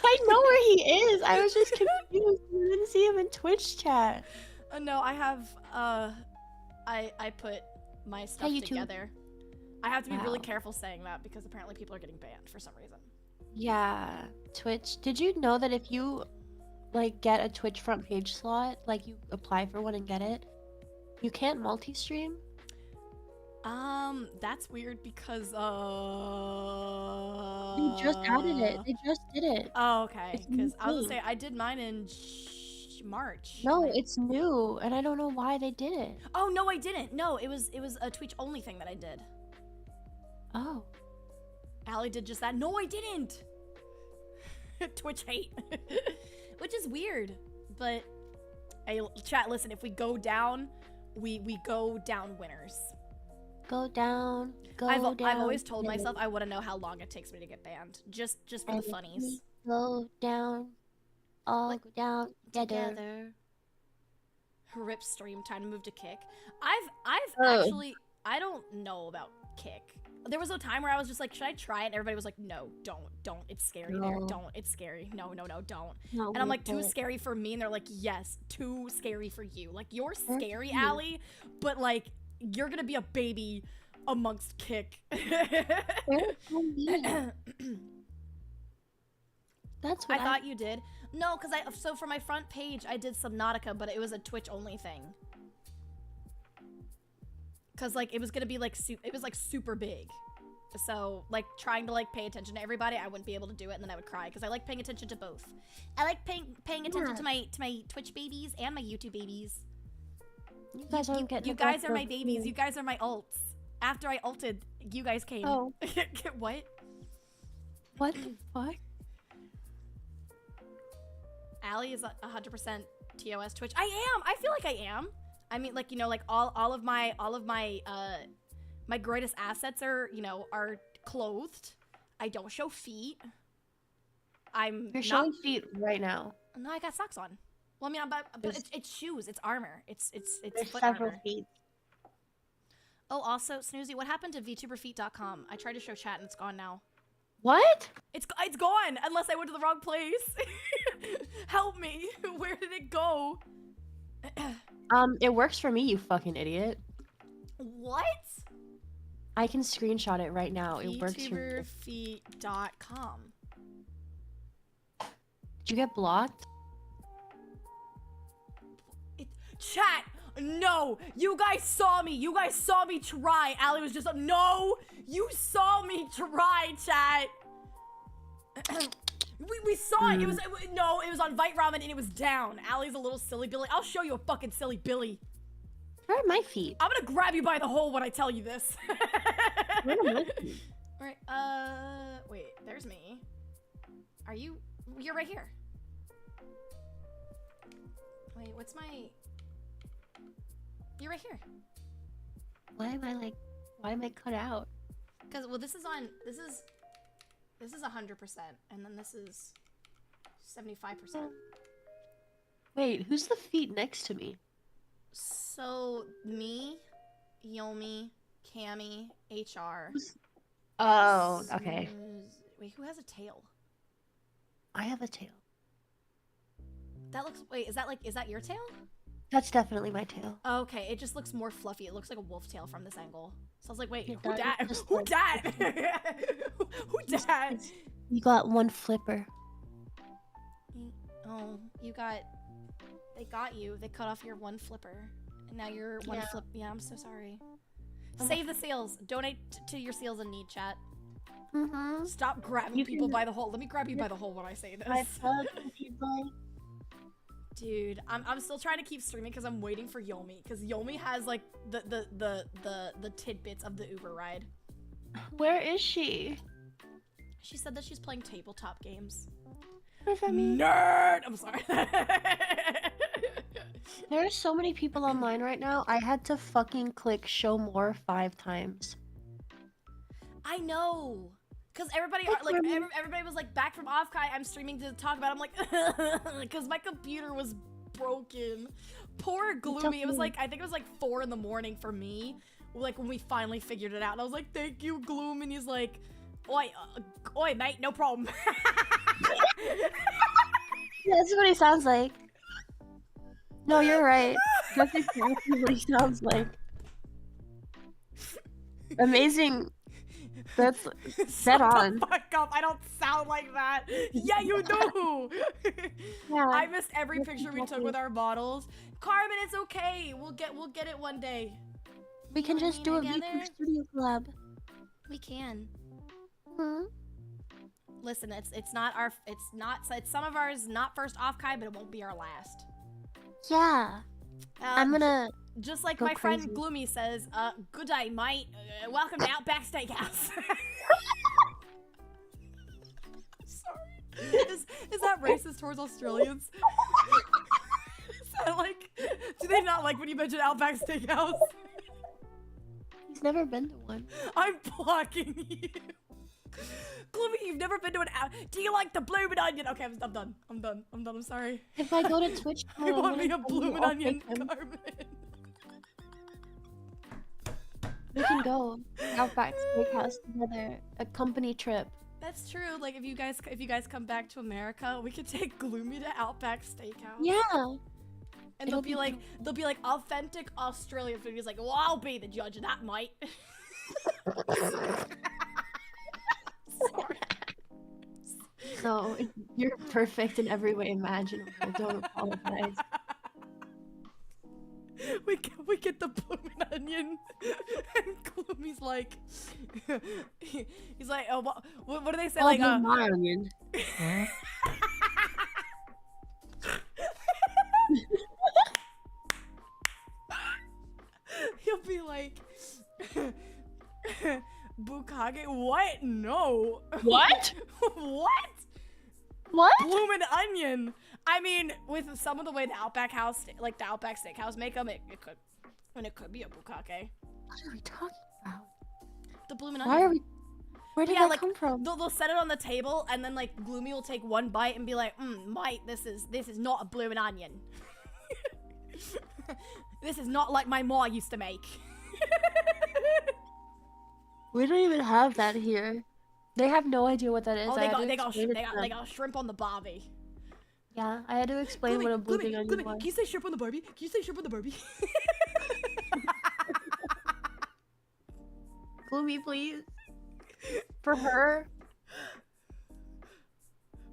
I know where he is. I was just confused. I didn't see him in Twitch chat. No, I have I put my stuff YouTube. together. I have to be really Wow. careful saying that because apparently people are getting banned for some reason. Yeah, Twitch. Did you know that if you like get a Twitch front page slot, like you apply for one and get it, you can't multi-stream? That's weird because They just added it. They just did it. Oh, okay. It's Because I was gonna new. say I did mine in March. No, and I- it's new, and I don't know why they did it. Oh no, I didn't. No, it was a Twitch only thing that I did. Oh. Allie did just that. No, I didn't. Twitch hate, which is weird. But hey, chat, listen. If we go down, we go down winners. Go down, go I've down. always told winners. myself I want to know how long it takes me to get banned. Just for the And funnies. we go down, all Like, go down together. Rip stream time to move to Kick. I've Oh. actually I don't know about Kick. There was a time where I was just like, should I try it? And everybody was like, no, don't. It's scary there. No. Don't. It's scary. No, don't. No, And I'm like, too don't. scary for me. And they're like, yes, too scary for you. Like, you're That's scary, cute. Allie, but like, you're gonna be a baby amongst Kick. They're so mean. That's I what thought you did. No, because so for my front page, I did Subnautica, but it was a Twitch only thing. Cause like it was gonna be like it was like super big, so like trying to like pay attention to everybody, I wouldn't be able to do it, and then I would cry because I like paying attention to both. I like paying attention to my Twitch babies and my YouTube babies. You guys don't get You guys are my neglected. babies. You guys are my ults. After I ulted, you guys came. Oh. What? What the fuck? Allie is 100% TOS Twitch. I am. I feel like I am. I mean, like, you know, like all of my my greatest assets are, you know, are clothed. I don't show feet. I'm You're not. showing feet right now. No, I got socks on. Well, I mean, but There's- it's shoes. It's armor. It's There's foot several armor. feet. Oh, also, Snoozy, what happened to vtuberfeet.com? I tried to show chat and it's gone now. What? It's gone, unless I went to the wrong place. Help me. Where did it go? It works for me, you fucking idiot. What? I can screenshot it right now. It works for me. vtuberfeet.com. Did you get blocked? Chat, no, you guys saw me. You guys saw me try. Allie was just, no, you saw me try, chat. we saw it. It was on Vite Ramen and it was down. Allie's a little silly Billy. I'll show you a fucking silly Billy. Where are my feet? I'm gonna grab you by the hole when I tell you this. Where are my feet? Alright, wait, there's me. You're right here. Wait, you're right here. Why am I cut out? Cause, well, this is 100%, and then this is 75%. Wait, who's the feet next to me? So, me, Yomi, Cammy, HR. Oh, okay. Wait, who has a tail? I have a tail. That looks, wait, is that your tail? That's definitely my tail. Okay, it just looks more fluffy. It looks like a wolf tail from this angle. So I was like, wait, Yeah, who that dat? is just Who like- dat? Who dat? You got one flipper. Oh, they got you. They cut off your one flipper. And now you're one Yeah. flip. Yeah, I'm so sorry. Save the seals. Donate to your seals in need, chat. Mm-hmm. Stop grabbing You people can- by the hole. Let me grab you by the hole when I say this. I've heard if you'd like. Dude, I'm still trying to keep streaming because I'm waiting for Yomi. Because Yomi has like the tidbits of the Uber ride. Where is she? She said that she's playing tabletop games. What does that mean? Nerd! I'm sorry. There are so many people online right now. I had to fucking click show more 5 times. I know. Cause everybody everybody was like, back from Offkai, I'm streaming to talk about it. I'm like, cause my computer was broken. Poor Gloomy. It was like, I think it was like 4 in the morning for me. Like when we finally figured it out. And I was like, thank you, Gloom. And he's like, oi, mate, no problem. That's what he sounds like. No, you're right. That's exactly what he sounds like. Amazing. That's set on. Fuck up! I don't sound like that. Yeah, you do. Yeah. I missed every picture we took with our models. Carmen, it's okay. We'll get it one day. We can just do a together? VTuber studio collab. We can. Hmm? Listen, it's some of ours not first Offkai, but it won't be our last. Yeah. I'm gonna. Just like go my friend crazy. Gloomy says, good day, mate. Welcome to Outback Steakhouse. Sorry. Is that racist towards Australians? Is that like, do they not like when you mention Outback Steakhouse? He's never been to one. I'm blocking you. Gloomy, you've never been to an do you like the bloomin' onion? Okay, I'm done. I'm sorry. If I go to Twitch, You want me a bloomin' onion, Carmen? We can go Outback Steakhouse together. A company trip. That's true. Like if you guys come back to America, we could take Gloomy to Outback Steakhouse. Yeah. And It'll they'll be like authentic Australian food. He's like, well, I'll be the judge of that, mate. Sorry. So you're perfect in every way imaginable. Don't apologize. We get the bloomin' onion, and Gloomy's like, he's like, oh, what do they say? Like, my onion. he'll be like, Bukkake? What? No. What? What? What? Bloomin' onion. I mean, with some of the way the Outback House, like the Outback Steakhouse make them, it could be a bukkake. What are we talking about? The bloomin' Why onion. are we? Where did Yeah, that like, come from? They'll set it on the table, and then like Gloomy will take one bite and be like, mate, this is not a bloomin' onion. This is not like my ma used to make. We don't even have that here. They have no idea what that is. Oh, I they had got to they got explain it to they them. got shrimp on the barbie. Yeah, I had to explain what a blooming onion was. Can you say shrimp on the barbie? Can you say shrimp on the barbie? Gloomy, please. For her.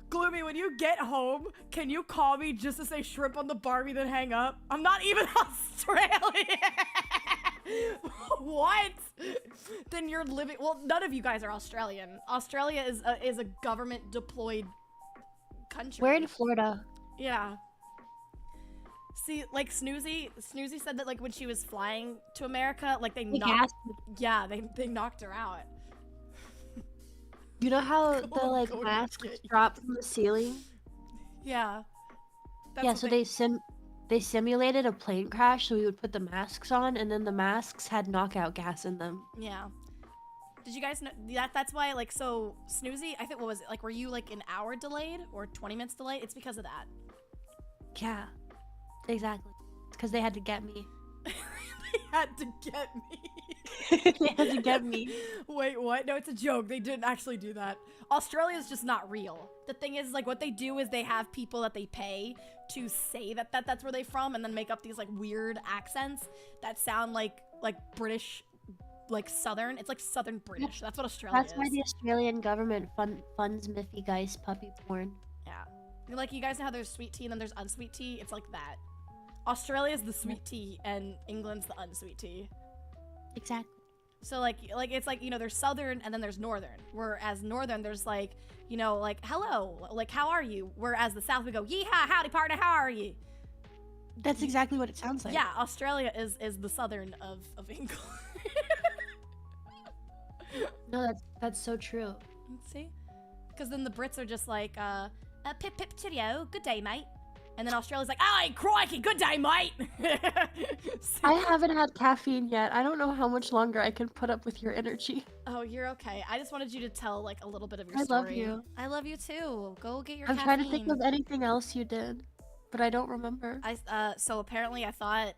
Gloomy, when you get home, can you call me just to say shrimp on the barbie, then hang up? I'm not even Australian. What? Then you're living. Well, none of you guys are Australian. Australia is a government deployed country. We're in Florida. Yeah. See, like Snoozy said that like when she was flying to America, like they knocked. Yeah, they knocked her out. You know how the on, like go to masks get you. drop from the ceiling? Yeah. That's Yeah, what so they simulated a plane crash, so we would put the masks on, and then the masks had knockout gas in them. Yeah. Did you guys know that's why like so Snoozy, I think what was it? Like were you like an hour delayed or 20 minutes delayed? It's because of that. Yeah, exactly. It's because they had to get me. They had to get me. They had to get me. Wait, what? No, it's a joke. They didn't actually do that. Australia's just not real. The thing is, like, what they do is they have people that they pay to say that's where they're from, and then make up these like weird accents that sound like British, like Southern. It's like Southern British. That's what Australia is. That's why the Australian government funds Miffy Geist puppy porn. Yeah. Like, you guys know how there's sweet tea and then there's unsweet tea? It's like that. Australia's the sweet tea and England's the unsweet tea. Exactly. So like it's like, you know, there's southern and then there's northern. Whereas northern there's like, you know, like hello, like how are you? Whereas the south we go, yeehaw, howdy partner, how are you? That's exactly what it sounds like. Yeah, Australia is the southern of England. No, that's so true. See? Because then the Brits are just like, pip pip cheerio, good day mate. And then Australia's like, "Aye, crikey, good day, mate." I haven't had caffeine yet. I don't know how much longer I can put up with your energy. Oh, you're okay. I just wanted you to tell like a little bit of your I story. love you. I love you too. Go get your I'm caffeine. trying to think of anything else you did, but I don't remember. So apparently I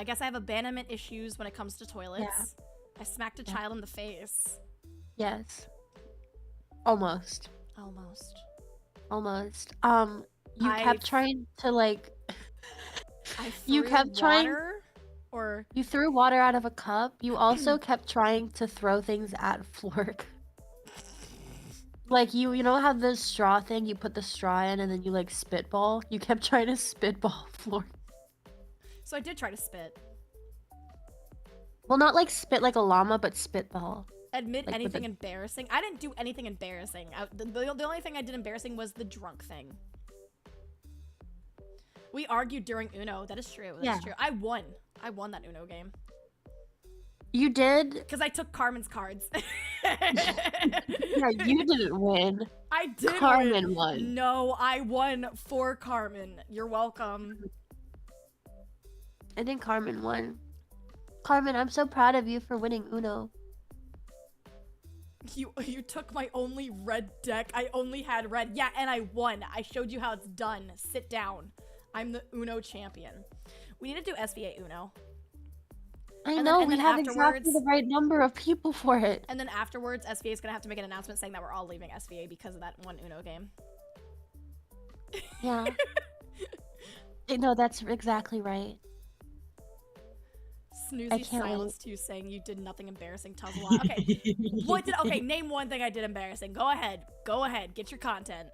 guess I have abandonment issues when it comes to toilets. Yeah. I smacked a child in the face. Yes. Almost. Almost. You kept trying to like. You kept trying. Or You threw water out of a cup. You also kept trying to throw things at Flork. Like you know how the straw thing, you put the straw in and then you like spitball? You kept trying to spitball Flork. So I did try to spit. Well, not like spit like a llama, but spitball. Admit Like with anything the- embarrassing. I didn't do anything embarrassing. The only thing I did embarrassing was the drunk thing. We argued during Uno. That is true. That's true. I won that Uno game. You did? Because I took Carmen's cards. Yeah, you didn't win. I did Carmen won. No, I won for Carmen. You're welcome. I think Carmen won. Carmen, I'm so proud of you for winning Uno. You took my only red deck. I only had red. Yeah, and I won. I showed you how it's done. Sit down. I'm the Uno champion. We need to do SVA Uno. I And know, then we have exactly afterwards- the right number of people for it. And then afterwards, SVA is going to have to make an announcement saying that we're all leaving SVA because of that one Uno game. Yeah. No, that's exactly right. Snoozy can't wait. silenced you saying you did nothing embarrassing. Tells a lot. Okay. Okay, name one thing I did embarrassing. Go ahead. Go ahead. Get your content.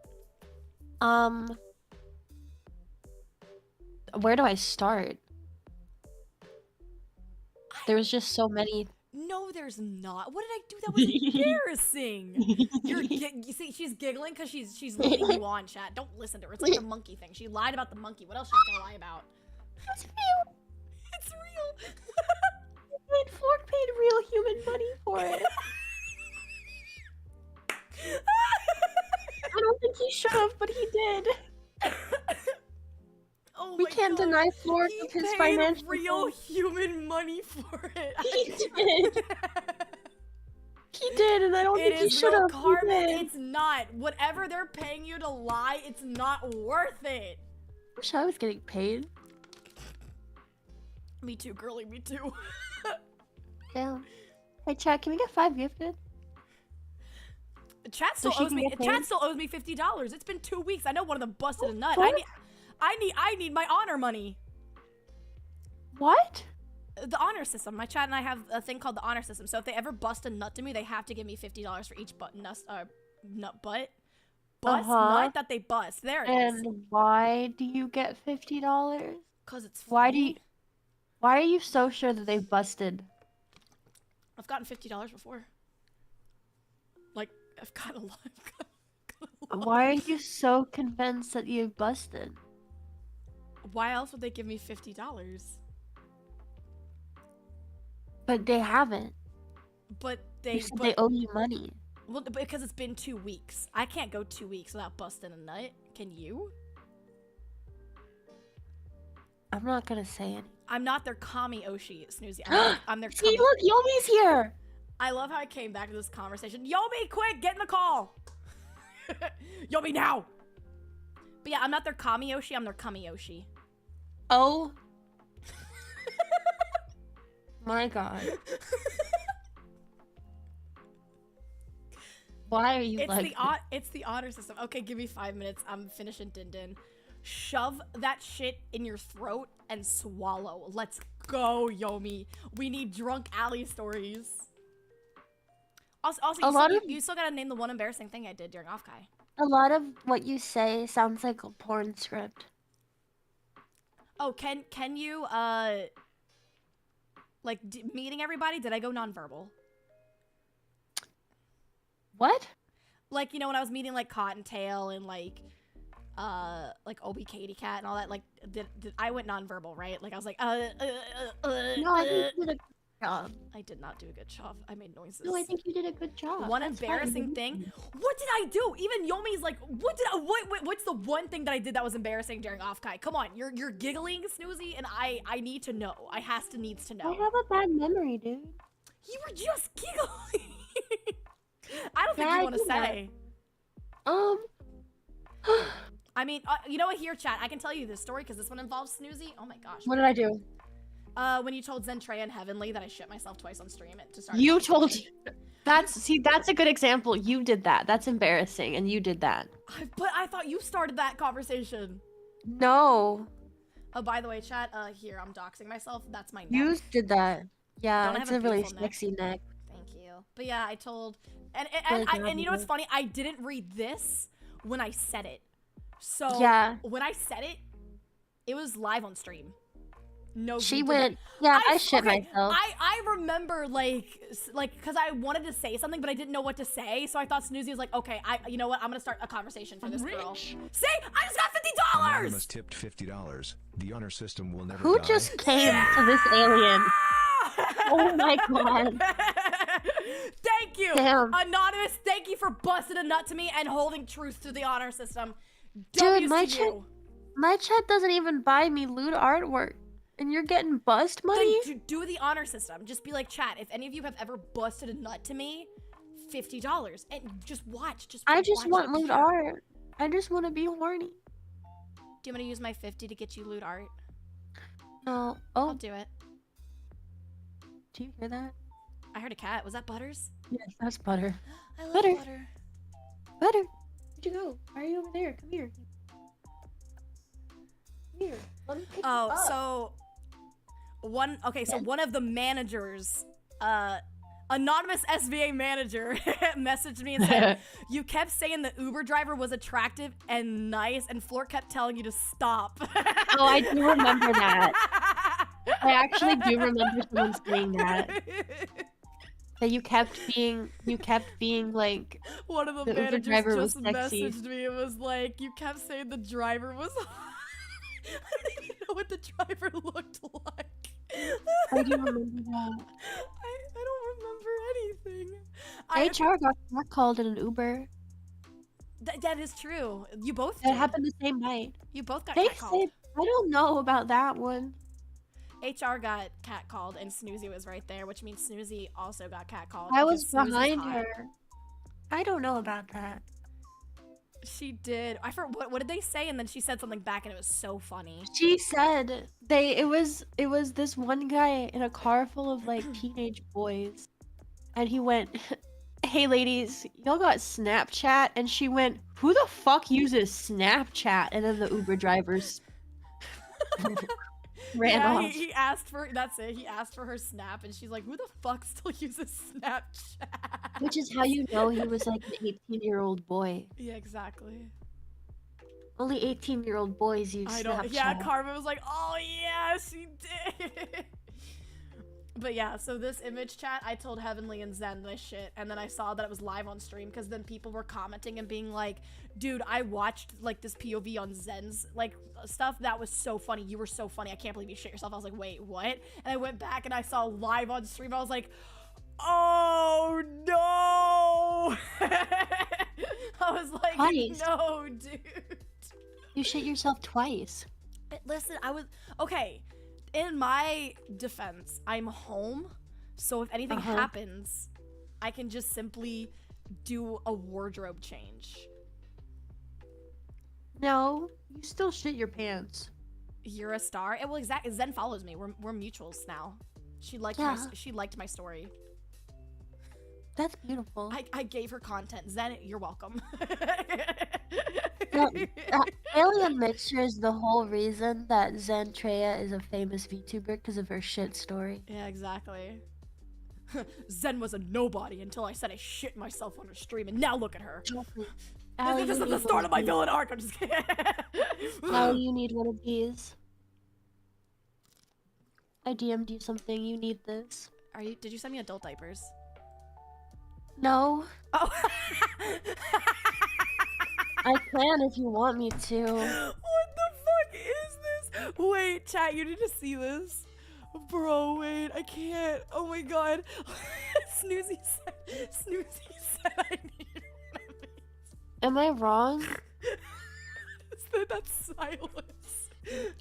Where do I start? There was just so many. No, there's not. What did I do that was embarrassing? You see, she's giggling because she's leading you on, chat. Don't listen to her. It's like the monkey thing. She lied about the monkey. What else she's gonna lie about? It's real. It's real. Fork paid real human money for it. I don't think he should have, but he did. Oh We my can't God. deny Fork He of his paid financial. real human money for it. He did. He did, and I don't It think he is should real have. Carmen. It's not. Whatever they're paying you to lie, it's not worth it. Wish I was getting paid. Me too, girly. Me too. Yeah. Hey, chat, can we get 5 gifted? Chat So still she owes can me. get paid? Chat still owes me $50. It's been 2 weeks. I know one of them busted a nut. What? I need my honor money. What? The honor system. My chat and I have a thing called the honor system. So if they ever bust a nut to me, they have to give me $50 for each nut nut that they bust. There it is. And why do you get $50? Cause it's Why funny. are you so sure that they busted? I've gotten $50 before. Like I've got a lot. Why are you so convinced that you busted? Why else would they give me $50? But they haven't. But You said they owe you money. Well, because it's been 2 weeks. I can't go 2 weeks without busting a nut. Can you? I'm not gonna say anything. I'm not their 𝙎𝙀𝙍𝙀, Snoozy. I'm their See, look, Yomi's here! I love how I came back to this conversation. Yomi, quick, get in the call! Yomi, now! But yeah, I'm not their 𝙎𝙀𝙍𝙀, I'm their 𝙎𝙀𝙍𝙀. Oh. My god. Why are you like It's the honor system. Okay, give me 5 minutes. I'm finishing Din Din. Shove that shit in your throat and swallow. Let's go, Yomi. We need drunk alley stories. Also, you still gotta name the one embarrassing thing I did during Offkai. A lot of what you say sounds like a porn script. Oh, can you like meeting everybody? Did I go nonverbal? What? Like, you know, when I was meeting like Cottontail and like Obi Katie Cat and all that, like did I went nonverbal, right? Like I was like No, I think you did a good job. I did not do a good job. I made noises. No, I think you did a good job. One That's embarrassing fine. thing. What did I do? Even Yomi's like, what's the one thing that I did that was embarrassing during Offkai? Come on, you're giggling, Snoozy, and I need to know. Needs to know. I have a bad memory, dude. You were just giggling. I don't think Yeah, you I want to do that. say. I mean, you know what? Here, chat. I can tell you this story because this one involves Snoozy. Oh my gosh. What did I do? When you told Zentreya and Heavenly that I shit myself twice on stream to start. You told you. That's a good example. You did that. That's embarrassing, and you did that. But I thought you started that conversation. No. Oh, by the way, chat. Here I'm doxing myself. That's my neck. You did that. Yeah, Don't I it's have a a really beautiful neck? sexy neck. Thank you. But yeah, I told, and you know what's funny? I didn't read this when I said it. So Yeah. when I said it, it was live on stream. No, She VTuber. went. Yeah, I shit myself. I remember like because I wanted to say something, but I didn't know what to say. So I thought Snoozy was like, okay, you know what? I'm gonna start a conversation for this girl. See, I just got Anonymous $50. tipped $50. The honor system will never Who die. just came to this alien? Oh my god. Thank you, Damn. Anonymous. Thank you for busting a nut to me and holding truth to the honor system. Dude, W's to you. my chat doesn't even buy me lewd artwork. And you're getting bust money? Then do the honor system. Just be like, chat, if any of you have ever busted a nut to me, $50. And just watch. I just watch want it lewd pure. art. I just want to be horny. Do you want to use my 50 to get you lewd art? No. I'll Oh, do it. do you hear that? I heard a cat. Was that Butters? Yes, that's Butter. I love Butter. Butter. Butter, where'd you go? Why are you over there? Come here. Come here. Let me pick you Oh, up. so one of the managers, anonymous SVA manager messaged me and said, you kept saying the Uber driver was attractive and nice, and Floor kept telling you to stop. Oh, I do remember that. I actually do remember someone saying that. That you kept being like, One of the The Uber managers driver was just sexy. messaged me. It was like, you kept saying the driver was I don't even know what the driver looked like. I do remember that. I don't remember anything. HR got called in an Uber. That is true. You both That did. happened the same night. You both got They catcalled. said, I don't know about that one. HR got catcalled and Snoozy was right there, which means Snoozy also got catcalled. I was because Snoozy's behind hot. her. I don't know about that. She did. I forgot what did they say, and then she said something back, and it was so funny. She said it was this one guy in a car full of like teenage boys, and he went, "Hey ladies, y'all got Snapchat?" And she went, "Who the fuck uses Snapchat?" And then the Uber drivers ran Yeah, off. he asked for, that's it, he asked for her Snap, and she's like, who the fuck still uses Snapchat? Which is how you know he was like an 18-year-old boy. Yeah, exactly. Only 18-year-old boys use I Snapchat. don't, yeah, Carmen was like, oh yeah, she did. But yeah, so this image chat, I told Heavenly and Zen this shit, and then I saw that it was live on stream, because then people were commenting and being like, dude, I watched, like, this POV on Zen's, like, stuff, that was so funny, you were so funny, I can't believe you shit yourself. I was like, wait, what? And I went back and I saw live on stream, I was like, oh no! I was like, Twice. no, dude. You shit yourself twice. Listen, okay, in my defense, I'm home, so if anything happens, I can just simply do a wardrobe change. No, you still shit your pants. You're a star. Well, exactly. Zen follows me. We're mutuals now. She liked my story. That's beautiful. I gave her content. Zen, you're welcome. AlienMixture is the whole reason that 𝙃𝙀𝙀𝙀 is a famous VTuber because of her shit story. Yeah, exactly. Zen was a nobody until I said I shit myself on her stream, and now look at her. This is the start of my villain arc. I'm just kidding. Now you need one of these. I DM'd you something. You need this. Did you send me adult diapers? No. Oh. I can if you want me to. What the fuck is this? Wait, chat, you need to see this. Bro, wait, I can't. Oh my god. Snoozy said I need one of these. Am I wrong? That's silence.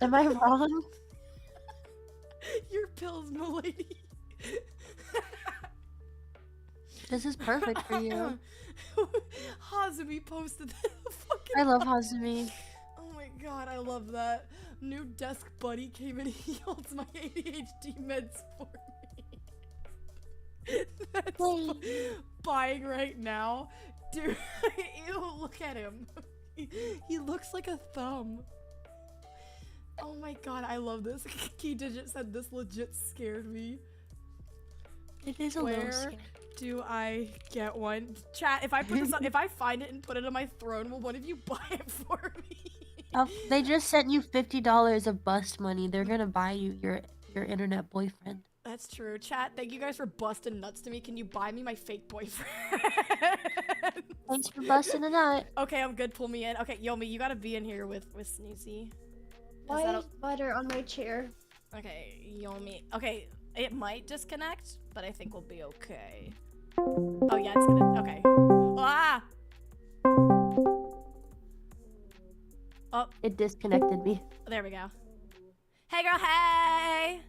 Am I wrong? Your pills, milady. This is perfect for you. Hazumi posted the fucking. I love Hazumi. Oh my god, I love that. New desk buddy came and he holds my ADHD meds for me. That's buying right now. Dude, ew, look at him. He looks like a thumb. Oh my god, I love this. Key Digit said this legit scared me. It is a little scary. Do I get one? Chat, if I put this on, if I find it and put it on my throne, will one of you buy it for me? They just sent you $50 of bust money. They're gonna buy you your internet boyfriend. That's true. Chat, thank you guys for busting nuts to me. Can you buy me my fake boyfriend? Thanks for busting a nut. Okay, I'm good. Pull me in. Okay, Yomi, you gotta be in here with Sneezy. Why is butter on my chair? Okay, Yomi. Okay, it might disconnect, but I think we'll be okay. Oh yeah, it's gonna. Okay. Ah! Oh, It disconnected me. there we go. Hey girl, hey!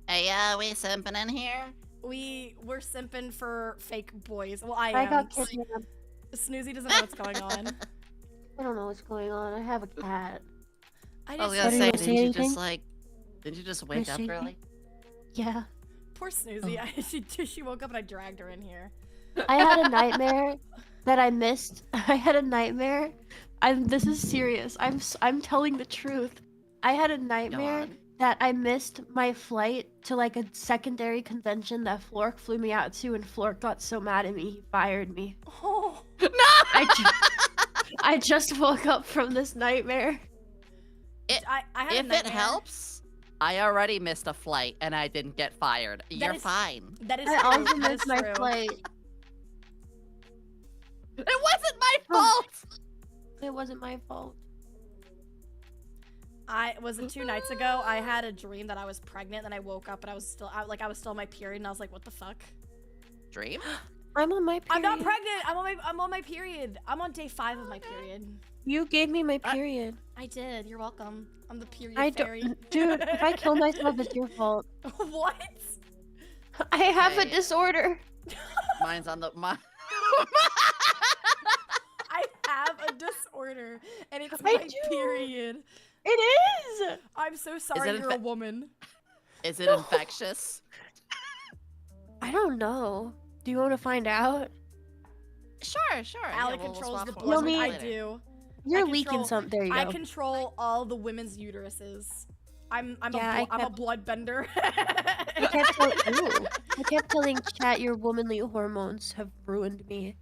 Hey, we simping in here? We're simping for fake boys. Well, I I am. got kidnapped. Snoozy doesn't know what's going on. I don't know what's going on. I have a cat. I I was just gonna say, you didn't say you anything? just like, didn't you just wake up say early? Yeah. poor Snoozy. She woke up and I dragged her in here. I had a nightmare that I missed. I had a nightmare. This is serious. I'm telling the truth. I had a nightmare on. that I missed my flight to like a secondary convention that Flork flew me out to, and Flork got so mad at me he fired me. Oh I just woke up from this nightmare. I had a If it nightmare. helps, I already missed a flight and I didn't get fired. You're is- fine. That is I true. also That is missed my true. flight. It wasn't my Oh. fault! It wasn't my fault. Was it 2 nights ago? I had a dream that I was pregnant, and I woke up and I was still in my period, and I was like, what the fuck? Dream? I'm on my period. I'm not pregnant. I'm on my period. I'm on day 5 of my period. You gave me my period. I did. You're welcome. I'm the period I fairy. don't, dude. If I kill myself, it's your fault. What? I have a Okay. disorder. Mine's on the... I have a disorder, and it's I my do. period. It is. I'm so sorry it you're a woman. Is it infectious? I don't know. Do you want to find out? Sure, sure. Allie we'll controls swap the for boys. Yomi- I later. do. You're I leaking control- something. There you I go. control all the women's uteruses. I'm Yeah, I'm a bloodbender. I kept telling chat your womanly hormones have ruined me.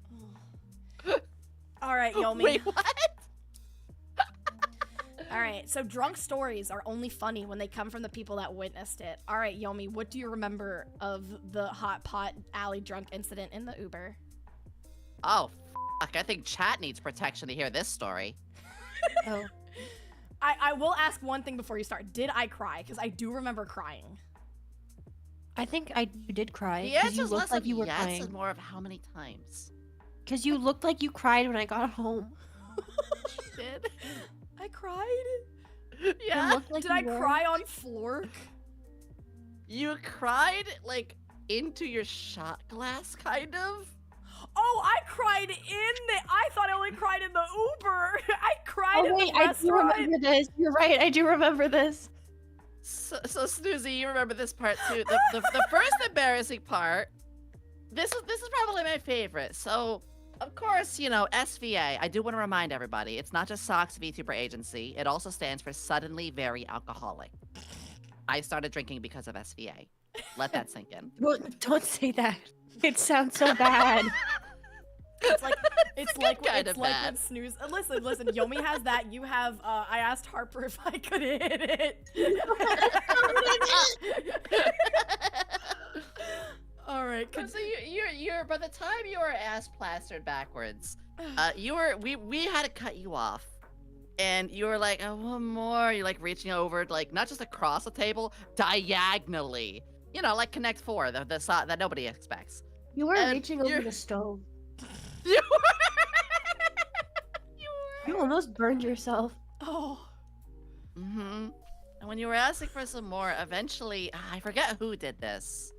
All right, Yomi. Wait, what? All right, so drunk stories are only funny when they come from the people that witnessed it. All right, Yomi, what do you remember of the hot pot alley drunk incident in the Uber? Oh, fuck. I think chat needs protection to hear this story. Oh. I will ask one thing before you start. Did I cry? Because I do remember crying. I think you did cry. The 'cause answer's you looked less like of you were yes crying. and more of how many times. Because you looked like you cried when I got home. Did I cried? You Yeah. looked like Did you I were. cry on Flork? You cried, like, into your shot glass, kind of? Oh, I cried I thought I only cried in the Uber. I cried Oh in wait, the I do restaurant. remember this. You're right. I do remember this. So Snoozy, you remember this part too. The first embarrassing part. This is probably my favorite. So, of course, you know, SVA. I do want to remind everybody, it's not just Socks VTuber Agency. It also stands for Suddenly Very Alcoholic. I started drinking because of SVA. Let that sink in. Well, don't say that. It sounds so bad. It's like kind it's of like bad. when Snooze. Listen. Yomi has that. You have. I asked Harper if I could hit it. All right. So you're by the time you were ass plastered backwards, we had to cut you off, and you were like, oh, one more. You're like reaching over, like not just across the table, diagonally. You know, like Connect 4, the side that nobody expects. You were And reaching over you're- the stove. You You almost burned yourself. Oh. Mm-hmm. And when you were asking for some more, eventually, I forget who did this.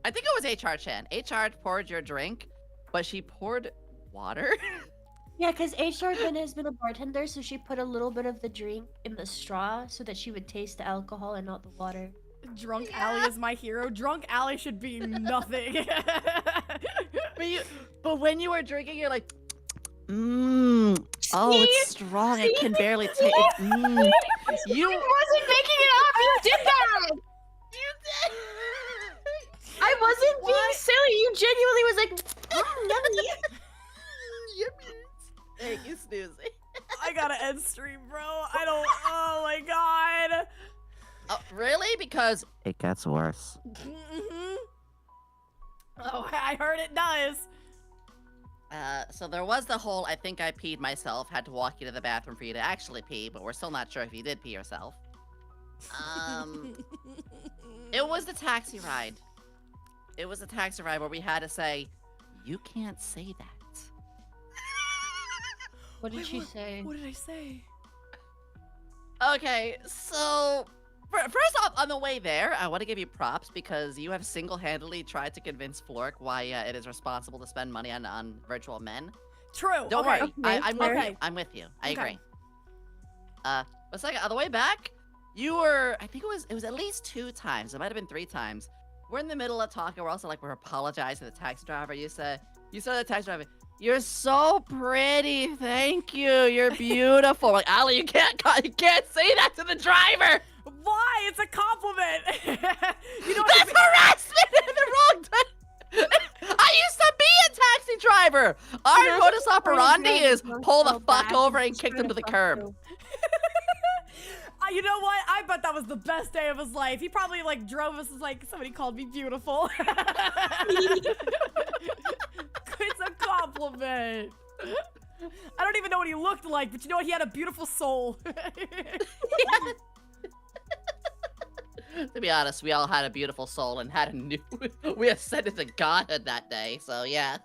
I think it was HR Chan. HR poured your drink, but she poured water. Yeah, because HR then has been a bartender, so she put a little bit of the drink in the straw so that she would taste the alcohol and not the water. Drunk Allie is my hero. Drunk Allie should be nothing. But when you were drinking, you're like, oh, it's strong. I can barely take it. You wasn't making it up! You did that! You did. I wasn't being What? silly! You genuinely was like, yummy! Thank you, Snoozy. I gotta end stream, bro. I don't. Oh my god. Oh, really? Because it gets worse. Mm-hmm. Oh, I heard it does. So there was the whole I think I peed myself, had to walk you to the bathroom for you to actually pee, but we're still not sure if you did pee yourself. It was the taxi ride. It was a taxi ride where we had to say, you can't say that. What did Wait, she say? What did I say? Okay, so first off, on the way there, I want to give you props because you have single-handedly tried to convince Flork why it is responsible to spend money on virtual men. True. Don't okay. worry, Okay, I'm with okay. you. I'm with you. I Okay. agree. But second, on the way back, you were, I think it was at least 2 times. It might have been 3 times. We're in the middle of talking. We're also like, we're apologizing to the taxi driver. You said to the taxi driver, you're so pretty. Thank you. You're beautiful. Like, Ali, you can't say that to the driver. Why? It's a compliment. You know That's harassment in the wrong time. I used to be a taxi driver. Our Imagine modus trying to operandi drag is drunk pull the girl fuck back over and and just kick try them to to the fuck curb. you. You know what? I bet that was the best day of his life. He probably like drove us as like somebody called me beautiful. It's a compliment. I don't even know what he looked like, but you know what? He had a beautiful soul. To be honest, we all had a beautiful soul and had a new. We ascended to godhood that day, so yeah.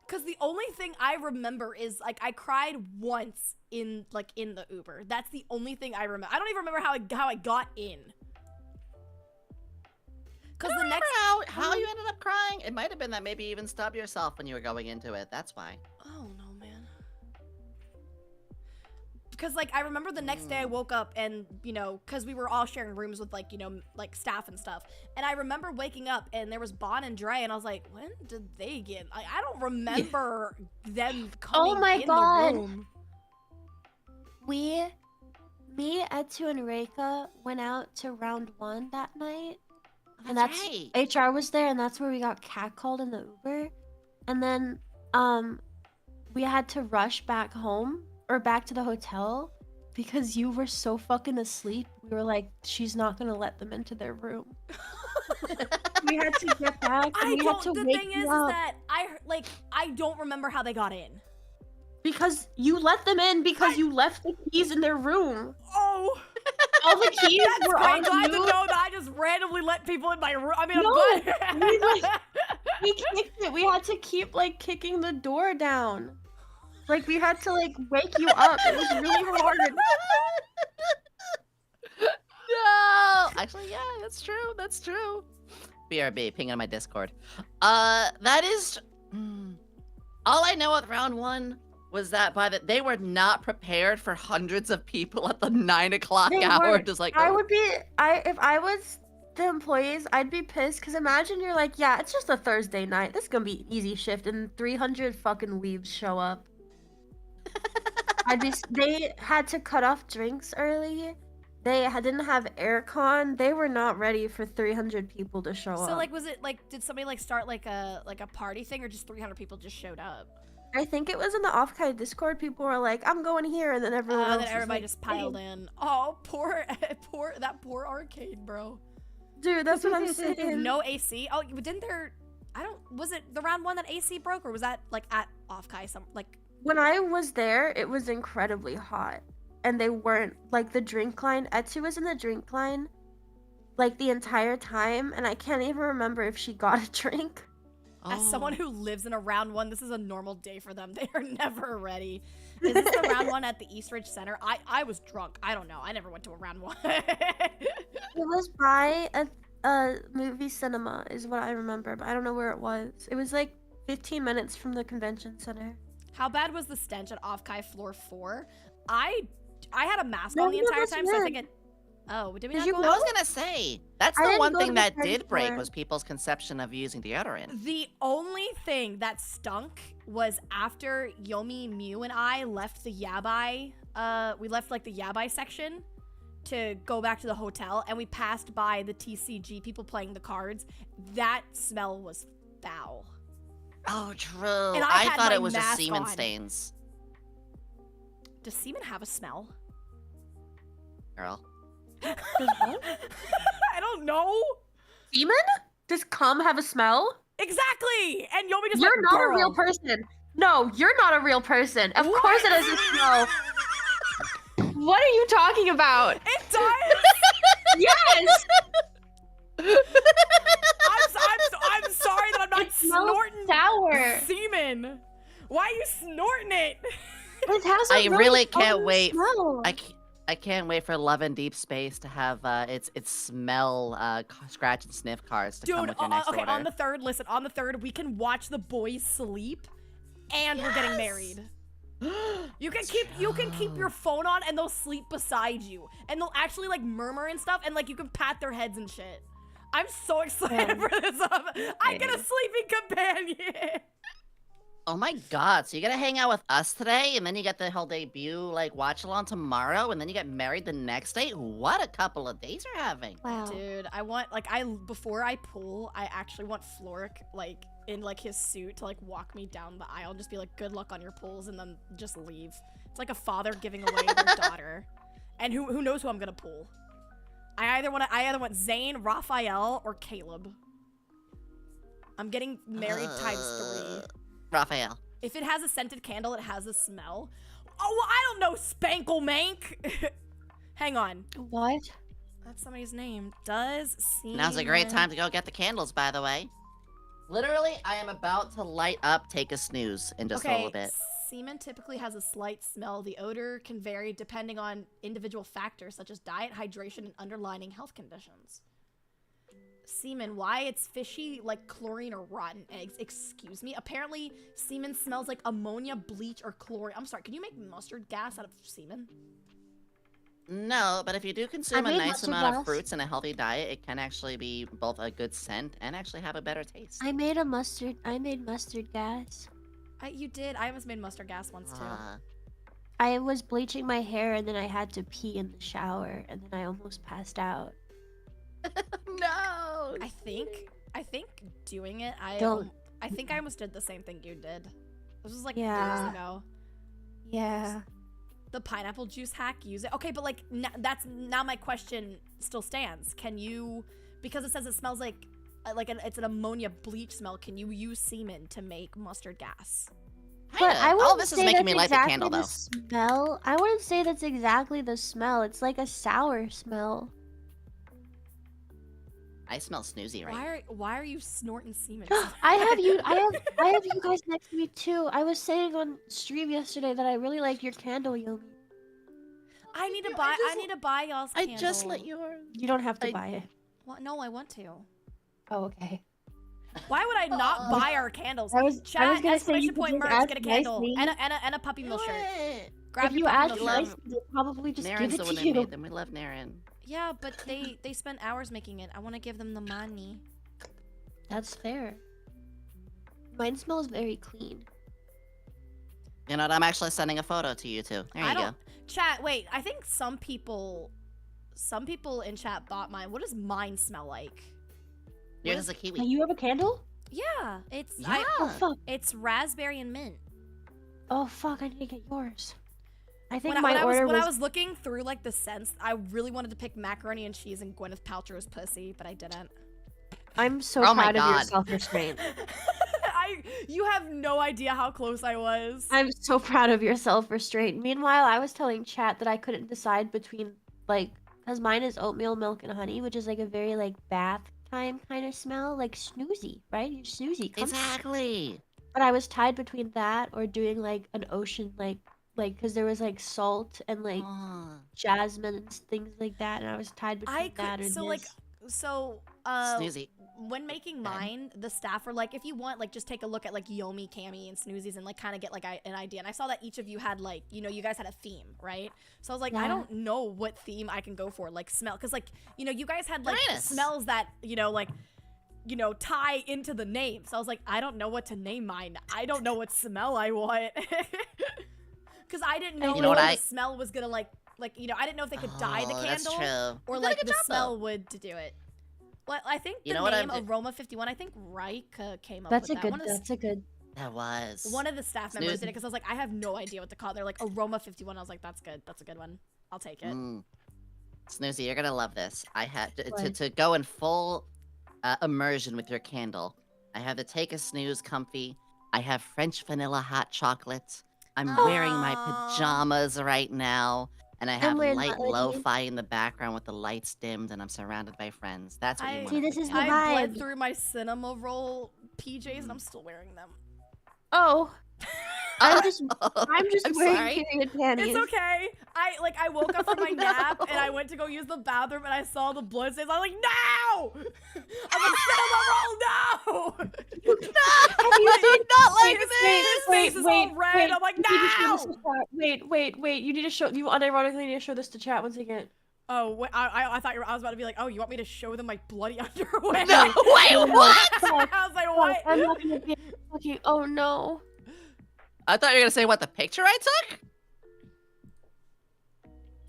Because the only thing I remember is like I cried once in the Uber. That's the only thing I remember. I don't even remember how I got in. Because the next How you ended up crying? It might have been that maybe you even stubbed yourself when you were going into it. That's why. oh no man. because like I remember the next day I woke up and because we were all sharing rooms with like like staff and stuff, and I remember waking up and there was Bon and Dre, and I was like, when did they get? I don't remember them coming my in God. the room. Me, Etsu, and Reika went out to round 1 that night. And That's that's right. HR was there, and that's where we got catcalled in the Uber. And then we had to rush back home or back to the hotel because you were so fucking asleep. We were like, she's not gonna let them into their room. We had to get back and we had to The wake thing you is up that I don't remember how they got in. because you let them in because you left the keys in their room. Oh. All the keys That's were great. on Do I have to you. know that I just randomly let people in my room? I mean, No, I'm good. we kicked it. We had to keep like kicking the door down. Like we had to like wake you up. It was really hard. No! Actually, yeah, that's true. That's true. BRB, ping on my Discord. That is... All I know with round 1 was that they were not prepared for hundreds of people at the 9 o'clock They hour. weren't. Just like, I would be. If I was the employees, I'd be pissed because imagine you're like, yeah, it's just a Thursday night. This is gonna be an easy shift, and 300 fucking weebs show up. They had to cut off drinks early. Didn't have aircon. They were not ready for 300 people to show up. So like, was it like, did somebody like start like a party thing, or just 300 people just showed up? I think it was in the Offkai Discord. People were like, "I'm going here," and then everyone else. Then everybody was like, just piled in. Oh, poor arcade, bro. Dude, that's what I'm saying. No AC. Oh, didn't there? Was it the round 1 that AC broke, or was that like at Offkai? When I was there, it was incredibly hot, and they weren't like the drink line. Etsu was in the drink line, like the entire time, and I can't even remember if she got a drink. As someone who lives in a round 1, this is a normal day for them. They are never ready. Is this the round 1 at the Eastridge Center? I was drunk. I don't know. I never went to a round 1. It was by a movie cinema, is what I remember, but I don't know where it was. It was like 15 minutes from the convention center. How bad was the stench at Offkai floor 4? I had a mask No, on the no, entire that's time, so I weird. think it. Oh, did we Did not you go? I go? was gonna say, that's I the didn't one go to thing the that third did break floor. was people's conception of using deodorant. The only thing that stunk was after Yomi, Mew, and I left the Yabai. We left like the Yabai section to go back to the hotel, and we passed by the TCG people playing the cards. That smell was foul. Oh, true. And I I had thought my it was just mask semen on. stains, Does semen have a smell? girl. Does what? I don't know. Semen? Does cum have a smell? Exactly. And Yomi just You're went, not a "Girl." real person. No, you're not a real person. Of course it has a smell. What are you talking about? It does. Yes! I'm sorry that I'm not It smells snorting sour. semen. Why are you snorting it? It has a I really can't own wait. smell. I can't wait for Love and Deep Space to have its smell scratch and sniff cards to come Dude, with your next okay, order. on the 3rd, we can watch the boys sleep, and we're getting married. You can keep your phone on, and they'll sleep beside you, and they'll actually like murmur and stuff, and like you can pat their heads and shit. I'm so excited for this. I get a sleeping companion. Oh my god, so you gotta hang out with us today, and then you get the whole debut, like, watch-along tomorrow, and then you get married the next day? What a couple of days you're having. Wow. Dude, before I pull, I actually want Floric, like, in, like, his suit to, like, walk me down the aisle and just be like, good luck on your pulls, and then just leave. It's like a father giving away their daughter. And who knows who I'm gonna pull. I either want Zane, Raphael, or Caleb. I'm getting married ×3. Raphael. If it has a scented candle, it has a smell. Oh, well, I don't know, Spankle Mank. Hang on. What? That's somebody's name. Does semen... Now's a great time to go get the candles, by the way. Literally, I am about to light up Take a Snooze in just a little bit. Semen typically has a slight smell. The odor can vary depending on individual factors such as diet, hydration, and underlying health conditions. semen. Why it's fishy like chlorine or rotten eggs? Excuse me. Apparently, semen smells like ammonia, bleach, or chlorine. I'm sorry. Can you make mustard gas out of semen? No, but if you do consume a made nice mustard amount of gas. fruits and a healthy diet, it can actually be both a good scent and actually have a better taste. I made mustard gas. You did. I almost made mustard gas once too. I was bleaching my hair and then I had to pee in the shower and then I almost passed out. No. I think doing it. I think I almost did the same thing you did. This was like Yeah. years ago. Yeah. The pineapple juice hack, use it. Okay, but like that's now my question still stands. Can you, because it says it smells like it's an ammonia bleach smell, can you use semen to make mustard gas? But I All wouldn't this is say making me that's light the exactly candle, the though. smell. I wouldn't say that's exactly the smell. It's like a sour smell. I smell snoozy right now. Why are you snorting semen? I have you guys next to me too. I was saying on stream yesterday that I really like your candle, Yomi. I need to buy y'all's I candle. just let yours. You don't have to buy it. What? No, I want to. Oh, okay. Why would I not buy our candles? I was Chat, gonna say you exclamation could point, just merch, ask get a candle. nicely. And a puppy mill shirt. Grab If your you puppy ask mill love- shirt. nicely, they'll probably just Naren's give the it one to that you. made them. We love Naren. Yeah, but they spent hours making it. I want to give them the money. That's fair. Mine smells very clean. You know what? I'm actually sending a photo to you two. There you go. Chat, wait. I think some people in chat bought mine. What does mine smell like? Yours is a kiwi. You have a candle? Yeah, it's Yeah. Oh fuck! it's raspberry and mint. Oh fuck! I need to get yours. I think When my order I was. was looking through like the scents, I really wanted to pick macaroni and cheese and Gwyneth Paltrow's pussy, but I didn't. I'm so Oh my proud of your God. self-restraint. You have no idea how close I was. I'm so proud of your self-restraint. Meanwhile, I was telling chat that I couldn't decide between like, cause mine is oatmeal, milk, and honey, which is like a very like bath time kind of smell, like snoozy, right? You're snoozy. Comfy. Exactly. But I was tied between that or doing like an ocean, like, cause there was like salt and like Oh, jasmine and things like that, and I was tied between I that or could this. snoozy. when making mine, the staff were like, if you want, like, just take a look at like Yomi, Cammy, and Snoozies and like kind of get like an idea. And I saw that each of you had like, you know, you guys had a theme, right? So I was like, I Yeah. don't know what theme I can go for, like smell, because like, you know, you guys had like Nice. smells that, you know, like, you know, tie into the name. So I was like, I don't know what to name mine. I don't know what smell I want. Because I didn't know You know if what the smell was gonna like, you know, I didn't know if they could dye the Oh, that's candle true. or You did a like good the job, though. smell would to do it. Well, I think You the know what name I've- Aroma 51. I think Raika came up That's a with that. good. One of, That's a good. That was. one of the staff members Snooze. did it because I was like, I have no idea what to call it. They're like Aroma 51. I was like, that's good. That's a good one. I'll take it. Snoozy, you're gonna love this. I had to What? go in full immersion with your candle. I have the Take a Snooze comfy. I have French vanilla hot chocolate. I'm wearing my Aw. pajamas right now. And I have wearing light that, lady. lo-fi in the background with the lights dimmed, and I'm surrounded by friends. That's what you want. See, this is the I bled vibe. through my cinema roll PJs and I'm still wearing them. Oh, I'm just I'm wearing sorry. period panties. It's okay. I woke up from my nap and I went to go use the bathroom and I saw the blood stains. I was like, no! I was like, cinema roll, no! Have you seen not like Wait, this. His face is all red. I'm like, you need to show no! this to chat. Wait. You need to show. You unironically need to show this to chat. 1 second. Oh, wait, I thought I was about to be like, oh, you want me to show them my bloody underwear? No, wait, what? I was like, Oh, what? I'm not gonna be fucking. Oh no. I thought you were gonna say what the picture I took.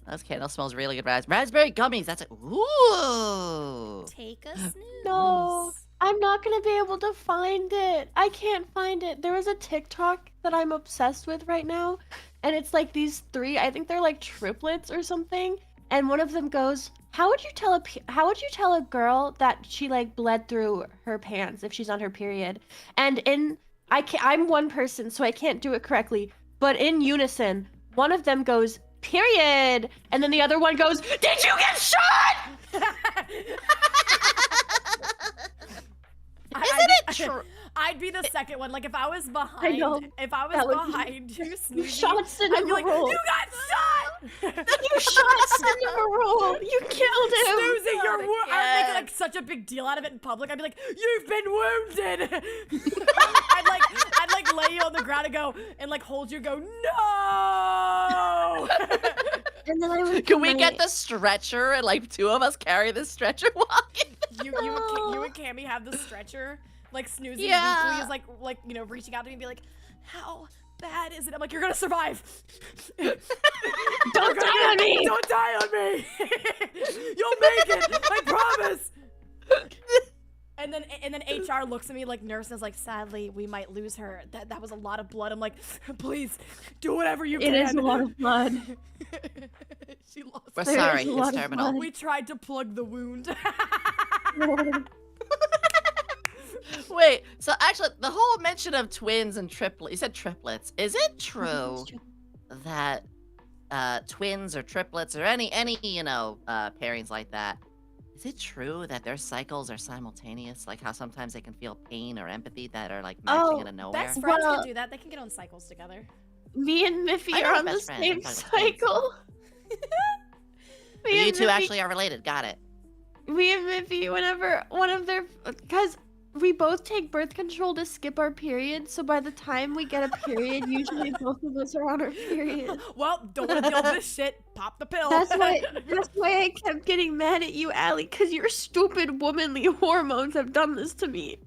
This candle smells really good. Raspberry gummies. That's it. Ooh. Take a snooze. No. I'm not gonna be able to find it. I can't find it. There was a TikTok that I'm obsessed with right now, and it's like these 3. I think they're like triplets or something. And one of them goes, "How would you tell a girl that she like bled through her pants if she's on her period?" And I'm one person, so I can't do it correctly. But in unison, one of them goes, "Period," and then the other one goes, "Did you get shot?" Isn't it true? I'd be the second one. Like if I was behind, know. if I That was would be- behind you, You Snoozy, shot I'd Cinnamon be like, Roll. you got shot. You shot Cinnamon Roll. You killed him. Snoozy, you're Not wounded. I would make again. like such a big deal out of it in public. I'd be like, you've been wounded. I'd like lay you on the ground and go and like hold you and go, no. And then I would. Can we get the stretcher and like 2 of us carry the stretcher walking? You and Cammy have the stretcher. Like Snoozy Yeah. weekly is like you know reaching out to me and be like, how bad is it? I'm like, you're gonna survive. Don't die on me. Don't die on me. You'll make it. I promise. And then HR looks at me like nurse and is like, sadly, we might lose her. That was a lot of blood. I'm like, please do whatever you can. It is a lot of blood. She lost. We're There sorry, is a it's lot of terminal. blood. We tried to plug the wound. Wait, so actually, the whole mention of twins and triplets, you said triplets. Is it true that twins or triplets or any pairings like that, is it true that their cycles are simultaneous? Like how sometimes they can feel pain or empathy that are like matching Oh, out of nowhere? Best friends Well- can do that. They can get on cycles together. Me and Miffy I know are on the best friends, same I'm talking about twins. cycle. Me You and two Miffy- actually are related. Got it. Me and Miffy, whenever one of their, because we both take birth control to skip our period, so by the time we get a period, usually both of us are on our period. Well, don't want to deal with this shit. Pop the pill. That's why I kept getting mad at you, Allie, because your stupid womanly hormones have done this to me.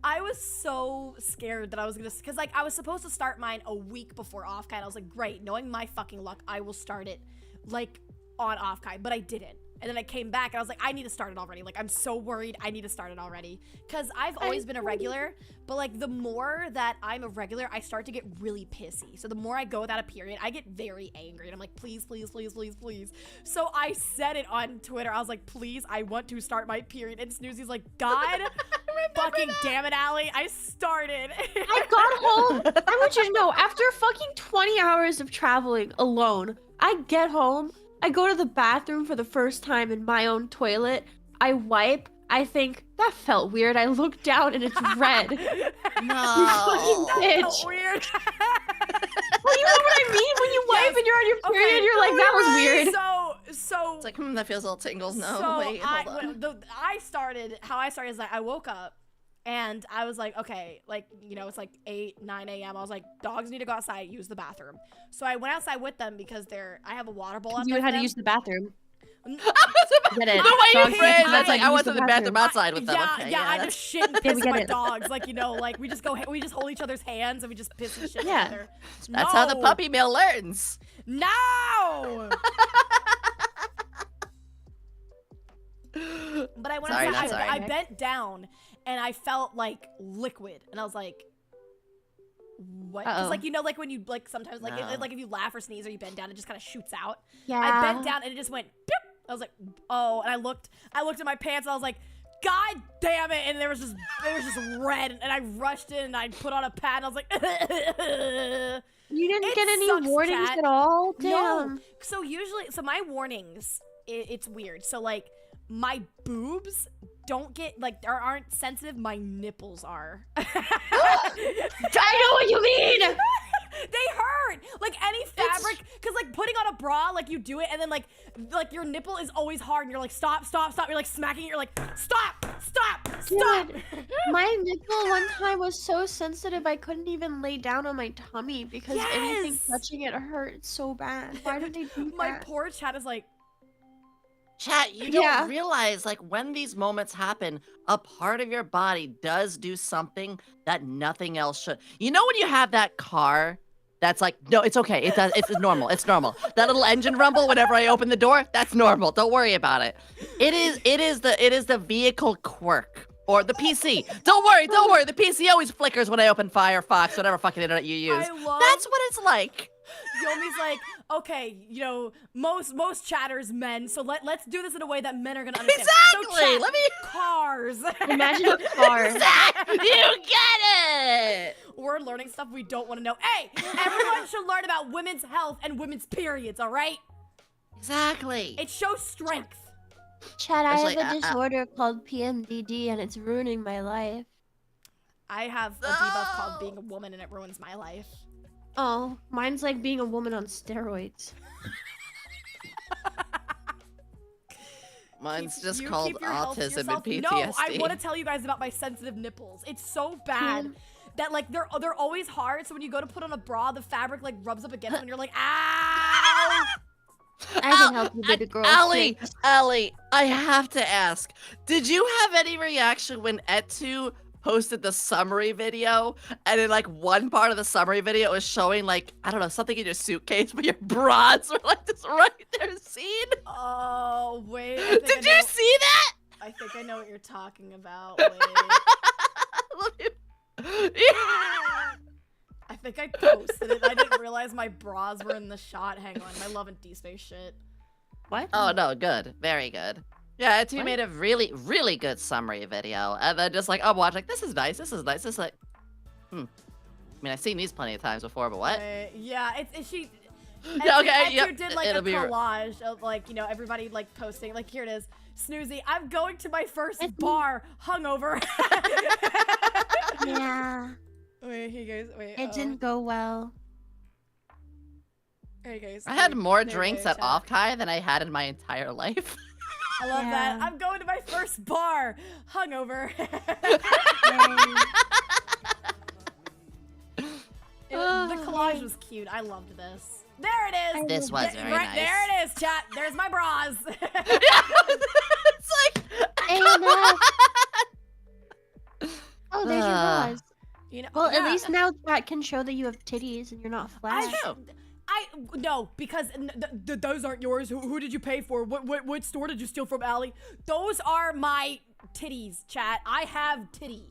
I was so scared that I was gonna, cause like I was supposed to start mine a week before Offkai, and I was like, great, knowing my fucking luck, I will start it like on Offkai, but I didn't. And then I came back and I was like, I need to start it already. Like, I'm so worried. I need to start it already. Because I've always been a regular, but like the more that I'm a regular, I start to get really pissy. So the more I go without a period, I get very angry. And I'm like, please, please, please, please, please. So I said it on Twitter. I was like, please, I want to start my period. And Snoozy's like, God fucking damn it, Allie. I started. I got home. I want you to know, after fucking 20 hours of traveling alone, I get home. I go to the bathroom for the first time in my own toilet. I wipe. I think, that felt weird. I look down and it's red. No. That Bitch. felt weird. Well, you know what I mean? When you wipe Yes. and you're on your period, Okay. you're like, that was weird. So It's like, that feels a little tingles. No, so wait, hold on. how I started is like I woke up and I was like, okay, like, you know, it's like 8, 9 a.m. I was like, dogs need to go outside, use the bathroom. So I went outside with them because I have a water bowl out You there. had for to them. use the bathroom. I was about- Get it. The way you Dogs phrased need it, that's like, to I use went to the bathroom outside with them. Yeah, Okay, yeah, I that's- just shit and Yeah, piss we on my get it. dogs. Like, you know, like we just hold each other's hands and we just piss and shit Yeah. together. That's how the No. puppy mill learns. No! But I went Sorry, outside, not sorry. I bent down and I felt like liquid and I was like, what? Because Uh-oh. like, you know, like when you like sometimes like No. like if you laugh or sneeze or you bend down, it just kind of shoots out. Yeah. I bent down and it just went boop. I was like, oh, and I looked at my pants and I was like, God damn it! And it was just red, and I rushed in and I put on a pad and I was like, You didn't It get any sucks, warnings chat. at all? no. Damn. So usually, my warnings, it's weird. So like my boobs don't get like aren't sensitive. My nipples are. I know what you mean! They hurt like any fabric because like putting on a bra, like you do it and then like your nipple is always hard and you're like stop. You're like smacking it, you're like stop. Dude, my nipple one time was so sensitive I couldn't even lay down on my tummy because anything Yes! touching it hurt so bad. Why did they do My that? poor chat is like, Chat, you don't Yeah. realize, like, when these moments happen, a part of your body does do something that nothing else should. You know when you have that car that's like, no, it's okay. It does. It's normal. It's normal. That little engine rumble whenever I open the door, that's normal. Don't worry about it. It is the vehicle quirk. Or the PC. Don't worry. The PC always flickers when I open Firefox, whatever fucking internet you use. I love- That's what it's like. Yomi's like, okay, you know, most chatters men, so let's do this in a way that men are gonna understand. So Exactly. chat, Let me. cars. Imagine a car. You get it. We're learning stuff we don't want to know. Hey, everyone should learn about women's health and women's periods, all right? Exactly. It shows strength. Chad, I have Especially, a disorder called PMDD and it's ruining my life. I have a debuff called being a woman, and it ruins my life. Oh, mine's like being a woman on steroids. Mine's just You called keep your health to autism and yourself. PTSD. No, I want to tell you guys about my sensitive nipples. It's so bad that like they're always hard. So when you go to put on a bra, the fabric like rubs up against them, and you're like, ow! I can help you, baby girl. Allie, I have to ask, did you have any reaction when 𝙃𝙀𝙍𝙀 posted the summary video, and in like one part of the summary video it was showing like, I don't know, something in your suitcase, but your bras were like just right there seen? Oh wait. Did you see that? I think I know what you're talking about. Wait. I think I posted it. I didn't realize my bras were in the shot. Hang on, my Love and D-Space shit. What? Oh no, good, very good. Yeah, 𝙃𝙀𝙍 made a really, really good summary video, and then just like I'm watching, like, this is nice, this is nice. It's like, I mean, I've seen these plenty of times before, but what? Yeah, it's she. Yeah, okay, You did like it'll a be collage of like, you know, everybody like posting. Like, here it is, Snoozy. I'm going to my first bar, hungover. Yeah. Wait, hey guys, wait. It didn't go well. Hey guys. I had more Hey, drinks hey, at chat. Offkai than I had in my entire life. I love that. Yeah. I'm going to my first bar, hungover. The collage was cute. I loved this. There it is. This was very nice. There it is, chat. There's my bras. It's like, Oh, there's your bras. You know. Well, yeah. at least now that can show that you have titties and you're not flat. No, because those aren't yours. Who did you pay for? What store did you steal from, Allie? Those are my titties, chat. I have titty.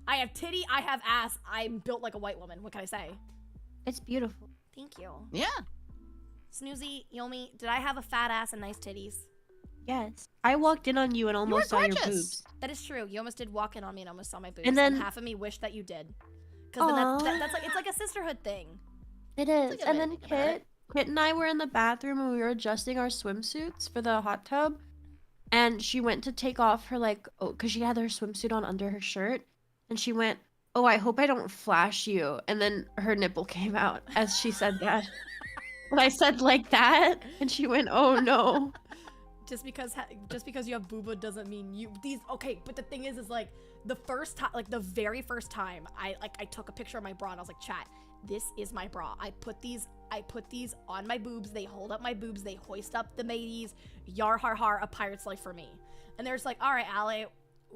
I have titty. I have ass. I'm built like a white woman. What can I say? It's beautiful. Thank you. yeah. Snoozy, Yomi, did I have a fat ass and nice titties? Yes. I walked in on you and almost saw your gorgeous. boobs. That is true. You almost did walk in on me and almost saw my boobs. And then- half of me wished that you did. Because then Aw. that's like, it's like a sisterhood thing. It is. a good And way then to think about it. Kit and I were in the bathroom and we were adjusting our swimsuits for the hot tub. And she went to take off her, like, because she had her swimsuit on under her shirt. And she went, "Oh, I hope I don't flash you." And then her nipple came out as she said that. And I said, "Like that?" And she went, "Oh, no." Just because you have booba doesn't mean you okay, but the thing is like the first time, like the very first time I took a picture of my bra and I was like, chat, this is my bra. I put these on my boobs, they hold up my boobs, they hoist up the mateys, yar har har, a pirate's life for me. And they're just like, all right, Allie,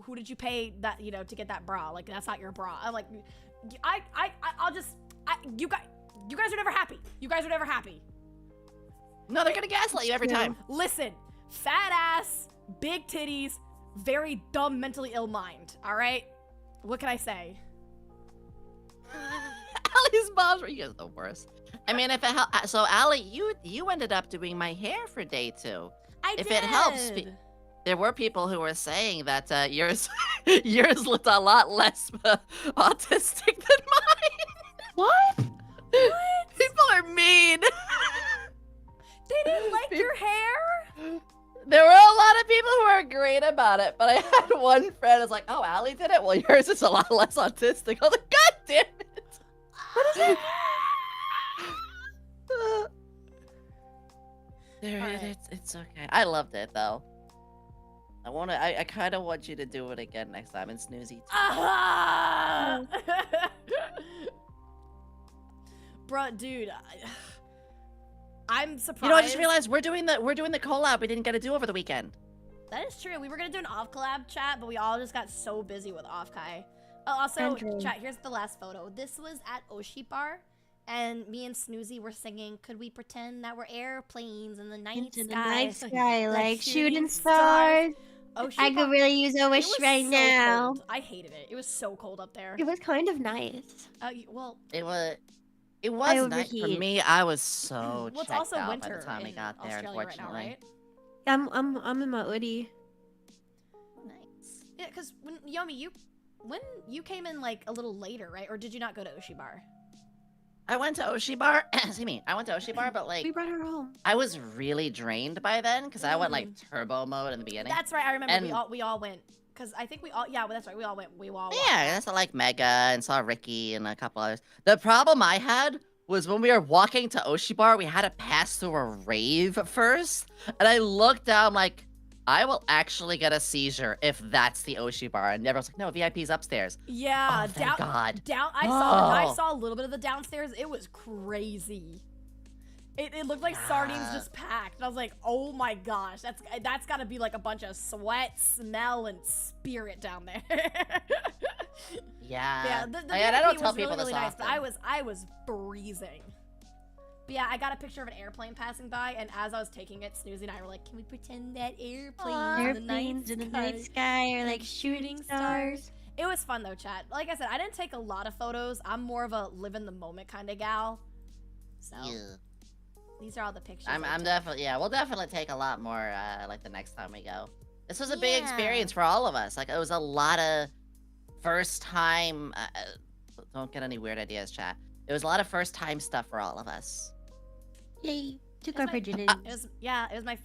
who did you pay that, you know, to get that bra? Like, that's not your bra. I'm like, you guys are never happy. You guys are never happy. No, they're gonna gaslight you every time. Listen, fat ass, big titties, very dumb, mentally ill mind. All right, what can I say? Allie's moms were, you guys are the worst. I mean, if it helps, so Allie, you ended up doing my hair for day 2. If it helps, there were people who were saying that yours looked a lot less autistic than mine. What? People are mean. They didn't like your hair? There were a lot of people who were great about it, but I had one friend who's like, "Oh, Allie did it. Well, yours is a lot less autistic." I was like, "God damn it!" What is it? It's okay. I loved it though. I kind of want you to do it again next time in Snoozy too. Ah! Bruh, dude, I'm surprised. You know, I just realized we're doing the collab we didn't get to do over the weekend. That is true. We were gonna do an off collab chat, but we all just got so busy with Offkai. Oh, also, Andrew. chat, here's the last photo. This was at Oshi Bar, and me and Snoozy were singing, "Could we pretend that we're airplanes in the night Into the sky?" night sky, like shooting stars. stars. Oshi I Bar- could really use a it wish was right so now. cold. I hated it. It was so cold up there. It was kind of nice. Well, It was I nice for overheat. me. I was so well, it's checked also out winter by the time we in got there. Australia right now, Unfortunately, right? I'm in my hoodie. Nice. Yeah, because when Yomi, you came in like a little later, right? Or did you not go to Oshi Bar? I went to Oshi Bar. Excuse me. I went to Oshi Bar, but like We brought her home. I was really drained by then because I went like turbo mode in the beginning. That's right. I remember And- we all went Because I think we all, yeah, well, that's right. We all went. We all. Yeah, I saw like Mega and saw Ricky and a couple others. The problem I had was when we were walking to Oshibar, we had to pass through a rave first. And I looked down, I'm like, I will actually get a seizure if that's the Oshibar. And everyone's like, no, VIP's upstairs. Yeah, Oh, thank God. down. I Oh. saw a little bit of the downstairs. It was crazy. It looked like sardines just packed. And I was like, oh my gosh, that's got to be like a bunch of sweat, smell, and spirit down there. Yeah. the I VIP don't tell was people really, this really nice, but often. I was freezing. But yeah, I got a picture of an airplane passing by, and as I was taking it, Snoozy and I were like, can we pretend that Airplanes in the night sky are like shooting stars. It was fun though, chat. Like I said, I didn't take a lot of photos. I'm more of a live in the moment kind of gal. So these are all the pictures. I'm definitely, yeah, we'll definitely take a lot more, like the next time we go. This was a big Yeah. experience for all of us. Like, it was a lot of first time, don't get any weird ideas, chat. It was a lot of first time stuff for all of us. Yay. Took It's our my- virginity.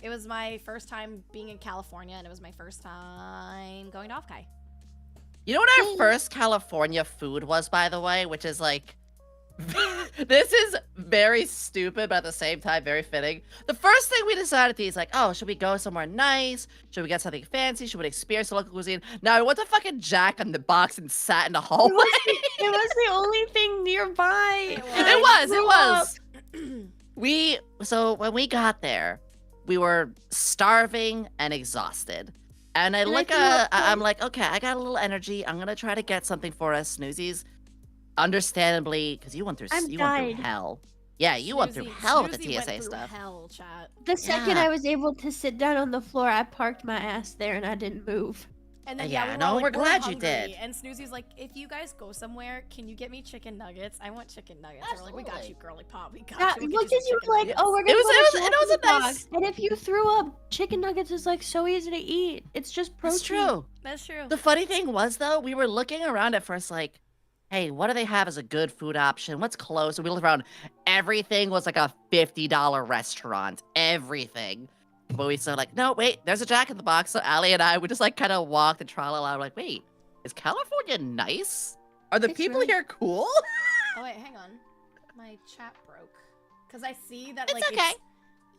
It was my first time being in California, and it was my first time going to Offkai. You know what our first California food was, by the way? Which is like, this is very stupid, but at the same time, very fitting. The first thing we decided to eat is like, oh, should we go somewhere nice? Should we get something fancy? Should we experience the local cuisine? Now, I went to fucking Jack on the box and sat in the hallway. It was the only thing nearby. It was. So when we got there, we were starving and exhausted. And I threw up I'm like, okay, I got a little energy. I'm gonna try to get something for us, Snoozies. Understandably, because you went through died. hell. Yeah, you went through hell with the Snoozy went TSA through stuff. Hell, chat. The second Yeah. I was able to sit down on the floor, I parked my ass there and I didn't move. And then Yeah, we were no, all like, we're glad you hungry. did. And Snoozy's like, if you guys go somewhere, can you get me chicken nuggets? I want chicken nuggets. And we're like, we got Absolutely. you, girly pop. We got Yeah, you. look at you like, oh, we're It gonna was- go it to was- it was a Jack in the nice- Box. And if you threw up, chicken nuggets is like so easy to eat. It's just protein. That's true. That's true. The funny thing was, though, we were looking around at first like, hey, what do they have as a good food option? What's close? And we looked around. Everything was like a $50 restaurant. Everything. But we said like, no, wait, there's a Jack in the Box. So Ali and I would just like kind of walk and trot along. Like, wait, is California nice? Are the It's people really- here cool? Oh, wait, hang on. My chat broke. Because I see that, It's like, okay.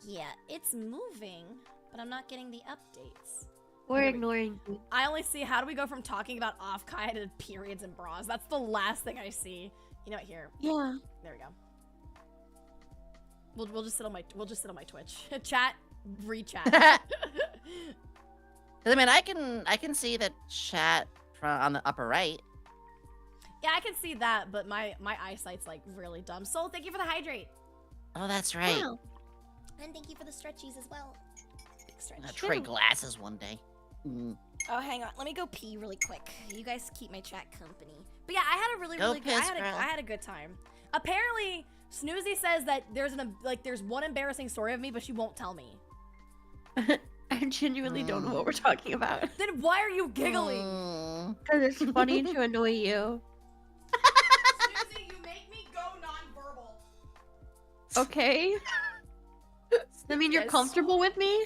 yeah, it's moving, but I'm not getting the updates. We're ignoring you. I only see how do we go from talking about Offkai to periods and bras. That's the last thing I see. You know what? Here, Yeah. there we go. We'll just sit on my Twitch chat, rechat. I mean, I can see the chat from on the upper right. Yeah, I can see that, but my eyesight's like really dumb. Soul, thank you for the hydrate. Oh, that's right. Wow. And thank you for the stretchies as well. Big stretch. I'll trade glasses one day. Mm. Oh, hang on. Let me go pee really quick. You guys keep my chat company. But yeah, I had a really, Go really good. piss, girl. I had a good time. Apparently, Snoozy says that there's one embarrassing story of me, but she won't tell me. I genuinely don't know what we're talking about. Then why are you giggling? Mm. Because it's funny to annoy you. Snoozy, you make me go nonverbal. Okay? I mean, you're Yes. comfortable with me?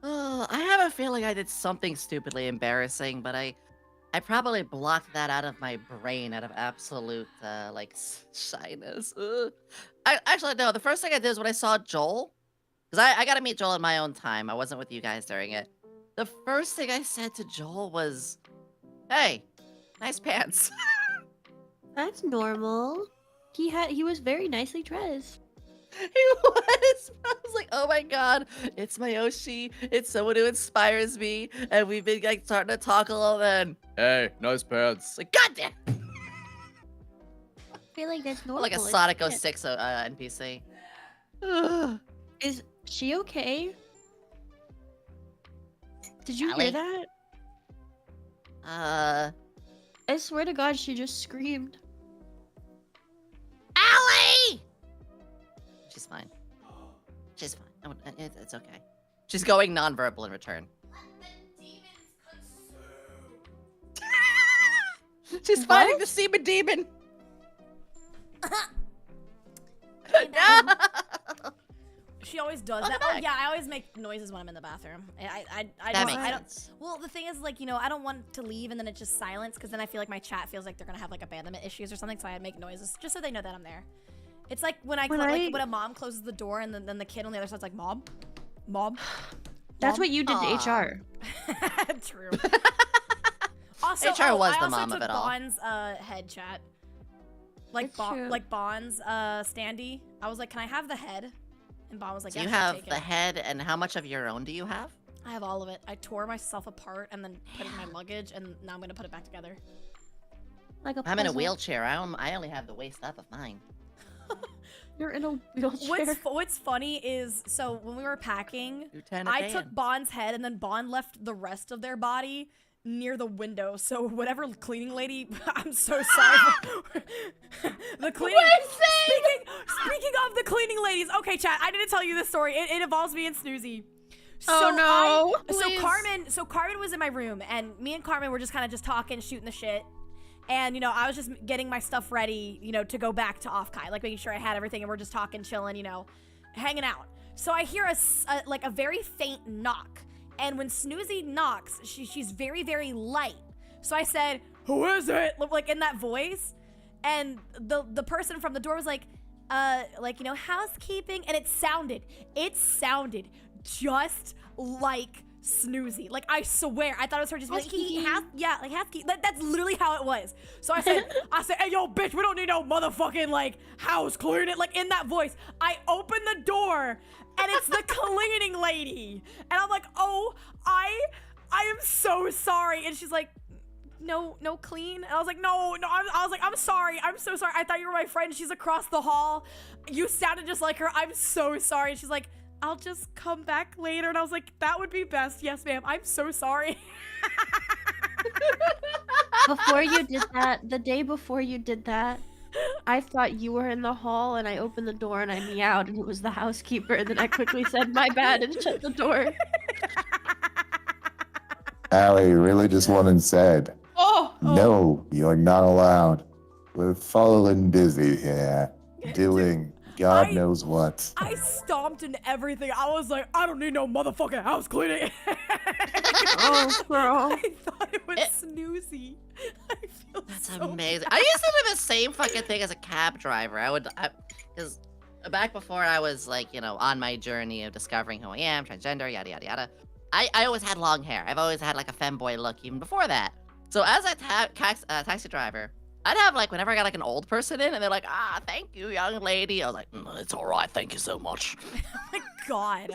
Oh, I have a feeling I did something stupidly embarrassing, but I probably blocked that out of my brain out of absolute like shyness. Actually no. The first thing I did is when I saw Joel, because I got to meet Joel in my own time. I wasn't with you guys during it. The first thing I said to Joel was, "Hey, nice pants." That's normal. He was very nicely dressed. He was. I was like, oh my god, it's my Yoshi. It's someone who inspires me. And we've been like starting to talk a little then. Hey, nice pants. Like, goddamn. I feel like that's normal. Like a It's Sonic shit. 06 NPC. Is she okay? Did you Allie? hear that? I swear to God, she just screamed. Allie! She's fine. She's fine. No, it's okay. She's going nonverbal in return. She's fighting the semen demon. No! she always does that. Oh yeah, I always make noises when I'm in the bathroom. I That don't, makes I don't. sense. Well, the thing is, like, you know, I don't want to leave and then it's just silence because then I feel like my chat feels like they're gonna have like abandonment issues or something. So I make noises just so they know that I'm there. It's like when like when a mom closes the door and then the kid on the other side's like, Mom. That's what you did to HR. True. Also, HR was I the also mom took of it all. Bond's head chat. Like That's true. like Bond's standee. I was like, can I have the head? And Bond was like, So yeah, you sure, have take the it. head, and how much of your own do you have? I have all of it. I tore myself apart and then put it in my luggage, and now I'm gonna put it back together. Like a I'm in a puzzle. wheelchair. I only have the waist up of mine. You're in a wheelchair. What's funny is, so when we were packing, Lieutenant I Dan. took Bond's head, and then Bond left the rest of their body near the window. So whatever cleaning lady, I'm so sorry. The cleaning. Speaking of the cleaning ladies, okay, chat. I didn't tell you this story. It involves me and Snoozy. Oh, no. So Carmen was in my room, and me and Carmen were just kind of just talking, shooting the shit. And, you know, I was just getting my stuff ready, you know, to go back to Offkai, like making sure I had everything, and we're just talking, chilling, you know, hanging out. So I hear like a very faint knock. And when Snoozy knocks, she's very, very light. So I said, who is it? Like in that voice. And the person from the door was like, you know, housekeeping. And it sounded just like Snoozy. Like, I swear, I thought it was her just like, housekeeping. That's literally how it was. So I said, hey, yo, bitch, we don't need no motherfucking, like, house cleaning. Like, in that voice. I opened the door, and it's the cleaning lady. And I'm like, oh, I am so sorry. And she's like, no clean. And I was like, no, I was like, I'm sorry. I'm so sorry. I thought you were my friend. She's across the hall. You sounded just like her. I'm so sorry. And she's like, I'll just come back later. And I was like, that would be best. Yes, ma'am. I'm so sorry. Before you did that, the day before you did that, I thought you were in the hall, and I opened the door and I meowed, and it was the housekeeper. And then I quickly said, my bad, and shut the door. Allie really just went and said, no, you're not allowed. We're falling busy here, doing God knows what. I stomped in everything. I was like, I don't need no motherfucking house cleaning. Oh, girl. I thought it was Snoozy. I feel That's so amazing. I used to do the same fucking thing as a cab driver. Because back before I was like, you know, on my journey of discovering who I am, transgender, yada, yada, yada, I always had long hair. I've always had like a femboy look even before that. So as a taxi driver, I'd have like, whenever I got like an old person in and they're like, thank you, young lady. I was like, it's all right. Thank you so much. Oh my God.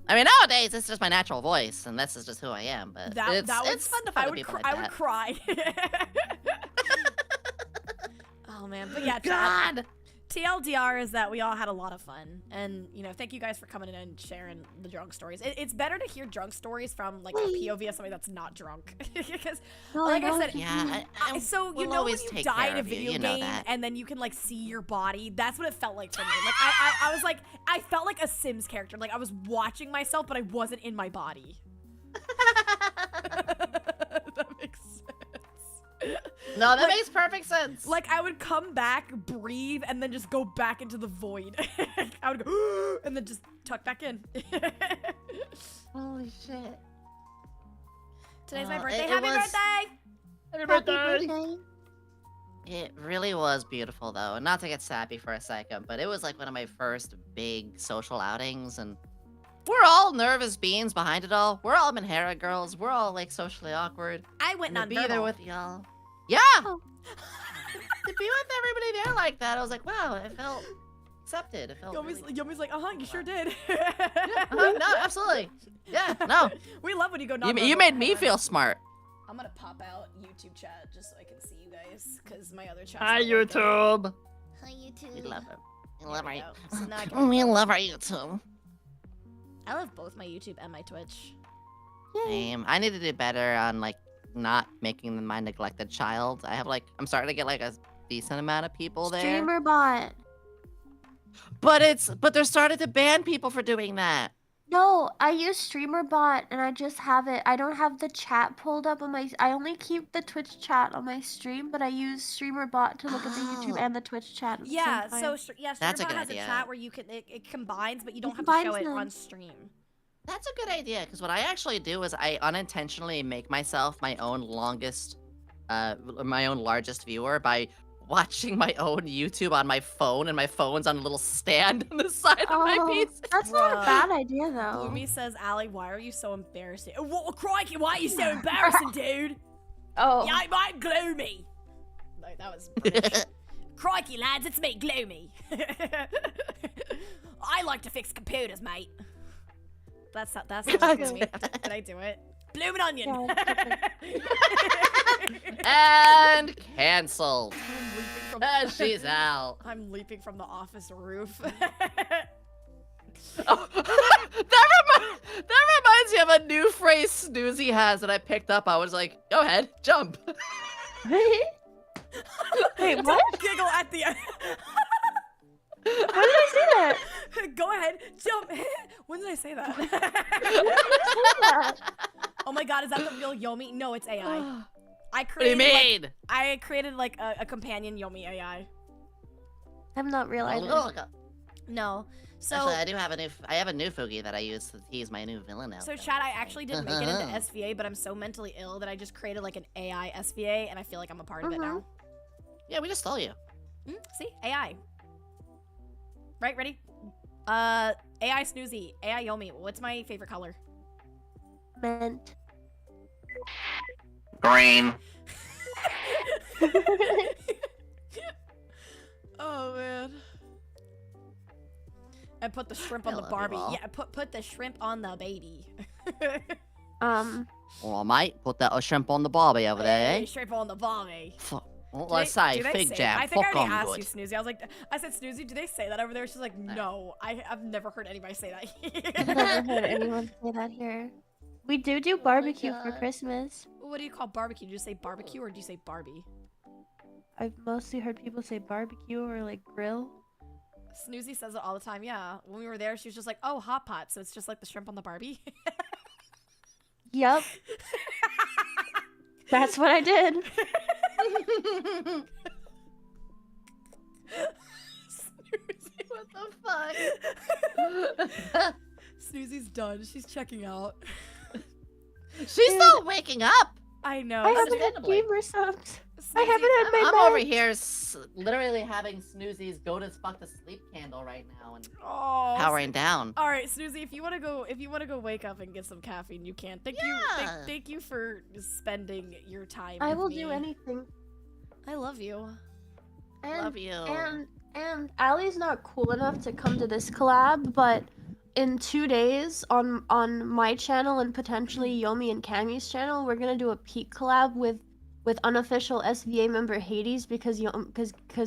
I mean, nowadays, it's just my natural voice, and this is just who I am, but it's fun to find people like I that. would cry. Oh, man. But yeah, God! TLDR is that we all had a lot of fun. And, you know, thank you guys for coming in and sharing the drunk stories. It's better to hear drunk stories from, like, the POV of somebody that's not drunk. Because, like I said, Yeah, so you we'll know when always you take die care in a of you, video you know game that. and then you can, like, see your body? That's what it felt like for me. Like, I was like, I felt like a Sims character. Like, I was watching myself, but I wasn't in my body. That makes sense. No, that makes perfect sense. Like, I would come back, breathe, and then just go back into the void. I would go, and then just tuck back in. Holy shit. Today's my birthday. it Happy was- birthday! Happy Happy birthday. It really was beautiful, though. And not to get sappy for a second, but it was like one of my first big social outings, and we're all nervous beings behind it all. We're all Manhera girls. We're all like socially awkward. I went And to be there nonverbal. with y'all. Yeah! Oh. To be with everybody there like that, I was like, wow, it felt accepted. It felt really... Yomi's like, you sure did. No, absolutely. Yeah, no. We love when you go nonverbal. You made me feel smart. I'm gonna pop out YouTube chat just so I can see you guys, because my other chat. Hi, YouTube. Hi, YouTube. We love it. We There love we our go. So now I can- We love our YouTube. I love both my YouTube and my Twitch. Same. I need to do better on like not making them my neglected child. I'm starting to get like a decent amount of people there. Streamer bot. But they're starting to ban people for doing that. No, I use StreamerBot and I just have it. I don't have the chat pulled up on my. I only keep the Twitch chat on my stream, but I use StreamerBot to look at the YouTube and the Twitch chat. At Yeah, the same so time. That's a StreamerBot good has idea. a chat where you can it combines, but you don't have to combines show it them. on stream. That's a good idea, because what I actually do is I unintentionally make myself my own largest viewer by watching my own YouTube on my phone, and my phone's on a little stand on the side of my PC. That's not a Bruh. bad idea though. Bloomy says, "Ali, why are you so embarrassing? What, crikey, why are you so embarrassing, dude? Oh. Yeah, I'm Gloomy." No, that was British. Crikey, lads, it's me, Gloomy. I like to fix computers, mate. That's God Gloomy. Did I do it? Bloomin' onion. And cancelled. And she's out. I'm leaping from the office roof. Oh, that reminds me of a new phrase Snoozy has that I picked up. I was like, go ahead, jump. Wait, what? Don't giggle at the end. When did I say that? Go ahead, jump. When did I say that? Oh my god, is that the real Yomi? No, it's AI. I What do you created. mean? I created like a companion Yomi AI. I'm not realizing. No. So Actually, I have a new Fugi that I use. He's my new villain now. So Chad, I actually didn't make it into SVA, but I'm so mentally ill that I just created like an AI SVA, and I feel like I'm a part of it now. Yeah, we just stole you. See, AI. Right, ready? AI Snoozy, AI Yomi. What's my favorite color? Mint. Green. Oh man. And put the shrimp on the love you Barbie. all. Yeah, put the shrimp on the baby. Well, mate, put that shrimp on the Barbie over there, Hey, eh? shrimp on the Barbie. Well, Do let's they- say do they fig say- jam. I think I Fuck already on asked good. you, Snoozy. I said, Snoozy, do they say that over there? She's like, no. I've never heard anybody say that I've here. never heard anyone say that here. We do barbecue for Christmas. What do you call barbecue? Do you say barbecue or do you say Barbie? I've mostly heard people say barbecue or like grill. Snoozy says it all the time. Yeah. When we were there, she was just like, oh, hot pot. So it's just like the shrimp on the Barbie. Yup. That's what I did. Snoozy, What the fuck? Snoozy's done. She's checking out. She's still waking up. I know. I haven't had Understandably. gamer subs. I Snoozy- haven't had my I'm meds. over here literally having Snoozy's go to fuck to sleep candle right now and Oh, powering down. All right, Snoozy, if you want to go wake up and get some caffeine, you can. Thank you. Yeah. Thank you for spending your time I with will me. do anything. I love you. And, Love you. And Allie's not cool enough to come to this collab, but in 2 days on my channel and potentially Yomi and Cammy's channel, we're gonna do a peak collab with unofficial SVA member Hades because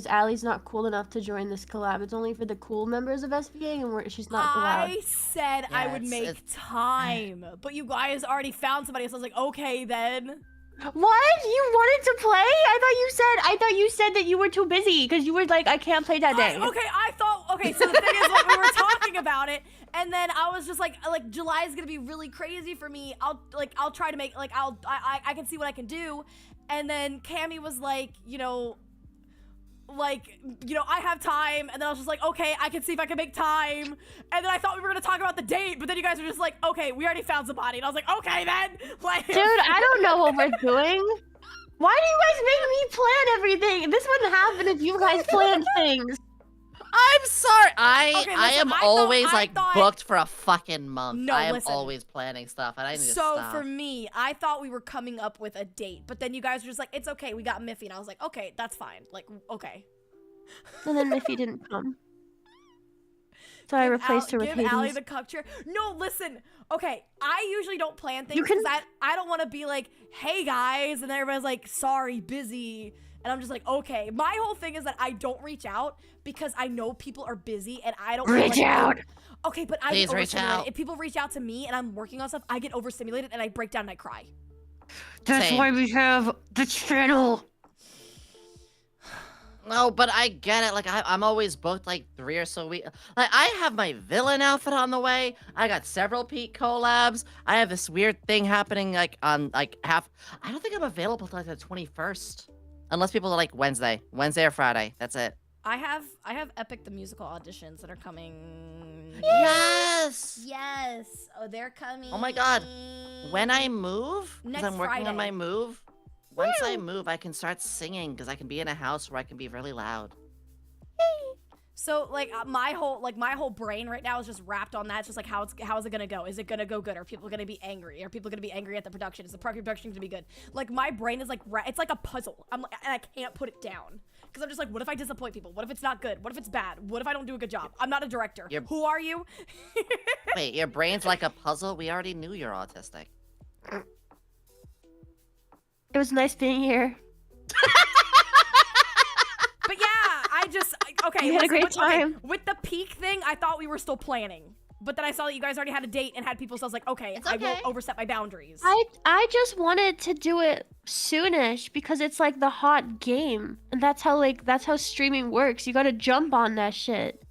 Allie's not cool enough to join this collab. It's only for the cool members of SVA and she's not allowed. I said I Yeah, would it's- make it's- time, but you guys already found somebody, so I was like, okay then. What? You wanted to play? I thought you said that you were too busy because you were like, I can't play that day. Okay, so the thing is, like, we were talking about it, and then I was just like July is gonna be really crazy for me. I'll try to make, I can see what I can do. And then Cammy was like, I have time. And then I was just like, okay, I can see if I can make time. And then I thought we were gonna talk about the date, but then you guys were just like, okay, we already found somebody. And I was like, okay then. Like, Dude, I don't know what we're doing. Why do you guys make me plan everything? This wouldn't happen if you guys planned things. I'm sorry. Okay, I listen, am I always thought- booked for a fucking month. No, I am listen. always planning stuff, and I need to so stop. for me, I thought we were coming up with a date, but then you guys were just like, it's okay, we got Miffy. And I was like, okay, that's fine. Like, okay. And then Miffy didn't come. So I replaced her with Give Allie Hades. the cup chair. No, listen. Okay, I usually don't plan things You can- because I don't want to be like, hey guys, and then everybody's like, sorry, busy. And I'm just like, okay. My whole thing is that I don't reach out because I know people are busy and I don't Reach out. Okay, but I Please get reach overstimulated. out. If people reach out to me and I'm working on stuff, I get overstimulated and I break down and I cry. That's Same. why we have the channel. No, but I get it. Like I'm always booked like 3 or so weeks. Like I have my villain outfit on the way. I got several Pete collabs. I have this weird thing happening like on like half. I don't think I'm available till like the 21st, unless people are like Wednesday or Friday. That's it. I have Epic the musical auditions that are coming. Yes. Yes. Oh, they're coming. Oh my God. When I move, because Next I'm working on Friday. my move. Once I move, I can start singing because I can be in a house where I can be really loud. So like my whole brain right now is just wrapped on that. It's just like how is it gonna go? Is it gonna go good? Are people gonna be angry? Are people gonna be angry at the production? Is the production gonna be good? Like my brain is like it's like a puzzle. I'm like, and I can't put it down because I'm just like, what if I disappoint people? What if it's not good? What if it's bad? What if I don't do a good job? I'm not a director. Who are you? Wait, your brain's like a puzzle? We already knew you're autistic. It was nice being here. But yeah, okay. We had a great okay, time. with the peak thing, I thought we were still planning. But then I saw that you guys already had a date and had people, so I was like, okay, It's I okay. won't overstep my boundaries. I just wanted to do it soonish because it's like the hot game, and that's how streaming works. You gotta jump on that shit.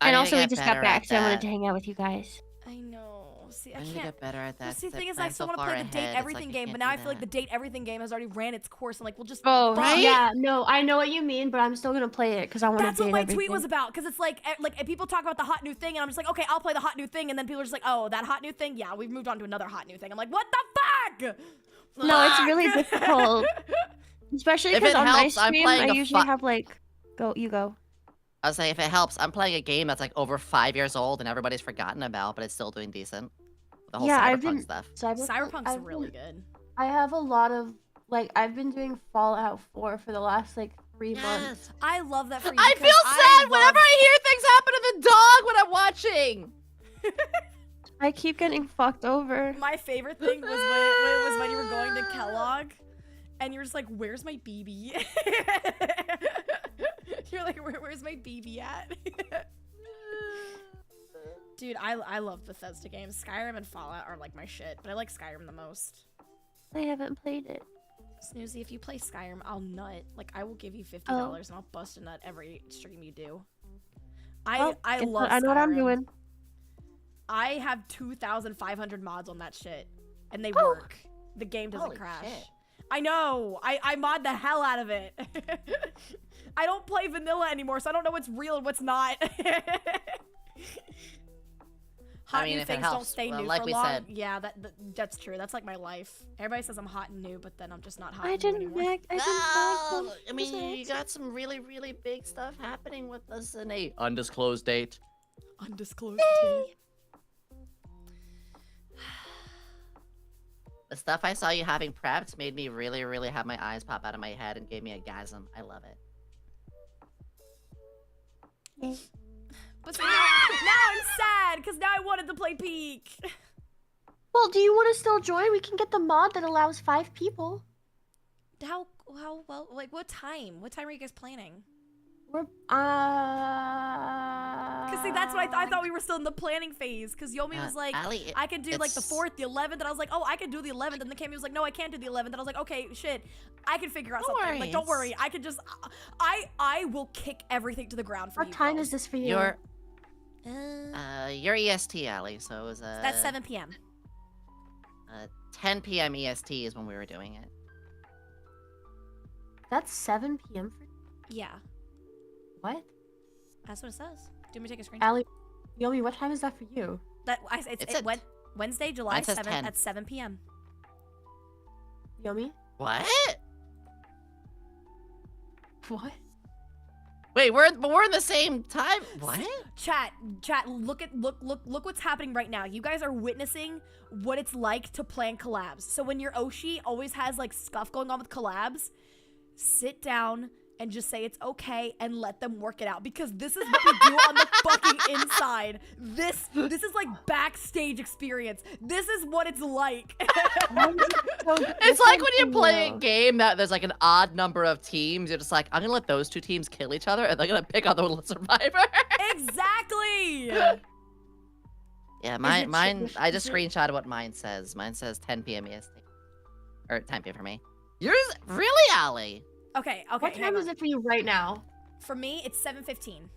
I And need to also, we get just better got back, at so I wanted that. to hang out with you guys. I know. See, I I need to can't. get better at that. Well, see, the since thing is, plan I still so want to far play the date ahead, it's everything like, game, I but can't now I do feel like the that. date everything game has already ran its course. I'm like, well, just Oh, fuck. yeah, no, I know what you mean, but I'm still gonna play it because I want to That's date what my everything. tweet was about, because it's like people talk about the hot new thing, and I'm just like, okay, I'll play the hot new thing, and then people are just like, oh, that hot new thing, yeah, we've moved on to another hot new thing. I'm like, what the fuck? No, it's really difficult, especially If because it on my helps, I'm stream playing I a usually fu- have like, you go. I was saying, if it helps, I'm playing a game that's like over 5 years old and everybody's forgotten about, but it's still doing decent. The whole Yeah, cyberpunk I've been stuff. Cyberpunk's I've really been- good. I have a lot of like I've been doing Fallout 4 for the last like 3 months. I love that for you. I because feel sad love- whenever I hear things happen to the dog when I'm watching. I keep getting fucked over. My favorite thing was when you were going to Kellogg, and you were just like, "Where's my BB?" You're like, "Where's my BB at?" Dude, I love Bethesda games. Skyrim and Fallout are like my shit, but I like Skyrim the most. I haven't played it. Snoozy, if you play Skyrim, I'll nut. Like, I will give you $50 Oh. and I'll bust a nut every stream you do. Well, I love I know what I'm Skyrim. doing. I have 2,500 mods on that shit, and they Oh. work. The game doesn't Holy crash. shit. I know. I mod the hell out of it. I don't play vanilla anymore, so I don't know what's real and what's not. Hot I mean, new if it things don't helps, stay well, new like for we long. said. Yeah, that's true. That's like my life. Everybody says I'm hot and new, but then I'm just not hot I and new didn't anymore. back. I didn't Well, back. I mean, you got some really, really big stuff happening with us in a undisclosed date. Undisclosed tea. The stuff I saw you having prepped made me really, really have my eyes pop out of my head and gave me a gasm. I love it. But see, now I'm sad because now I wanted to play Peak. Well, do you want to still join? We can get the mod that allows 5 people. How well? Like what time? What time are you guys planning? We're Cause see, that's what I thought we were still in the planning phase. Cause Yomi was like, Ali, I can do like the it's- 4th, the 11th, and I was like, oh, I can do the 11th. And then Cammy was like, no, I can't do the 11th. And I was like, okay, shit, I can figure out Don't something. worry, Like, don't it's- worry, I can just, I will kick everything to the ground for What you. time girls. is this for you? You're EST, Ali, so it was That's 7 p.m. 10 p.m. EST is when we were doing it. That's 7 p.m. for Yeah, what? that's what it says. Do you want me to take a screenshot? Ali, Yomi, what time is that for you? It's It's at- Wednesday, July Mine says 7th 10. at 7 p.m. Yomi? What? What? Wait, we're in the same time. What? Chat, look what's happening right now. You guys are witnessing what it's like to plan collabs. So when your Oshi always has like stuff going on with collabs, sit down and just say it's okay and let them work it out, because this is what we do on the fucking inside. This is like backstage experience. This is what it's like. It's like when you play a game that there's like an odd number of teams. You're just like, I'm gonna let those 2 teams kill each other, and they're gonna pick on the survivor. Exactly. Yeah, it- mine. I just is it- screenshotted what mine says. Mine says 10 p.m. EST, or 10 p.m. for me. Yours, really, Ali? Okay. What time is it for you right now? For me, it's 7:15.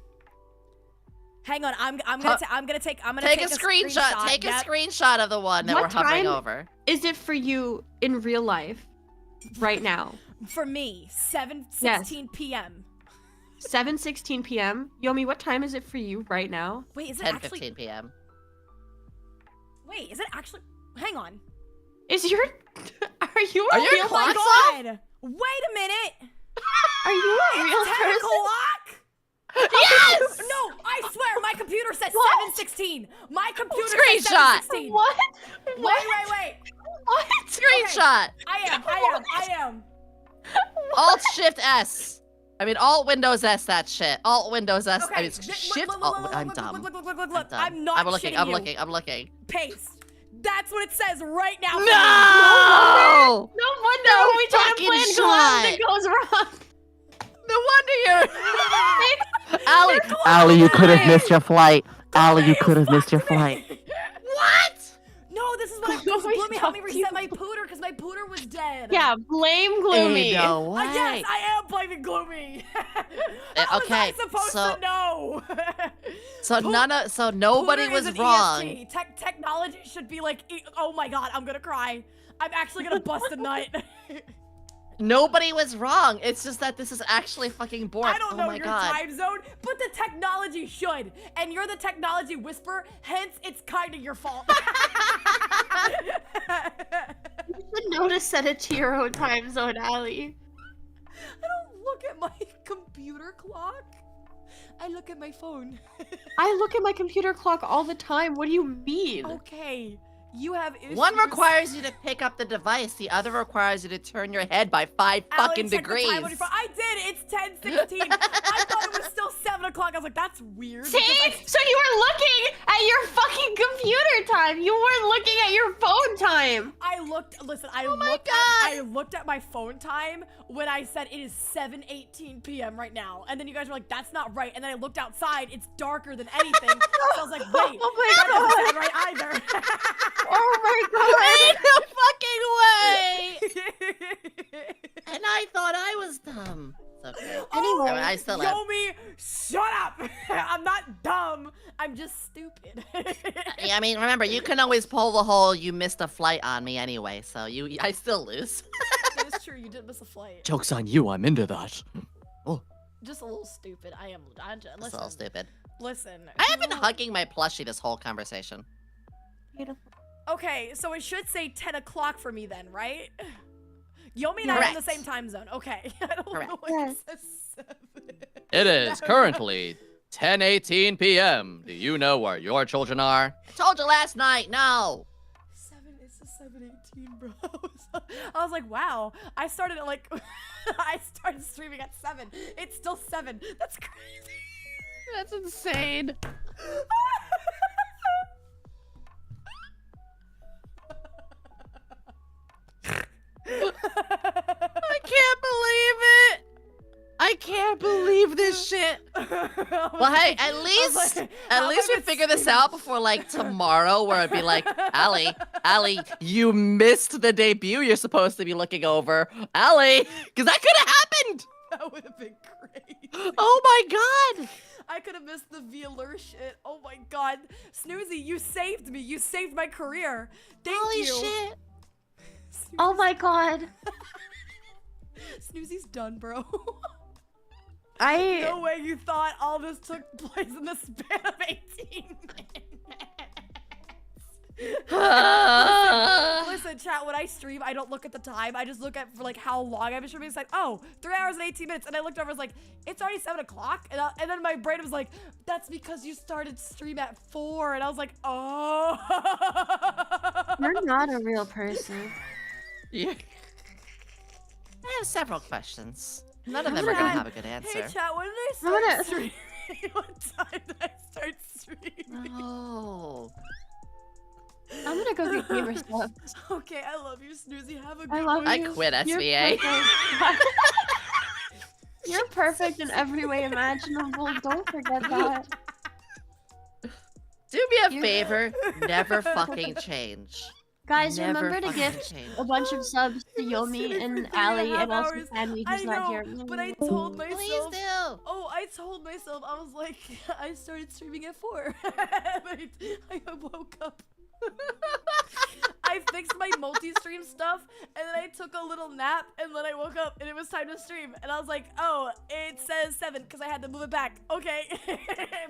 Hang on, I'm gonna take a screenshot. Take a screenshot of the one that What we're hovering time over. Is it for you in real life right now? For me, 7:16 p.m. 7:16 p.m. Yomi, what time is it for you right now? Wait, is it 10:15 actually? p.m. Wait, is it actually? Hang on. Is your are you a Are your real clocks person? God! Wait a minute. Are you a real 10 person? o'clock? Yes! No, I swear, my computer says What? 7:16. My computer Screenshot. says 7:16. What? Wait. What? Screenshot. I am. Alt Shift S. I mean, Alt Windows S. That shit. Alt Windows S. Okay. I mean, Shift. I'm dumb. Look. I'm dumb. I'm not I'm looking. shitting I'm you. looking. I'm looking. Paste. That's what it says right now. for me. No! No wonder when we try to fucking plan shot. collabs, it goes wrong. No wonder you're. Allie, Allie, you could have missed your flight. Allie, you could have missed your flight. What? No, this is what I No, Gloomy help me fuck reset you. my pooter because my pooter was dead. Yeah, blame Gloomy. Ain't no way. Yes, I am blaming Gloomy. How was okay, I supposed so- to know? So nobody Pooter was is an wrong. EST. Technology should be like, oh my god, I'm gonna cry. I'm actually gonna bust a nut. Nobody was wrong. It's just that this is actually fucking boring. I don't oh know my your god. time zone, but the technology should. And you're the technology whisperer, hence it's kind of your fault. You should know to set it to your own time zone, Allie. I don't look at my computer clock. I look at my phone. I look at my computer clock all the time. What do you mean? Okay, you have issues. One requires you to pick up the device. The other requires you to turn your head by 5 Allie, fucking check the degrees. time on your phone. I did. It's 10:16. I thought it was still 7 o'clock. I was like, that's weird. See? because So you were looking at your fucking computer time. You weren't looking at your phone time. I looked. Listen, I Oh my looked. God. I looked at my phone time when I said it is 7:18 p.m. right now, and then you guys were like, "That's not right." And then I looked outside. It's darker than anything. So I was like, "Wait, Oh my that doesn't God. sound right either." Oh my god. Ain't no fucking way! And I thought I was dumb. It's okay. Oh, I mean, I still have. Yomi, shut up! I'm not dumb. I'm just stupid. Yeah, I mean, remember, you can always pull the whole "you missed a flight" on me anyway, so I still lose. It is true. You did miss a flight. Joke's on you. I'm into that. Just a little stupid. I am. That's Listen. all stupid. Listen. I have been hugging my plushie this whole conversation. Beautiful. Okay, so it should say 10 o'clock for me then, right? Yomi and I are in the Correct. same time zone. Okay. I don't Correct. know why Yes. it says 7. It is currently 10:18 p.m. Do you know where your children are? I told you last night, no. 7 is the 7:18, bro. I was like, wow. I started at like I started streaming at 7. It's still 7. That's crazy. That's insane. I can't believe it. I can't believe this shit. Well, hey, at least we figure this out before like tomorrow, where it'd be like, Allie, you missed the debut you're supposed to be looking over, Allie, because that could have happened. That would have been crazy. Oh my god. I could have missed the VLR shit. Oh my god. Snoozy, you saved me. You saved my career. Thank Holy you. shit. Oh my god. Snoozy's done, bro. I No way you thought all this took place in the span of 18 minutes. Listen, chat, when I stream, I don't look at the time. I just look at for like how long I've been streaming. It's like, oh, 3 hours and 18 minutes. And I looked over, I was like, it's already 7 o'clock. And then my brain was like, that's because you started stream at 4. And I was like, oh. You're not a real person. Yeah. I have several questions. None of them I'm are gonna gonna- have a good answer. Hey, chat, when did I I'm start gonna- streaming? What time did I start streaming? Oh. I'm gonna go get gamer stuff. Okay, I love you, Snoozy. Have a good I love one. I you. quit You're SVA. perfect. You're perfect in every way imaginable. Don't forget that. Do me a You- favor, never fucking change. Guys, Never remember to fucking gift change. a bunch of subs to Yomi and Ali and also Sandy, I who's not know, here. but I told Please myself. do. Oh, I told myself, I was like, I started streaming at 4. I woke up. I fixed my multi-stream stuff, and then I took a little nap, and then I woke up, and it was time to stream. And I was like, oh, it says 7, because I had to move it back. Okay.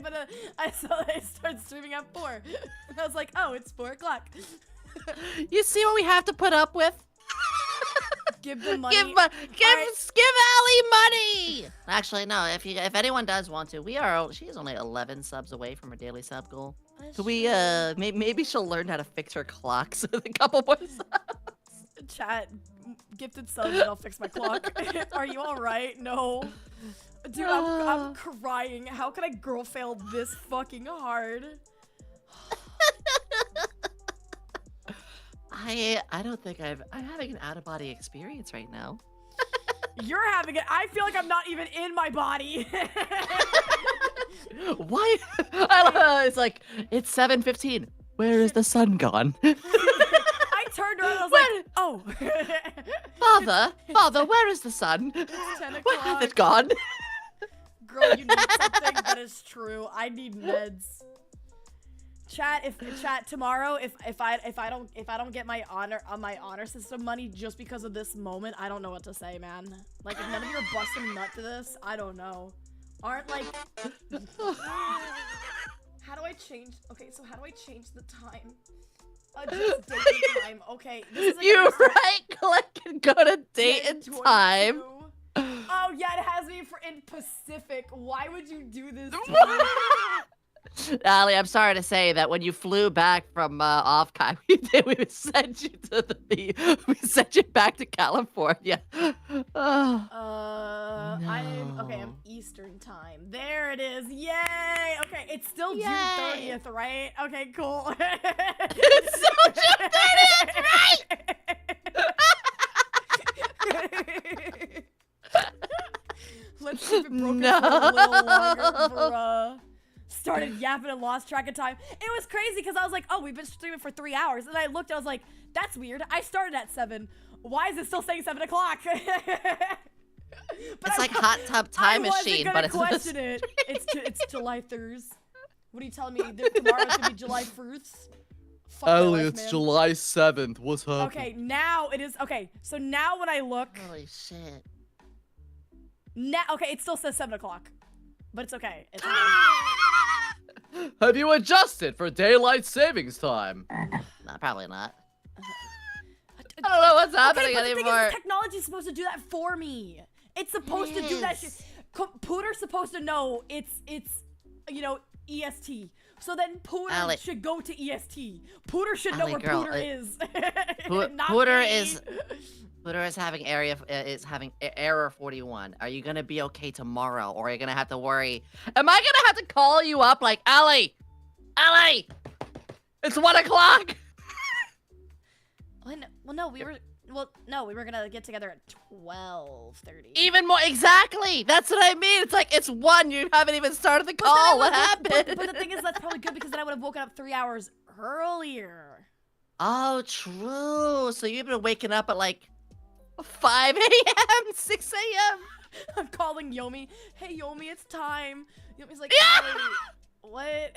But I started streaming at 4. And I was like, oh, it's 4 o'clock. You see what we have to put up with? Give the money. Give Ali money. Actually, no. If anyone does want to, she's only 11 subs away from her daily sub goal. So maybe she'll learn how to fix her clocks with a couple more subs. Chat, gifted subs and I'll fix my clock. Are you alright? No. Dude, I'm crying. How can I girl fail this fucking hard? I don't think I'm having an out-of-body experience right now. You're having it. I feel like I'm not even in my body. Why? I don't know. It's like, it's 7:15. Where is the sun gone? I turned around and I was like, oh. Father, where is the sun? It's 10 Where hath o'clock. it gone? Girl, you need something that is true. I need meds. Chat, tomorrow, if I don't get my honor system money just because of this moment, I don't know what to say, man. Like, if none of you are busting nut to this, I don't know. Aren't like how do I change? Okay, so how do I change the time? Just date and time. Okay, this is like You right-click and go to date and time. Oh yeah, it has me in Pacific. Why would you do this to me? Ali, I'm sorry to say that when you flew back from Offkai, we sent you to we sent you back to California. I'm Eastern time. There it is. Yay! Okay, it's still June 30th, right? Okay, cool. It's still June 30th, right? Let's keep it broken for a little longer, bruh. Started yapping and lost track of time. It was crazy because I was like, oh, we've been streaming for 3 hours. And I looked, I was like, that's weird. I started at 7. Why is it still saying 7 o'clock? It's like hot tub time machine, but it's question it. It's July 3rd. What are you telling me? Tomorrow's gonna be July 1st? Fuck my Ali, life, it's man. July 7th. What's up? Okay, now it is. Okay, so now when I look. Holy shit. Now, okay, it still says 7 o'clock. But it's okay. It's okay. Have you adjusted for daylight savings time? Nah, probably not. I don't know what's happening but the anymore. thing is, technology's supposed to do that for me. It's supposed to do that shit. Pooter's supposed to know it's EST. So then Pooter should go to EST. Pooter should know where Pooter is. Pooter is having error 41. Are you gonna be okay tomorrow, or are you gonna have to worry? Am I gonna have to call you up like, Ali, it's 1 o'clock? Well, no, we were gonna get together at 12:30. Even more, exactly. That's what I mean. It's like, it's 1. You haven't even started the call. What happened? But the thing is, that's probably good because then I would have woken up 3 hours earlier. Oh, true. So you've been waking up at like 5 a.m., 6 a.m. I'm calling Yomi. Hey, Yomi, it's time. Yomi's like, what?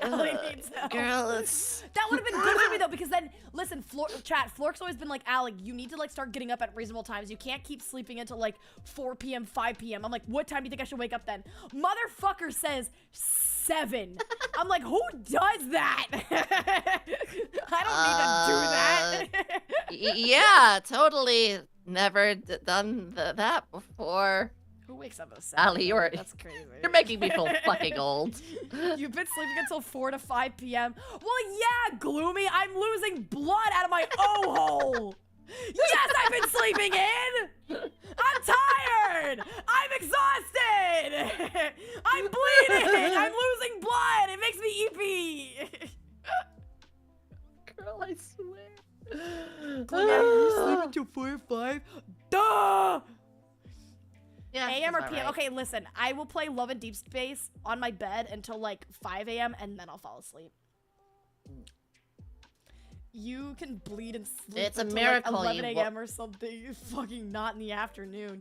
Ellie needs help. Girl, that would have been good for me though, because then, listen, Flork's always been like, Alec, you need to like start getting up at reasonable times. You can't keep sleeping until like 4 p.m., 5 p.m. I'm like, what time do you think I should wake up then? Motherfucker says 7. I'm like, who does that? I don't need to do that. Yeah, totally. Never done that before. Who wakes up at 7? Ali, that's crazy. You're making me feel fucking old. You've been sleeping until 4 to 5 p.m. Well, yeah, Gloomy. I'm losing blood out of my O-hole. Yes, I've been sleeping in. I'm tired. I'm exhausted. I'm bleeding. I'm losing blood. It makes me eepy. Girl, I swear. You're sleeping till 4 or 5? Duh. Yeah, AM or PM? right. Okay, listen. I will play Love and Deep Space on my bed until like 5 a.m. and then I'll fall asleep. You can bleed and sleep It's a until miracle like 11 you wo- a.m. or something. You fucking not in the afternoon.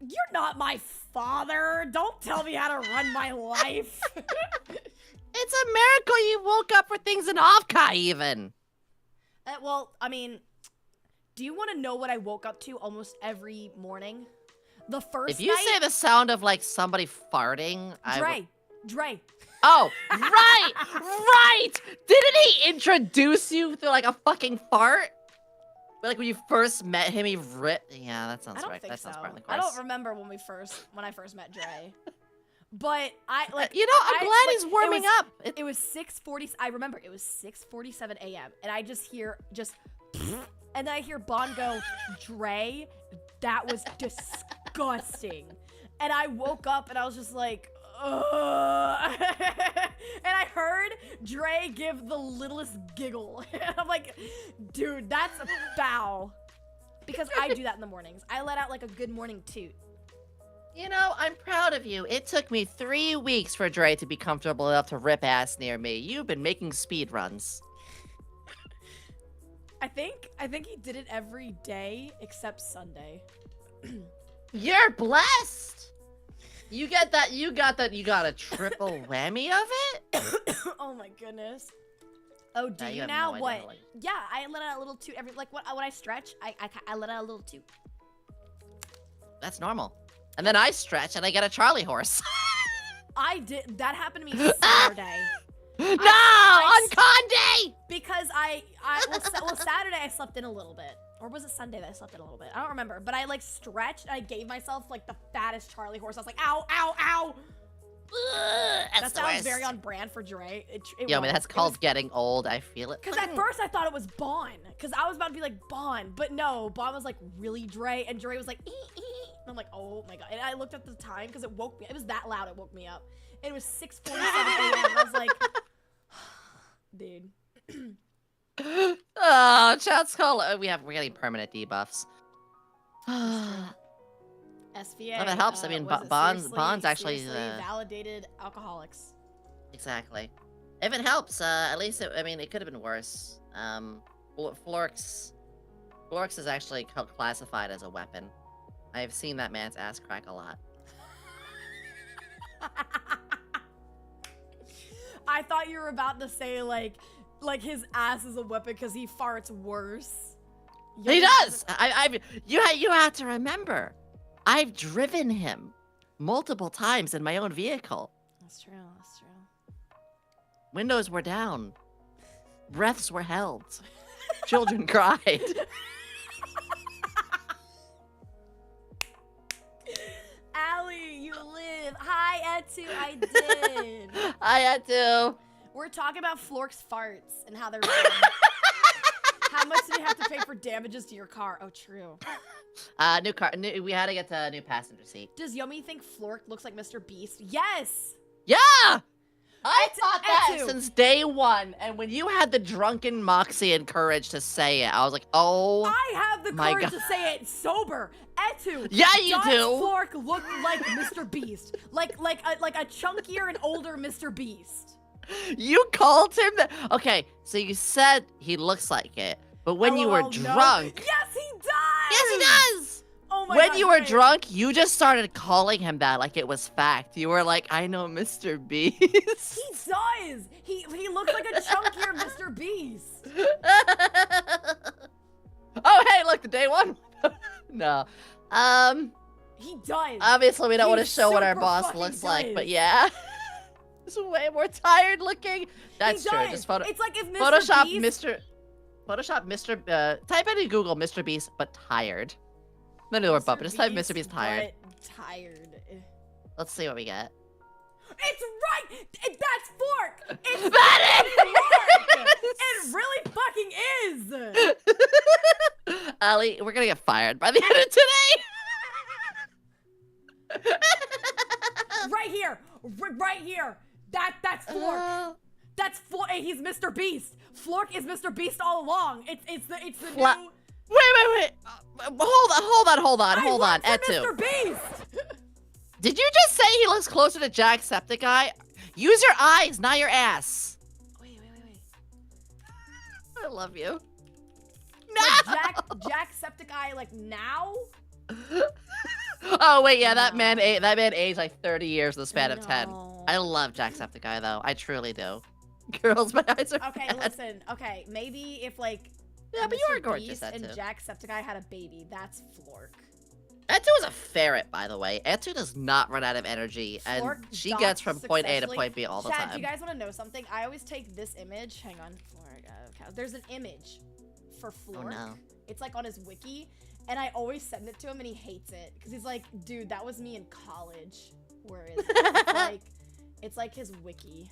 You're not my father. Don't tell me how to run my life. It's a miracle you woke up for things in Offkai even. Well, I mean, do you want to know what I woke up to almost every morning? The first If you night, say the sound of like somebody farting, Dre. Oh, right, right. Didn't he introduce you through like a fucking fart? Like when you first met him, he ripped. Yeah, that sounds I don't right. think That so. sounds partly I don't course. remember when I first met Dre. But I like. You know, I'm glad he's it warming was- up. It was 6:40. I remember it was 6:47 a.m. and I just hear and then I hear Bon go, Dre. That was disgusting. And I woke up and I was just like, ugh. And I heard Dre give the littlest giggle. And I'm like, dude, that's foul. Because I do that in the mornings. I let out like a good morning toot. You know, I'm proud of you. It took me 3 weeks for Dre to be comfortable enough to rip ass near me. You've been making speed runs. I think he did it every day except Sunday. You're blessed. You got a triple whammy of it? Oh my goodness. Oh, do Now you you have now no idea, what? like- Yeah, I let out a little toot every when I stretch. I let out a little toot. That's normal. And then I stretch and I get a Charlie horse. I did that happened to me Saturday. No! On con day! Because well Saturday I slept in a little bit. Or was it Sunday that I slept in a little bit? I don't remember. But I like stretched and I gave myself like the fattest Charlie horse. I was like, ow, ow, ow. That's That the sounds worst. very on brand for Dre. Yeah, I mean, that's It called was- getting old. I feel it. Because at first I thought it was Bon. Because I was about to be like Bon. But no, Bon was like really Dre. And Dre was like, And I'm like, oh my God. And I looked at the time because it woke me. It was that loud. It woke me up. And it was 6:47 a.m. And I was like, dude. Oh, chat's call. We're getting permanent debuffs. SVA. Well, that helps. I mean, was it Bond's actually, seriously validated alcoholics. Exactly. If it helps, at least it could have been worse. Florx is actually classified as a weapon. I've seen that man's ass crack a lot. I thought you were about to say like his ass is a weapon because he farts worse. He does. You have to remember, I've driven him multiple times in my own vehicle. That's true. That's true. Windows were down. Breaths were held. Children cried. Allie, you live. Hi, Etu. I did. I had to. We're talking about Flork's farts and how they're bad. How much did you have to pay for damages to your car? Oh, true. New car. We had to get a new passenger seat. Does Yummy think Flork looks like Mr. Beast? Yes. Yeah. I thought that Etu. since day one, and when you had the drunken moxie and courage to say it, I was like, oh. I have the my courage God. to say it sober. Etu. Yeah, you does do. Flork look like Mr. Beast? like a chunkier and older Mr. Beast. You called him that? Okay, so you said he looks like it, but when you were LOL, no. drunk. Yes, he does. Yes, he does. Oh my When God, you were wait. drunk, you just started calling him that like it was fact. You were like, I know Mr. Beast. He does. He looks like a chunkier Mr. Beast. Oh, hey, look, the day one. No. He does. Obviously, we don't want to He show what our super boss fucking looks like, does. but yeah. He's way more tired looking. That's He true. does. Just photo. It's like if Mr. Photoshop Beast... Photoshop Mr. Type into Google Mr. Beast, but tired. None of the word but just type Mr. Beast tired. but tired. Let's see what we get. It's right. That's Fork. It's That fucking Fork. It really fucking is. Ali, we're gonna get fired by the end of today. Right here. Right here. That's Fork. That's Fork. He's Mr. Beast. Flork is Mr. Beast all along. It's the Fla- new. Wait. Hold on. I work for Etu. Mr. Beast. Did you just say he looks closer to 𝙃𝙀𝙍𝙀𝙀? Use your eyes, not your ass. Wait. I love you. Like 𝙃𝙀𝙍𝙀𝙀, like now? Oh wait, yeah, that man aged like 30 years in the span of 10. No. I love 𝙃𝙀𝙍𝙀 though. I truly do. Girls, my eyes are Okay, bad. listen. Okay, maybe if like Yeah, but you Mr. are gorgeous, Beast that and too. 𝙃𝙀𝙍𝙀 had a baby, that's Flork. Etu is a ferret, by the way. Etu does not run out of energy, and Flork she docked gets from point A to successfully. point B all the Chad, time. do you guys want to know something? I always take this image. Hang on. Flork, there's an image for Flork. Oh no. It's like on his wiki, and I always send it to him, and he hates it because he's like, "Dude, that was me in college." Where is it? It's like his wiki.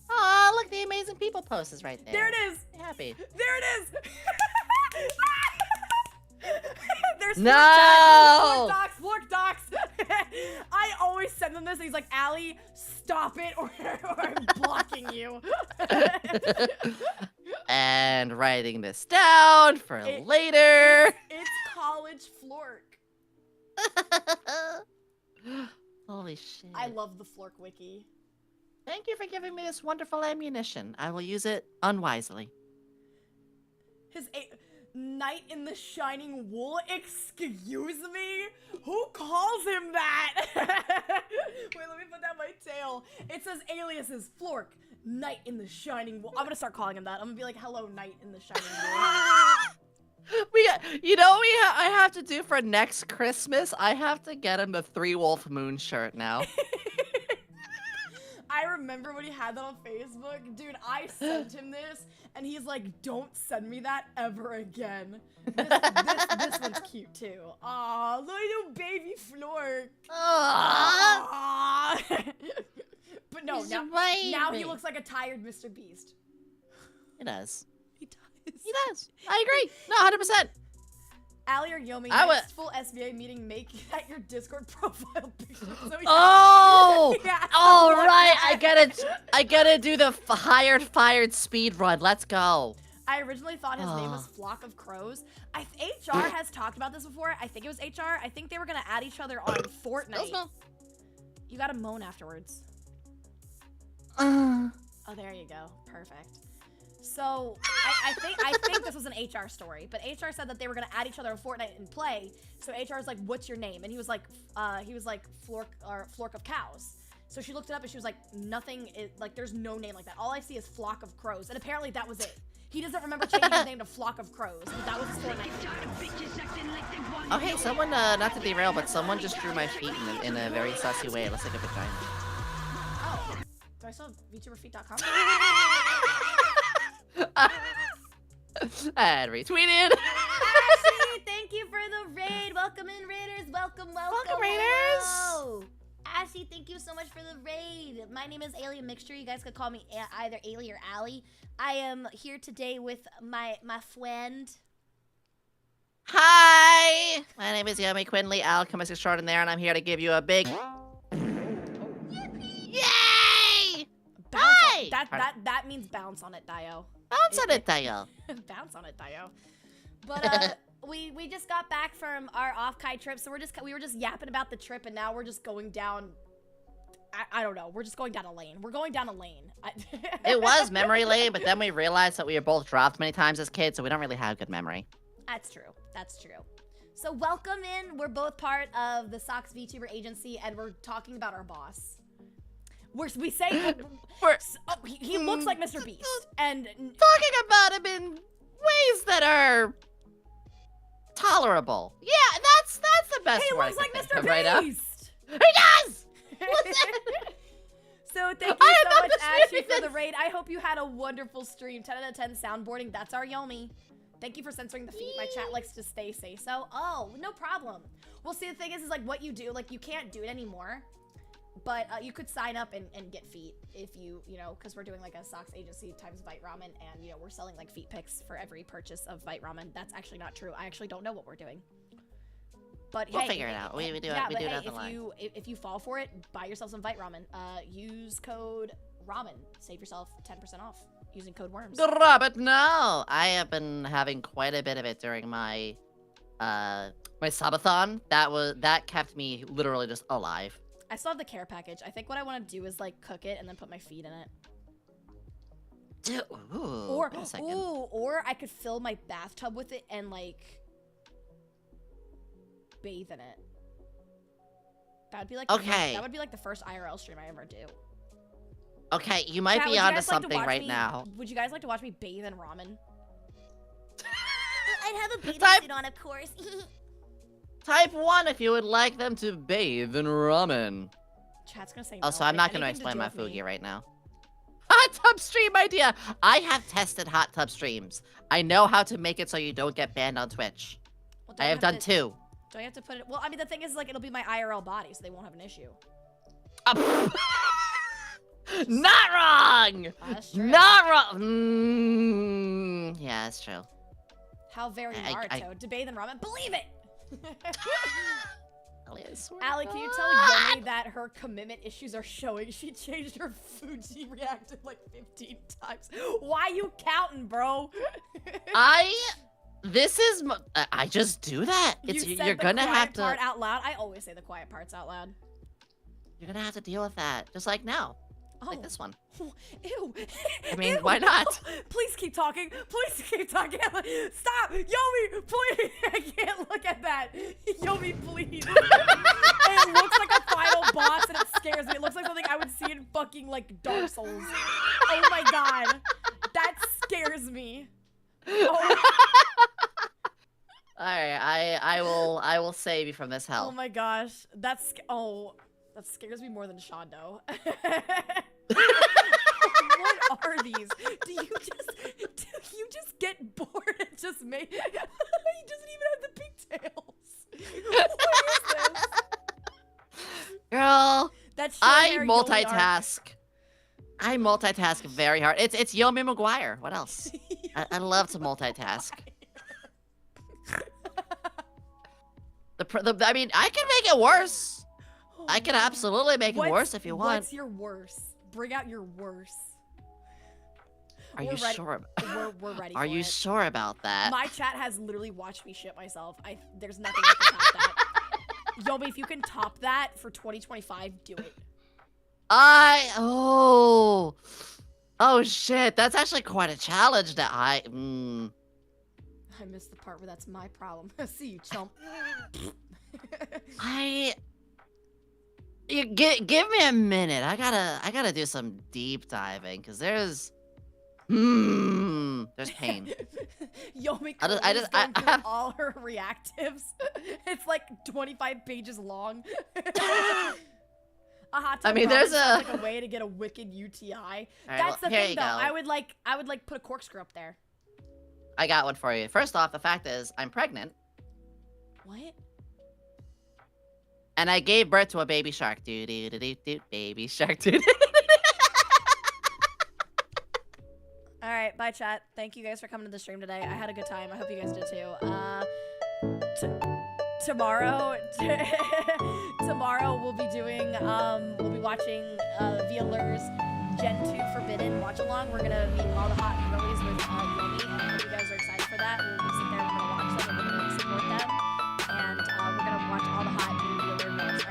Aw, look, the amazing people post is right there. There it is. Happy. There it is. There's No! Flork docs. I always send them this, and he's like, "Allie, stop it, or I'm blocking you." And writing this down for later. It's college Flork. Holy shit. I love the Flork wiki. Thank you for giving me this wonderful ammunition. I will use it unwisely. His knight in the shining wool? Excuse me? Who calls him that? Wait, let me put that in my tail. It says aliases, Flork, knight in the shining wool. I'm gonna start calling him that. I'm gonna be like, hello, knight in the shining wool. You know what I have to do for next Christmas? I have to get him the 3-Wolf Moon shirt now. I remember when he had that on Facebook. Dude, I sent him this, and he's like, don't send me that ever again. This one's cute, too. Aw, little baby Flork. Aww. Aww. But no, He's now he baby. looks like a tired Mr. Beast. He does. He does. He does. I agree. No, 100%. Allie or Yomi, I next full SVA meeting, make that your Discord profile picture. So Oh! yeah, All like right, that. I gotta do the fired speed run. Let's go. I originally thought his name was Flock of Crows. HR has talked about this before. I think it was HR. I think they were gonna add each other on Fortnite. You gotta moan afterwards. Oh, there you go. Perfect. So I think this was an HR story, but HR said that they were gonna add each other on Fortnite and play. So HR was like, "What's your name?" And he was like, Flork of Cows. So she looked it up and she was like, "Nothing is like, there's no name like that. All I see is Flock of Crows." And apparently that was it. He doesn't remember changing his name to Flock of Crows, but that was his Fortnite name. Oh hey, someone not to derail, but someone just drew my feet in a very sassy way. It looks like a vagina. Oh, do I still have VTuberFeet.com? And retweeted. Ashley, thank you for the raid. Welcome in, raiders. Welcome. Welcome, raiders. Hello. Ashley, thank you so much for the raid. My name is AlienMixture. You guys could call me either Ali or Allie. I am here today with my friend. Hi, my name is Yomi Quinley, alchemist extraordinaire, and I'm here to give you a big yay! Bounce Hi! that means bounce on it, Dio. Bounce on it, Tayo. Bounce on it, Dio. But we just got back from our Offkai trip, so we were just yapping about the trip, and now we're just going down. I don't know. We're just going down a lane. We're going down a lane. It was memory lane, but then we realized that we were both dropped many times as kids, so we don't really have good memory. That's true. That's true. So welcome in. We're both part of the Sox VTuber agency, and we're talking about our boss. We say he looks like Mr. Beast, and Talking about him in ways that are tolerable. Yeah, that's the best he word looks I like can Mr. think of right now. Beast. He does! So thank you I so am not much, Ashley, disputing for the raid. I hope you had a wonderful stream. 10 out of 10 soundboarding. That's our Yomi. Thank you for censoring the feet. My chat likes to say so. Oh, no problem. Well, see, the thing is like what you do, like you can't do it anymore. But you could sign up and get feet if you know, because we're doing like a Sox agency times Vite Ramen, and you know, we're selling like feet pics for every purchase of Vite Ramen. That's actually not true. I actually don't know what we're doing. But We'll hey, figure it out. We do yeah, it. We but do it hey, on the line. if you fall for it, buy yourself some Vite Ramen. Use code Ramen. Save yourself 10% off using code Worms. Drop it now. I have been having quite a bit of it during my my subathon. That kept me literally just alive. I still have the care package. I think what I want to do is like cook it and then put my feet in it. Dude, ooh, Or, wait a second. or I could fill my bathtub with it and like bathe in it. That would be like Okay. that would be like the first IRL stream I ever do. Okay, you might Chat, would be you onto guys like to something watch right me- now. Would you guys like to watch me bathe in ramen? I'd have a bathing Type- suit on, of course. Type 1 if you would like them to bathe in ramen. Chat's gonna say no. Also, I'm not going to Anything explain do my with me. Fugi right now. Hot tub stream idea! I have tested hot tub streams. I know how to make it so you don't get banned on Twitch. Well, do I have done to, 2. Do I have to put it? Well, I mean, the thing is, like, it'll be my IRL body, so they won't have an issue. Not wrong! That's true. Not wrong! Yeah, that's true. How very Naruto. To bathe in ramen? Believe it! Allie, can you tell Yummy that her commitment issues are showing? She changed her food. She reacted like 15 times. Why you counting, bro? I just do that. It's you said you're the gonna quiet have to. part out loud. I always say the quiet parts out loud. You're gonna have to deal with that, just like now, like Oh. this one. Ew. I mean, Ew. why not? Please keep talking. Please keep talking. Stop. Yomi, please. I can't look at that. Yomi, please. It looks like a final boss and it scares me. It looks like something I would see in fucking like Dark Souls. Oh my god. That scares me. Oh, Alright, I will save you from this oh hell. my gosh. That scares me more than Shondo. What are these? Do you just get bored and just make? He doesn't even have the pigtails. What is this? Girl, That's I multitask. I multitask very hard. It's Yomi Maguire. What else? I love to multitask. I mean, I can make it worse. I can absolutely make it worse if you want. What's your worst? Bring out your worst. Are We're you ready- sure? We're ready. Are for you it. sure about that? My chat has literally watched me shit myself. There's nothing that can top that. Yomi, if you can top that for 2025, do it. Oh shit, that's actually quite a challenge that I missed the part where that's my problem. See you, chump. give me a minute. I gotta do some deep diving because there's pain. Yomi I just- going through have- all her reactives. It's like 25 pages long. A hot tub I mean, ramen there's sounds like a way to get a wicked UTI. right, That's well, the here thing, you though. go. I would like put a corkscrew up there. I got one for you. First off, the fact is I'm pregnant What? and I gave birth to a baby shark. Do do do do do baby shark. Do. All right, bye, chat. Thank you guys for coming to the stream today. I had a good time. I hope you guys did too. Tomorrow we'll be doing, we'll be watching VLR's Gen 2 Forbidden watch along. We're gonna meet all the hot girlies with Yomi, and I hope you guys are excited for that. We're gonna sit there, we're gonna watch them, and we're gonna support them, and we're gonna watch all the hot new VLR girls.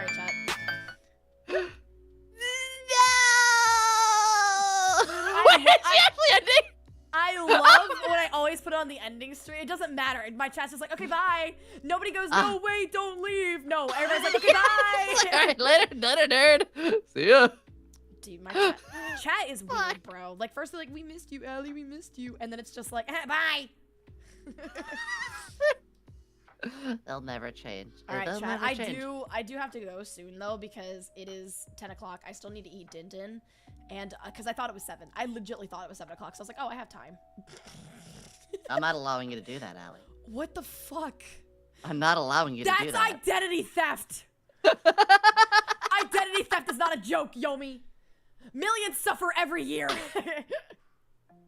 All right, chat. I love when I always put it on the ending stream. It doesn't matter. My chat's just like, okay, bye. Nobody goes, no, wait, don't leave. No, everybody's like, okay, bye. Alright, later, nerd. See ya. Dude, my chat is weird, bro. Like, first they're like, we missed you, Allie, we missed you. And then it's just like, bye. They'll never change. All right, They'll chat. never change. I do have to go soon, though, because it is 10 o'clock. I still need to eat Din Din. And, because I thought it was 7. I legitimately thought it was 7 o'clock. So I was like, oh, I have time. I'm not allowing you to do that, Allie. What the fuck? I'm not allowing you to do That's that. identity theft. Identity theft is not a joke, Yomi. Millions suffer every year.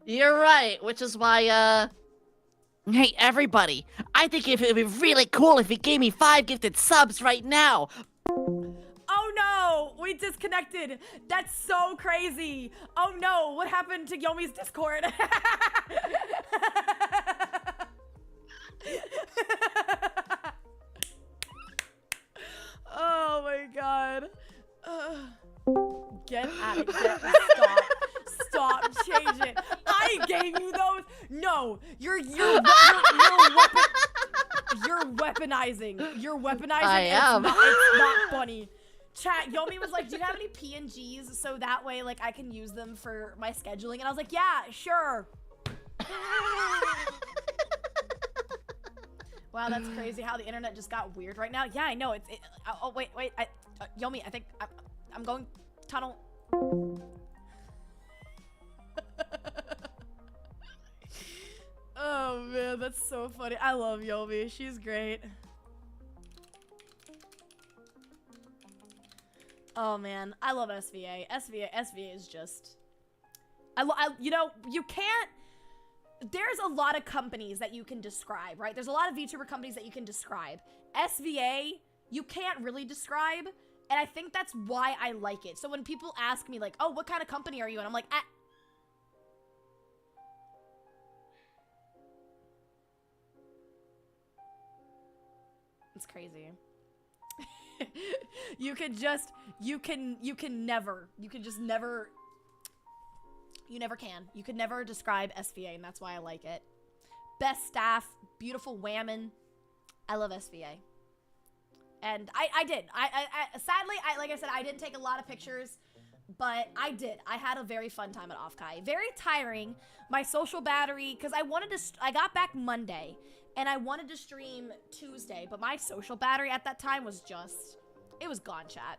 You're right, which is why, hey, everybody, I think it would be really cool if you gave me 5 gifted subs right now. Oh no, we disconnected. That's so crazy. Oh no, what happened to Yomi's Discord? Oh my god. Get out of here. Stop. Stop. Change it. saying those. No, you're weaponizing. You're weaponizing. I am. It's not funny. Chat, Yomi was like, do you have any PNGs so that way like I can use them for my scheduling? And I was like, yeah, sure. Wow, that's crazy how the internet just got weird right now. Yeah, I know. Oh, wait. Yomi, I think I'm going tunnel. Oh, man, that's so funny. I love Yomi. She's great. Oh, man. I love SVA. SVA is just... you know, you can't... There's a lot of companies that you can describe, right? There's a lot of VTuber companies that you can describe. SVA, you can't really describe, and I think that's why I like it. So when people ask me, like, oh, what kind of company are you? And I'm like, It's crazy. You can just never describe SVA, and that's why I like it. Best staff, beautiful whammon. I love SVA. And I did. Sadly, like I said, I didn't take a lot of pictures, but I did. I had a very fun time at Offkai. Very tiring. My social battery, because I got back Monday, and I wanted to stream Tuesday, but my social battery at that time was just, it was gone, chat.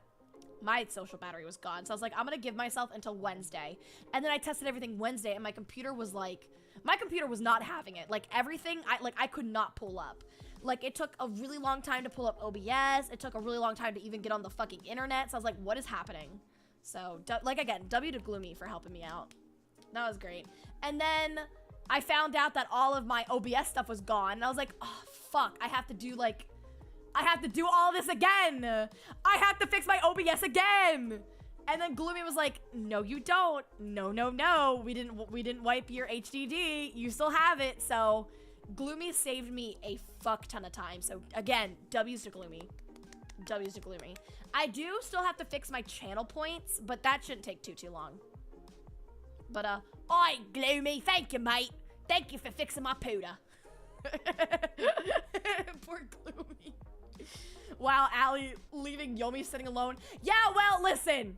My social battery was gone. So I was like, I'm gonna give myself until Wednesday. And then I tested everything Wednesday, and my computer was like, my computer was not having it. Like everything, I could not pull up. Like it took a really long time to pull up OBS. It took a really long time to even get on the fucking internet. So I was like, what is happening? So like again, W to Gloomy for helping me out. That was great. And then I found out that all of my OBS stuff was gone. And I was like, oh fuck, I have to do all this again. I have to fix my OBS again. And then Gloomy was like, no, you don't. No. We didn't wipe your HDD. You still have it. So Gloomy saved me a fuck ton of time. So again, W's to Gloomy. W's to Gloomy. I do still have to fix my channel points, but that shouldn't take too long. But oi, Gloomy, thank you, mate. Thank you for fixing my pooter. Poor Gloomy. Wow, Ali leaving Yomi sitting alone. Yeah, well, listen.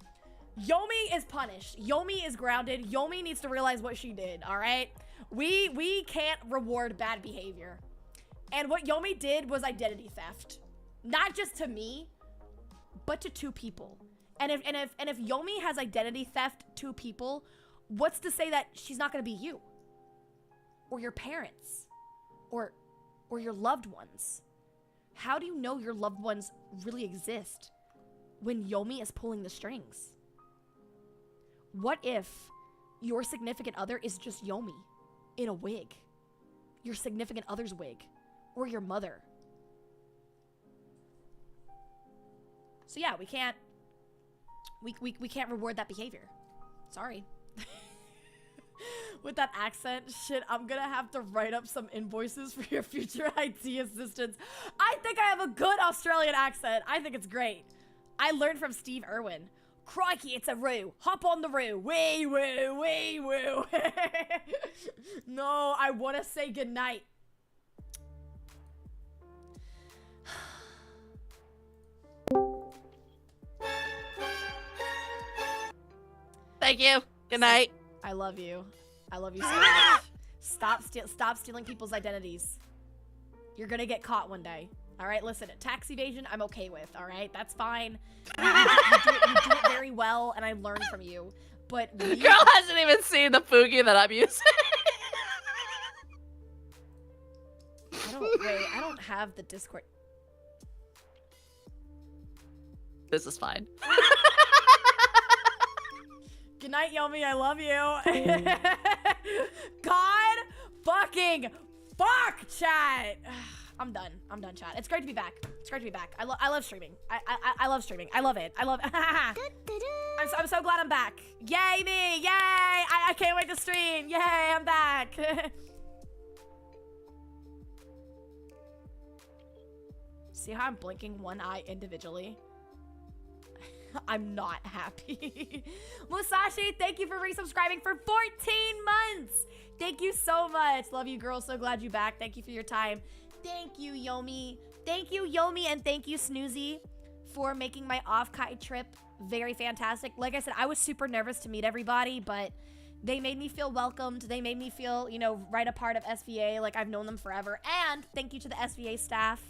Yomi is punished. Yomi is grounded. Yomi needs to realize what she did, all right? We can't reward bad behavior. And what Yomi did was identity theft. Not just to me, but to two people. And if Yomi has identity theft to people, what's to say that she's not going to be you? Or your parents? Or your loved ones? How do you know your loved ones really exist when Yomi is pulling the strings? What if your significant other is just Yomi in a wig? Your significant other's wig. Or your mother. So yeah, we can't reward that behavior. Sorry. With that accent, shit, I'm gonna have to write up some invoices for your future IT assistants. I think I have a good Australian accent. I think it's great. I learned from Steve Irwin. Crikey, it's a roo. Hop on the roo. Wee woo, wee woo. No, I want to say goodnight. Thank you. Good night. I love you. I love you so much. Stop stealing people's identities. You're gonna get caught one day. All right, listen, tax evasion, I'm okay with, all right? That's fine. You do it very well, and I learned from you. But Girl hasn't even seen the Fugi that I'm using. I don't have the Discord. This is fine. Good night, Yomi. I love you. God fucking fuck, chat. I'm done, chat. It's great to be back. It's great to be back. I love streaming. I love streaming. I love it. I love I'm so glad I'm back. Yay me. Yay. I can't wait to stream. Yay, I'm back. See how I'm blinking one eye individually? I'm not happy. Musashi, thank you for resubscribing for 14 months. Thank you so much. Love you, girl. So glad you back. Thank you for your time. Thank you, Yomi. Thank you, Yomi, and thank you, Snoozy, for making my Offkai trip very fantastic. Like I said, I was super nervous to meet everybody, but they made me feel welcomed. They made me feel, you know, right a part of SVA, like I've known them forever. And thank you to the SVA staff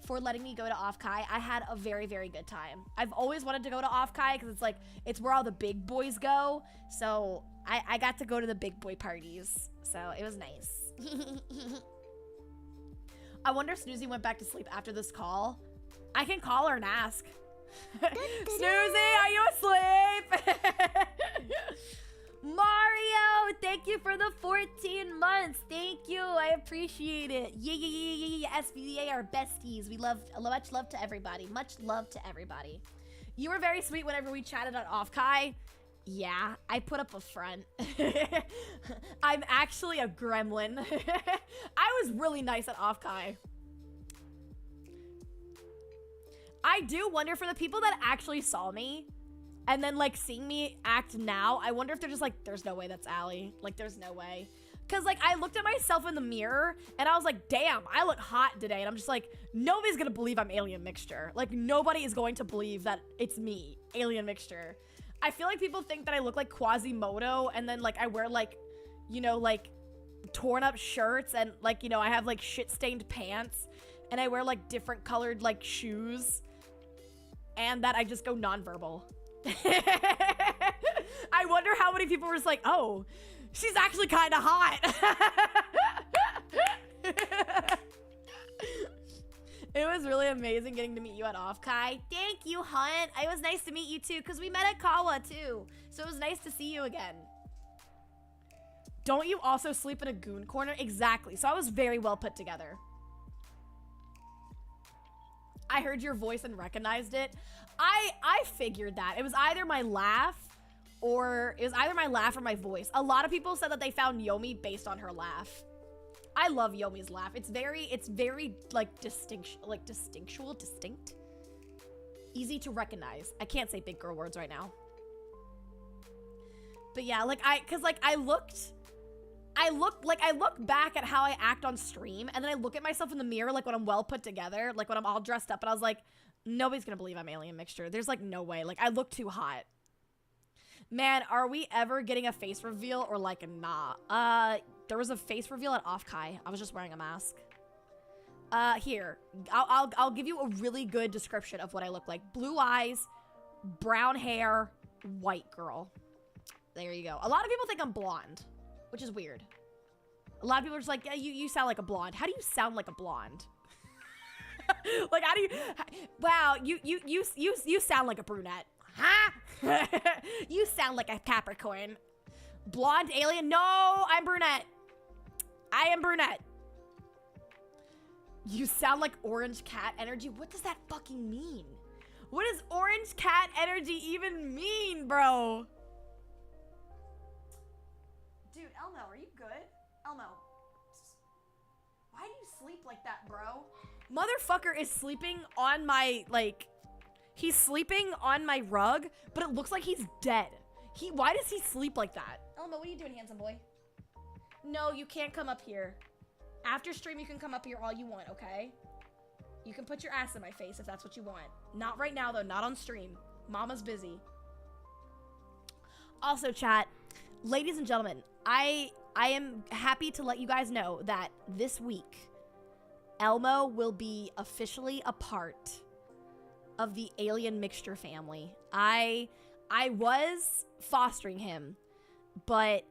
for letting me go to Offkai. I had a very, very good time. I've always wanted to go to Offkai because it's like, it's where all the big boys go. So I got to go to the big boy parties. So it was nice. I wonder if Snoozy went back to sleep after this call. I can call her and ask. Snoozy, are you asleep? Mario, thank you for the 14 months. Thank you. I appreciate it. Yeah. SVA are besties. We love, much love to everybody. Much love to everybody. You were very sweet whenever we chatted on Offkai. Yeah, I put up a front. I'm actually a gremlin. I was really nice at Offkai. I do wonder for the people that actually saw me and then like seeing me act now, I wonder if they're just like, there's no way that's Ali. Like, there's no way. Cause like I looked at myself in the mirror and I was like, damn, I look hot today. And I'm just like, nobody's gonna believe I'm AlienMixture. Like nobody is going to believe that it's me, AlienMixture. I feel like people think that I look like Quasimodo and then like I wear like, you know, like torn up shirts and like, you know, I have like shit stained pants and I wear like different colored like shoes and that I just go nonverbal. I wonder how many people were just like, oh, she's actually kind of hot. It was really amazing getting to meet you at Offkai. Thank you, Hunt. It was nice to meet you too, because we met at Kawa too. So it was nice to see you again. Don't you also sleep in a goon corner? Exactly. So I was very well put together. I heard your voice and recognized it. I figured that. It was either my laugh or my voice. A lot of people said that they found Yomi based on her laugh. I love Yomi's laugh. It's very like distinct. Easy to recognize. I can't say big girl words right now. But yeah, like I look back at how I act on stream and then I look at myself in the mirror like when I'm well put together, like when I'm all dressed up and I was like, nobody's gonna believe I'm AlienMixture. There's like no way. Like I look too hot. Man, are we ever getting a face reveal or like a nah? There was a face reveal at Offkai. I was just wearing a mask. Here, I'll give you a really good description of what I look like. Blue eyes, brown hair, white girl. There you go. A lot of people think I'm blonde, which is weird. A lot of people are just like, yeah, you sound like a blonde. How do you sound like a blonde? Like, how do you? Wow, you sound like a brunette. Huh? You sound like a Capricorn. Blonde alien? No, I'm brunette. I am brunette. You sound like orange cat energy. What does that fucking mean? What does orange cat energy even mean, bro? Dude, Elmo, are you good? Elmo. Why do you sleep like that, bro? Motherfucker is sleeping on my, like, he's sleeping on my rug, but it looks like he's dead. Why does he sleep like that? Elmo, what are you doing, handsome boy? No, you can't come up here. After stream, you can come up here all you want, okay? You can put your ass in my face if that's what you want. Not right now, though. Not on stream. Mama's busy. Also, chat, ladies and gentlemen, I am happy to let you guys know that this week, Elmo will be officially a part of the AlienMixture family. I was fostering him, but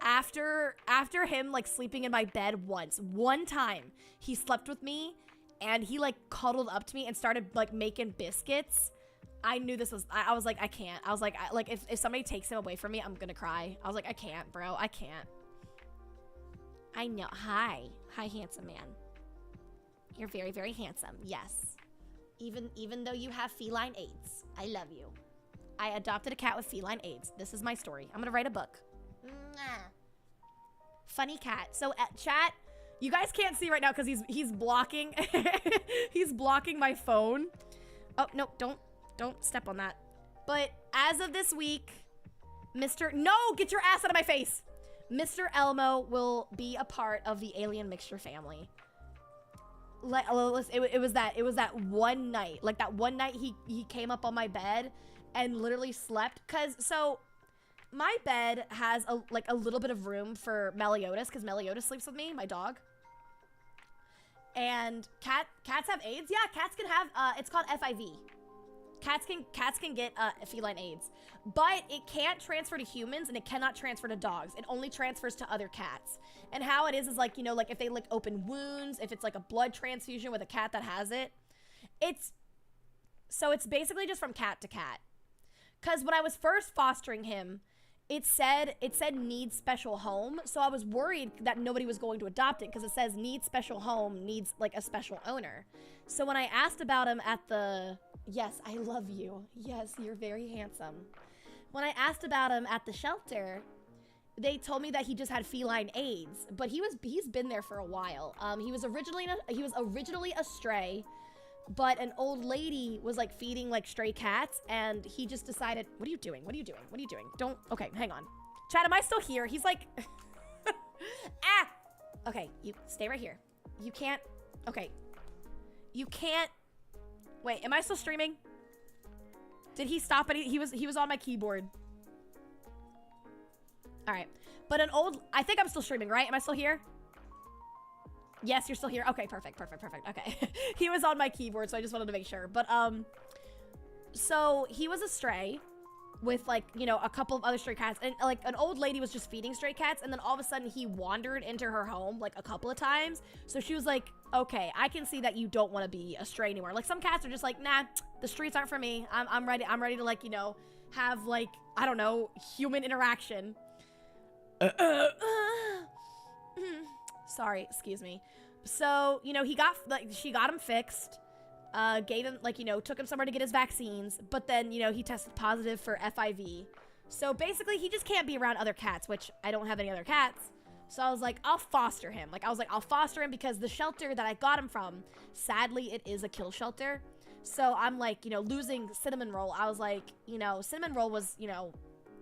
after him like sleeping in my bed one time, he slept with me and he like cuddled up to me and started like making biscuits. I knew this was, I was like, I can't. I was like, if somebody takes him away from me, I'm gonna cry. I was like, I can't, bro. I can't. I know. Hi, handsome man. You're very, very handsome. Yes. Even though you have feline AIDS, I love you. I adopted a cat with feline AIDS. This is my story. I'm gonna write a book. Mwah. Funny cat. So chat, you guys can't see right now because he's blocking. He's blocking my phone. Oh no! Don't step on that. But as of this week, no, get your ass out of my face. Mr. Elmo will be a part of the AlienMixture family. It was that one night, like that one night he came up on my bed and literally slept. So my bed has a little bit of room for Meliodas, because Meliodas sleeps with me, my dog. And cats have AIDS. Yeah, cats can have it's called FIV. Cats can get feline AIDS, but it can't transfer to humans and it cannot transfer to dogs. It only transfers to other cats. And how it is like, you know, like if they lick open wounds, if it's like a blood transfusion with a cat that has it, it's basically just from cat to cat. Because when I was first fostering him, it said needs special home. So I was worried that nobody was going to adopt it because it says needs special home, needs like a special owner. So when I asked about him at the, yes, I love you. Yes, you're very handsome. When I asked about him at the shelter, they told me that he just had feline AIDS, but he's been there for a while. He was originally a stray, but an old lady was like feeding like stray cats, and he just decided, what are you doing? What are you doing? What are you doing? Don't, okay, hang on. Chad, am I still here? He's like, ah! Okay, you stay right here. You can't, okay. You can't, wait, am I still streaming? Did he stop it? He was on my keyboard. All right, but I think I'm still streaming, right? Am I still here? Yes, you're still here. Okay, perfect. Okay. He was on my keyboard, so I just wanted to make sure. But, so he was a stray with, like, you know, a couple of other stray cats. And, like, an old lady was just feeding stray cats. And then all of a sudden, he wandered into her home, like, a couple of times. So she was like, okay, I can see that you don't want to be a stray anymore. Like, some cats are just like, nah, the streets aren't for me. I'm ready to, like, you know, have, like, I don't know, human interaction. Sorry, excuse me. So, you know, she got him fixed, gave him, like, you know, took him somewhere to get his vaccines, but then, you know, he tested positive for FIV. So basically, he just can't be around other cats, which I don't have any other cats. So I was like, I'll foster him. I'll foster him because the shelter that I got him from, sadly, it is a kill shelter. So I'm like, you know, losing Cinnamon Roll. I was like, you know, Cinnamon Roll was, you know,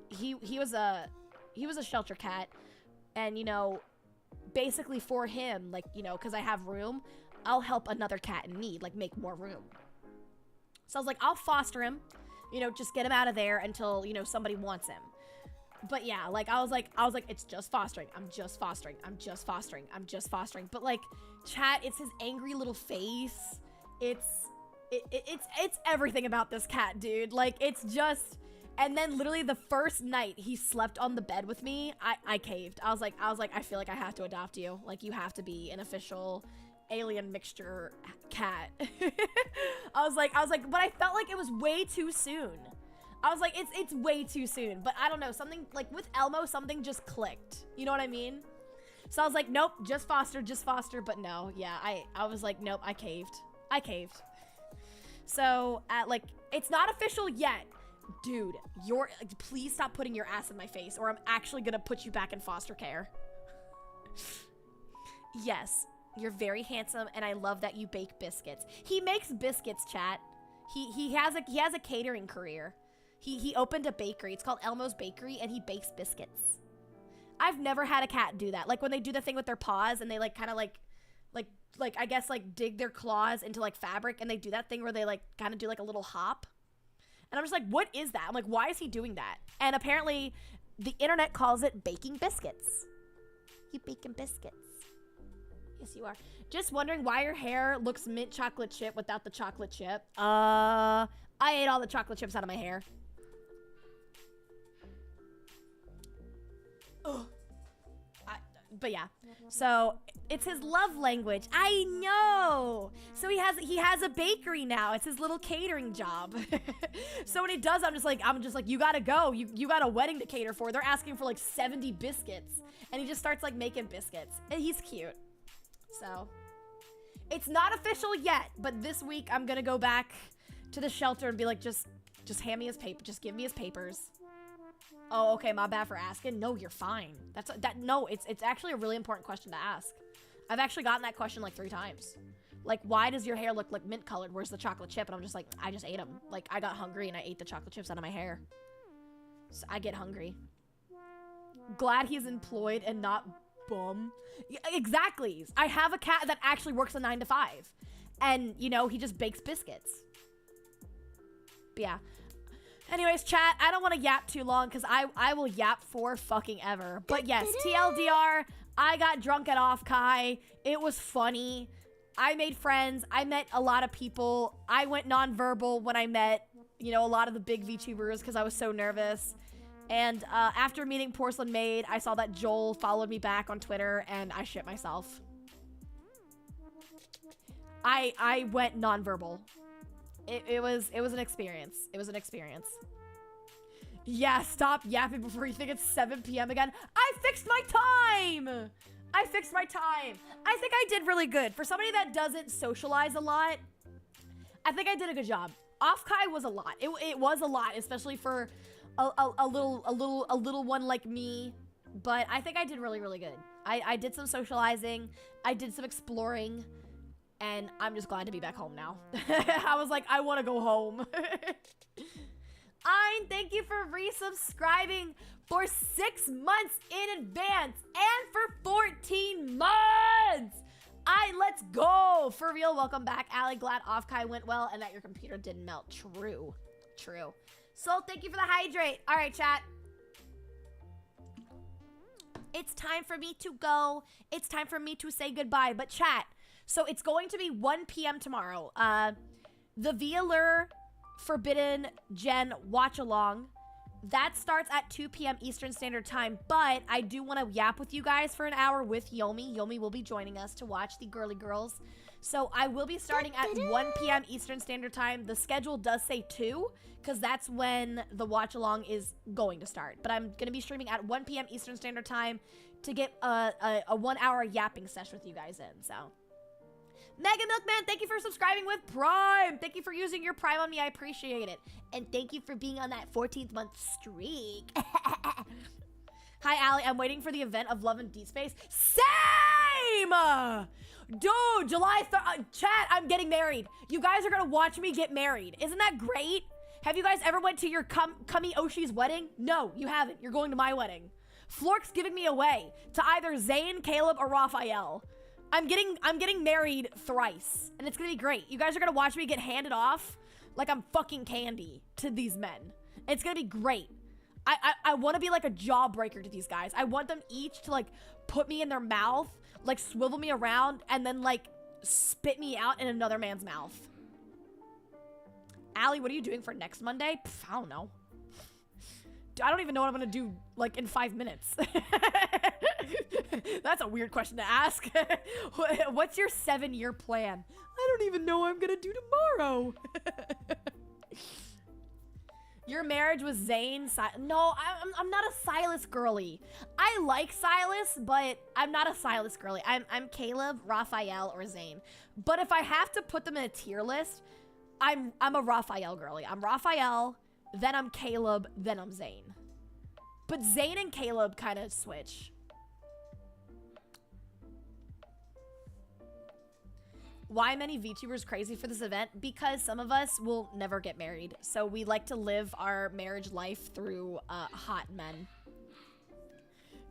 he was a shelter cat, and, you know, basically for him, like, you know, because I have room, I'll help another cat in need, like, make more room. So I was like, I'll foster him, you know, just get him out of there until, you know, somebody wants him. But yeah, like, I was like, it's just fostering. I'm just fostering. But, like, chat, it's his angry little face. It's everything about this cat, dude. Like, it's just... And then literally the first night he slept on the bed with me, I caved. I was like, I feel like I have to adopt you. Like, you have to be an official AlienMixture cat. I was like, but I felt like it was way too soon. I was like, it's way too soon. But I don't know, something, like, with Elmo, something just clicked. You know what I mean? So I was like, nope, just foster. But no, yeah, I was like, nope, I caved. So, like, it's not official yet. Dude, please stop putting your ass in my face, or I'm actually gonna put you back in foster care. Yes, you're very handsome, and I love that you bake biscuits. He makes biscuits, chat. He has a catering career. He opened a bakery. It's called Elmo's Bakery, and he bakes biscuits. I've never had a cat do that. Like, when they do the thing with their paws, and they, like, kind of, like, I guess, like, dig their claws into, like, fabric, and they do that thing where they, like, kind of do, like, a little hop. And I'm just like, what is that? I'm like, why is he doing that? And apparently, the internet calls it baking biscuits. You baking biscuits. Yes, you are. Just wondering why your hair looks mint chocolate chip without the chocolate chip. I ate all the chocolate chips out of my hair. Ugh. But yeah, so it's his love language. I know. So he has a bakery now. It's his little catering job. So when he does, I'm just like, you gotta go. You got a wedding to cater for. They're asking for like 70 biscuits, and he just starts like making biscuits, and he's cute. So it's not official yet, but this week I'm gonna go back to the shelter and be like, just hand me his paper. Just give me his papers. Oh, okay, my bad for asking. No, you're fine. No, it's actually a really important question to ask. I've actually gotten that question like 3 times. Like, why does your hair look like mint colored? Where's the chocolate chip? And I'm just like, I just ate them. Like, I got hungry and I ate the chocolate chips out of my hair. So I get hungry. Glad he's employed and not bum. Yeah, exactly. I have a cat that actually works a 9 to 5. And, you know, he just bakes biscuits. But yeah. Anyways, chat, I don't want to yap too long because I will yap for fucking ever. But yes, TLDR, I got drunk at Offkai. It was funny. I made friends. I met a lot of people. I went nonverbal when I met, you know, a lot of the big VTubers because I was so nervous. And after meeting Porcelain Maid, I saw that Joel followed me back on Twitter and I shit myself. I went nonverbal. It was an experience. It was an experience. Yeah, stop yapping before you think it's 7 p.m. again. I fixed my time! I fixed my time. I think I did really good. For somebody that doesn't socialize a lot, I think I did a good job. Offkai was a lot. It was a lot, especially for a little one like me. But I think I did really, really good. I did some socializing. I did some exploring. And I'm just glad to be back home now. I was like, I want to go home. Thank you for resubscribing for 6 months in advance and for 14 months. Let's go. For real, welcome back. Ali, glad Offkai went well and that your computer didn't melt. True. True. So thank you for the hydrate. All right, chat. It's time for me to go. It's time for me to say goodbye. But chat, so it's going to be 1 p.m. tomorrow. The VLR Forbidden Gen watch along. That starts at 2 p.m. Eastern Standard Time, but I do want to yap with you guys for an hour with Yomi. Yomi will be joining us to watch the girly girls. So I will be starting at 1 p.m. Eastern Standard Time. The schedule does say 2, because that's when the watch along is going to start. But I'm going to be streaming at 1 p.m. Eastern Standard Time to get a 1 hour yapping session with you guys in, so. Mega Milkman, thank you for subscribing with Prime. Thank you for using your Prime on me. I appreciate it. And thank you for being on that 14th month streak. Hi, Ali. I'm waiting for the event of Love and Deep Space. Same! Dude, July 3rd. Chat, I'm getting married. You guys are going to watch me get married. Isn't that great? Have you guys ever went to your Kami Oshi's wedding? No, you haven't. You're going to my wedding. Flork's giving me away to either Zane, Caleb, or Raphael. I'm getting married thrice, and it's gonna be great. You guys are gonna watch me get handed off like I'm fucking candy to these men. It's gonna be great. I want to be like a jawbreaker to these guys. I want them each to like put me in their mouth, like swivel me around, and then like spit me out in another man's mouth. Allie, what are you doing for next Monday? Pff, I don't know. I don't even know what I'm gonna do like in 5 minutes. That's a weird question to ask. What's your 7-year plan? I don't even know what I'm gonna do tomorrow. Your marriage with Zane? No, I'm not a Silas girly. I like Silas, but I'm not a Silas girly. I'm Caleb, Raphael, or Zane. But if I have to put them in a tier list, I'm a Raphael girly. I'm Raphael, then I'm Caleb, then I'm Zane. But Zane and Caleb kind of switch. Why many VTubers crazy for this event? Because some of us will never get married. So we like to live our marriage life through hot men.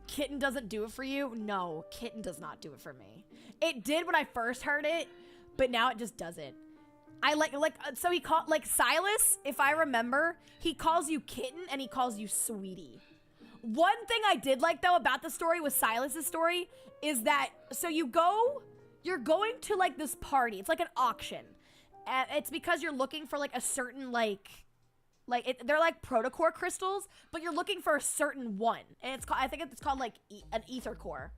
Kitten doesn't do it for you? No, Kitten does not do it for me. It did when I first heard it, but now it just doesn't. So he called, like Silas, if I remember, he calls you Kitten and he calls you Sweetie. One thing I did like though about the story with Silas's story is that, so you're going to like this party. It's like an auction. And it's because you're looking for like a certain they're like protocore crystals, but you're looking for a certain one. And I think it's called like an ether core.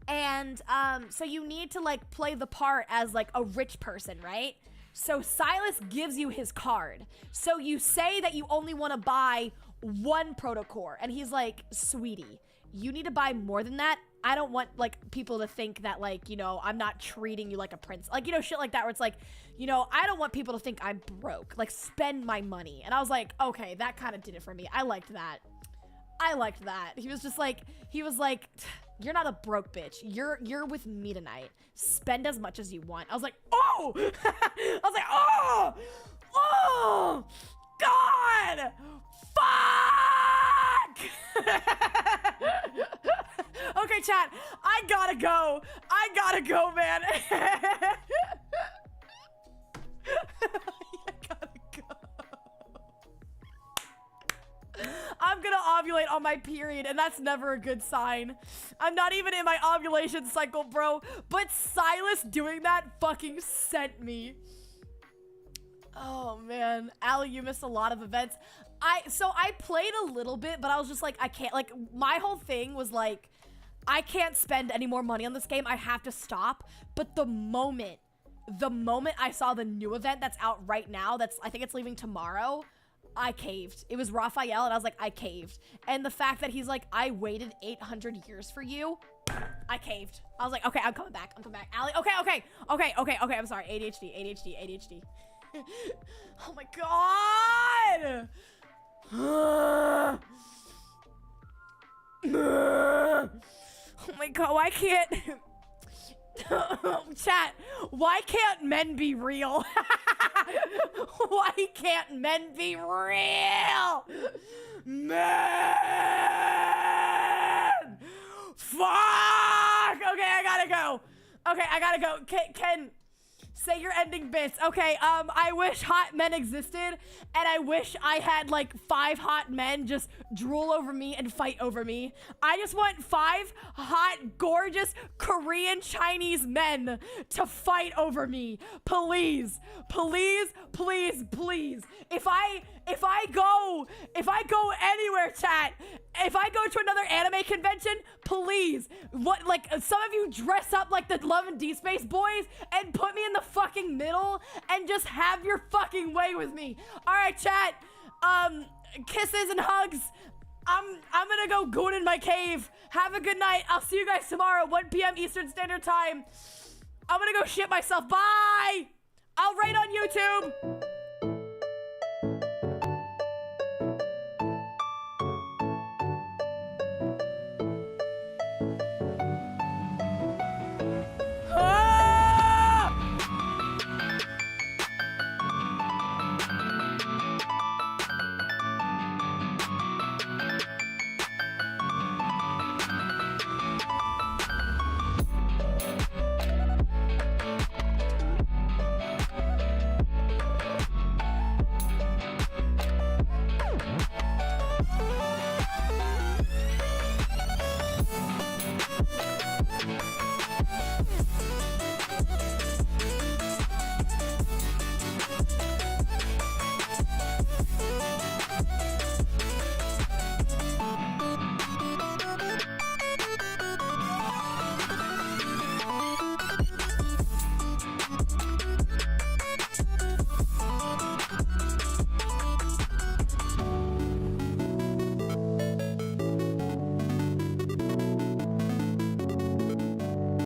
And so you need to like play the part as like a rich person, right? So Silas gives you his card. So you say that you only want to buy one protocore. And he's like, sweetie, you need to buy more than that. I don't want like people to think that like, you know, I'm not treating you like a prince. Like, you know, shit like that where it's like, you know, I don't want people to think I'm broke. Like, spend my money. And I was like, okay, that kind of did it for me. I liked that. He was just like, you're not a broke bitch. You're with me tonight. Spend as much as you want. I was like, oh! I was like, oh! Oh! God! Fuck! Okay, chat. I gotta go. I gotta go, man. I gotta go. I'm gonna ovulate on my period, and that's never a good sign. I'm not even in my ovulation cycle, bro. But Silas doing that fucking sent me. Oh, man. Allie, you missed a lot of events. So I played a little bit, but I was just like, I can't, like, my whole thing was like, I can't spend any more money on this game. I have to stop. But the moment I saw the new event that's out right now, I think it's leaving tomorrow, I caved. It was Raphael, and I was like, I caved. And the fact that he's like, I waited 800 years for you, I caved. I was like, okay, I'm coming back. Allie, okay. I'm sorry. ADHD. Oh my god! Oh my god, why can't... Chat, why can't men be real? Why can't men be real? Man! Fuck! Okay, I gotta go. Ken, say your ending bits. Okay, I wish hot men existed, and I wish I had like 5 hot men just drool over me and fight over me. I just want 5 hot, gorgeous Korean Chinese men to fight over me. Please. If I go anywhere, chat, if I go to another anime convention, please, some of you dress up like the Love and D-Space boys and put me in the fucking middle and just have your fucking way with me. All right, chat. Kisses and hugs. I'm gonna go goon in my cave. Have a good night. I'll see you guys tomorrow, 1 p.m. Eastern Standard Time. I'm gonna go shit myself. Bye. I'll write on YouTube.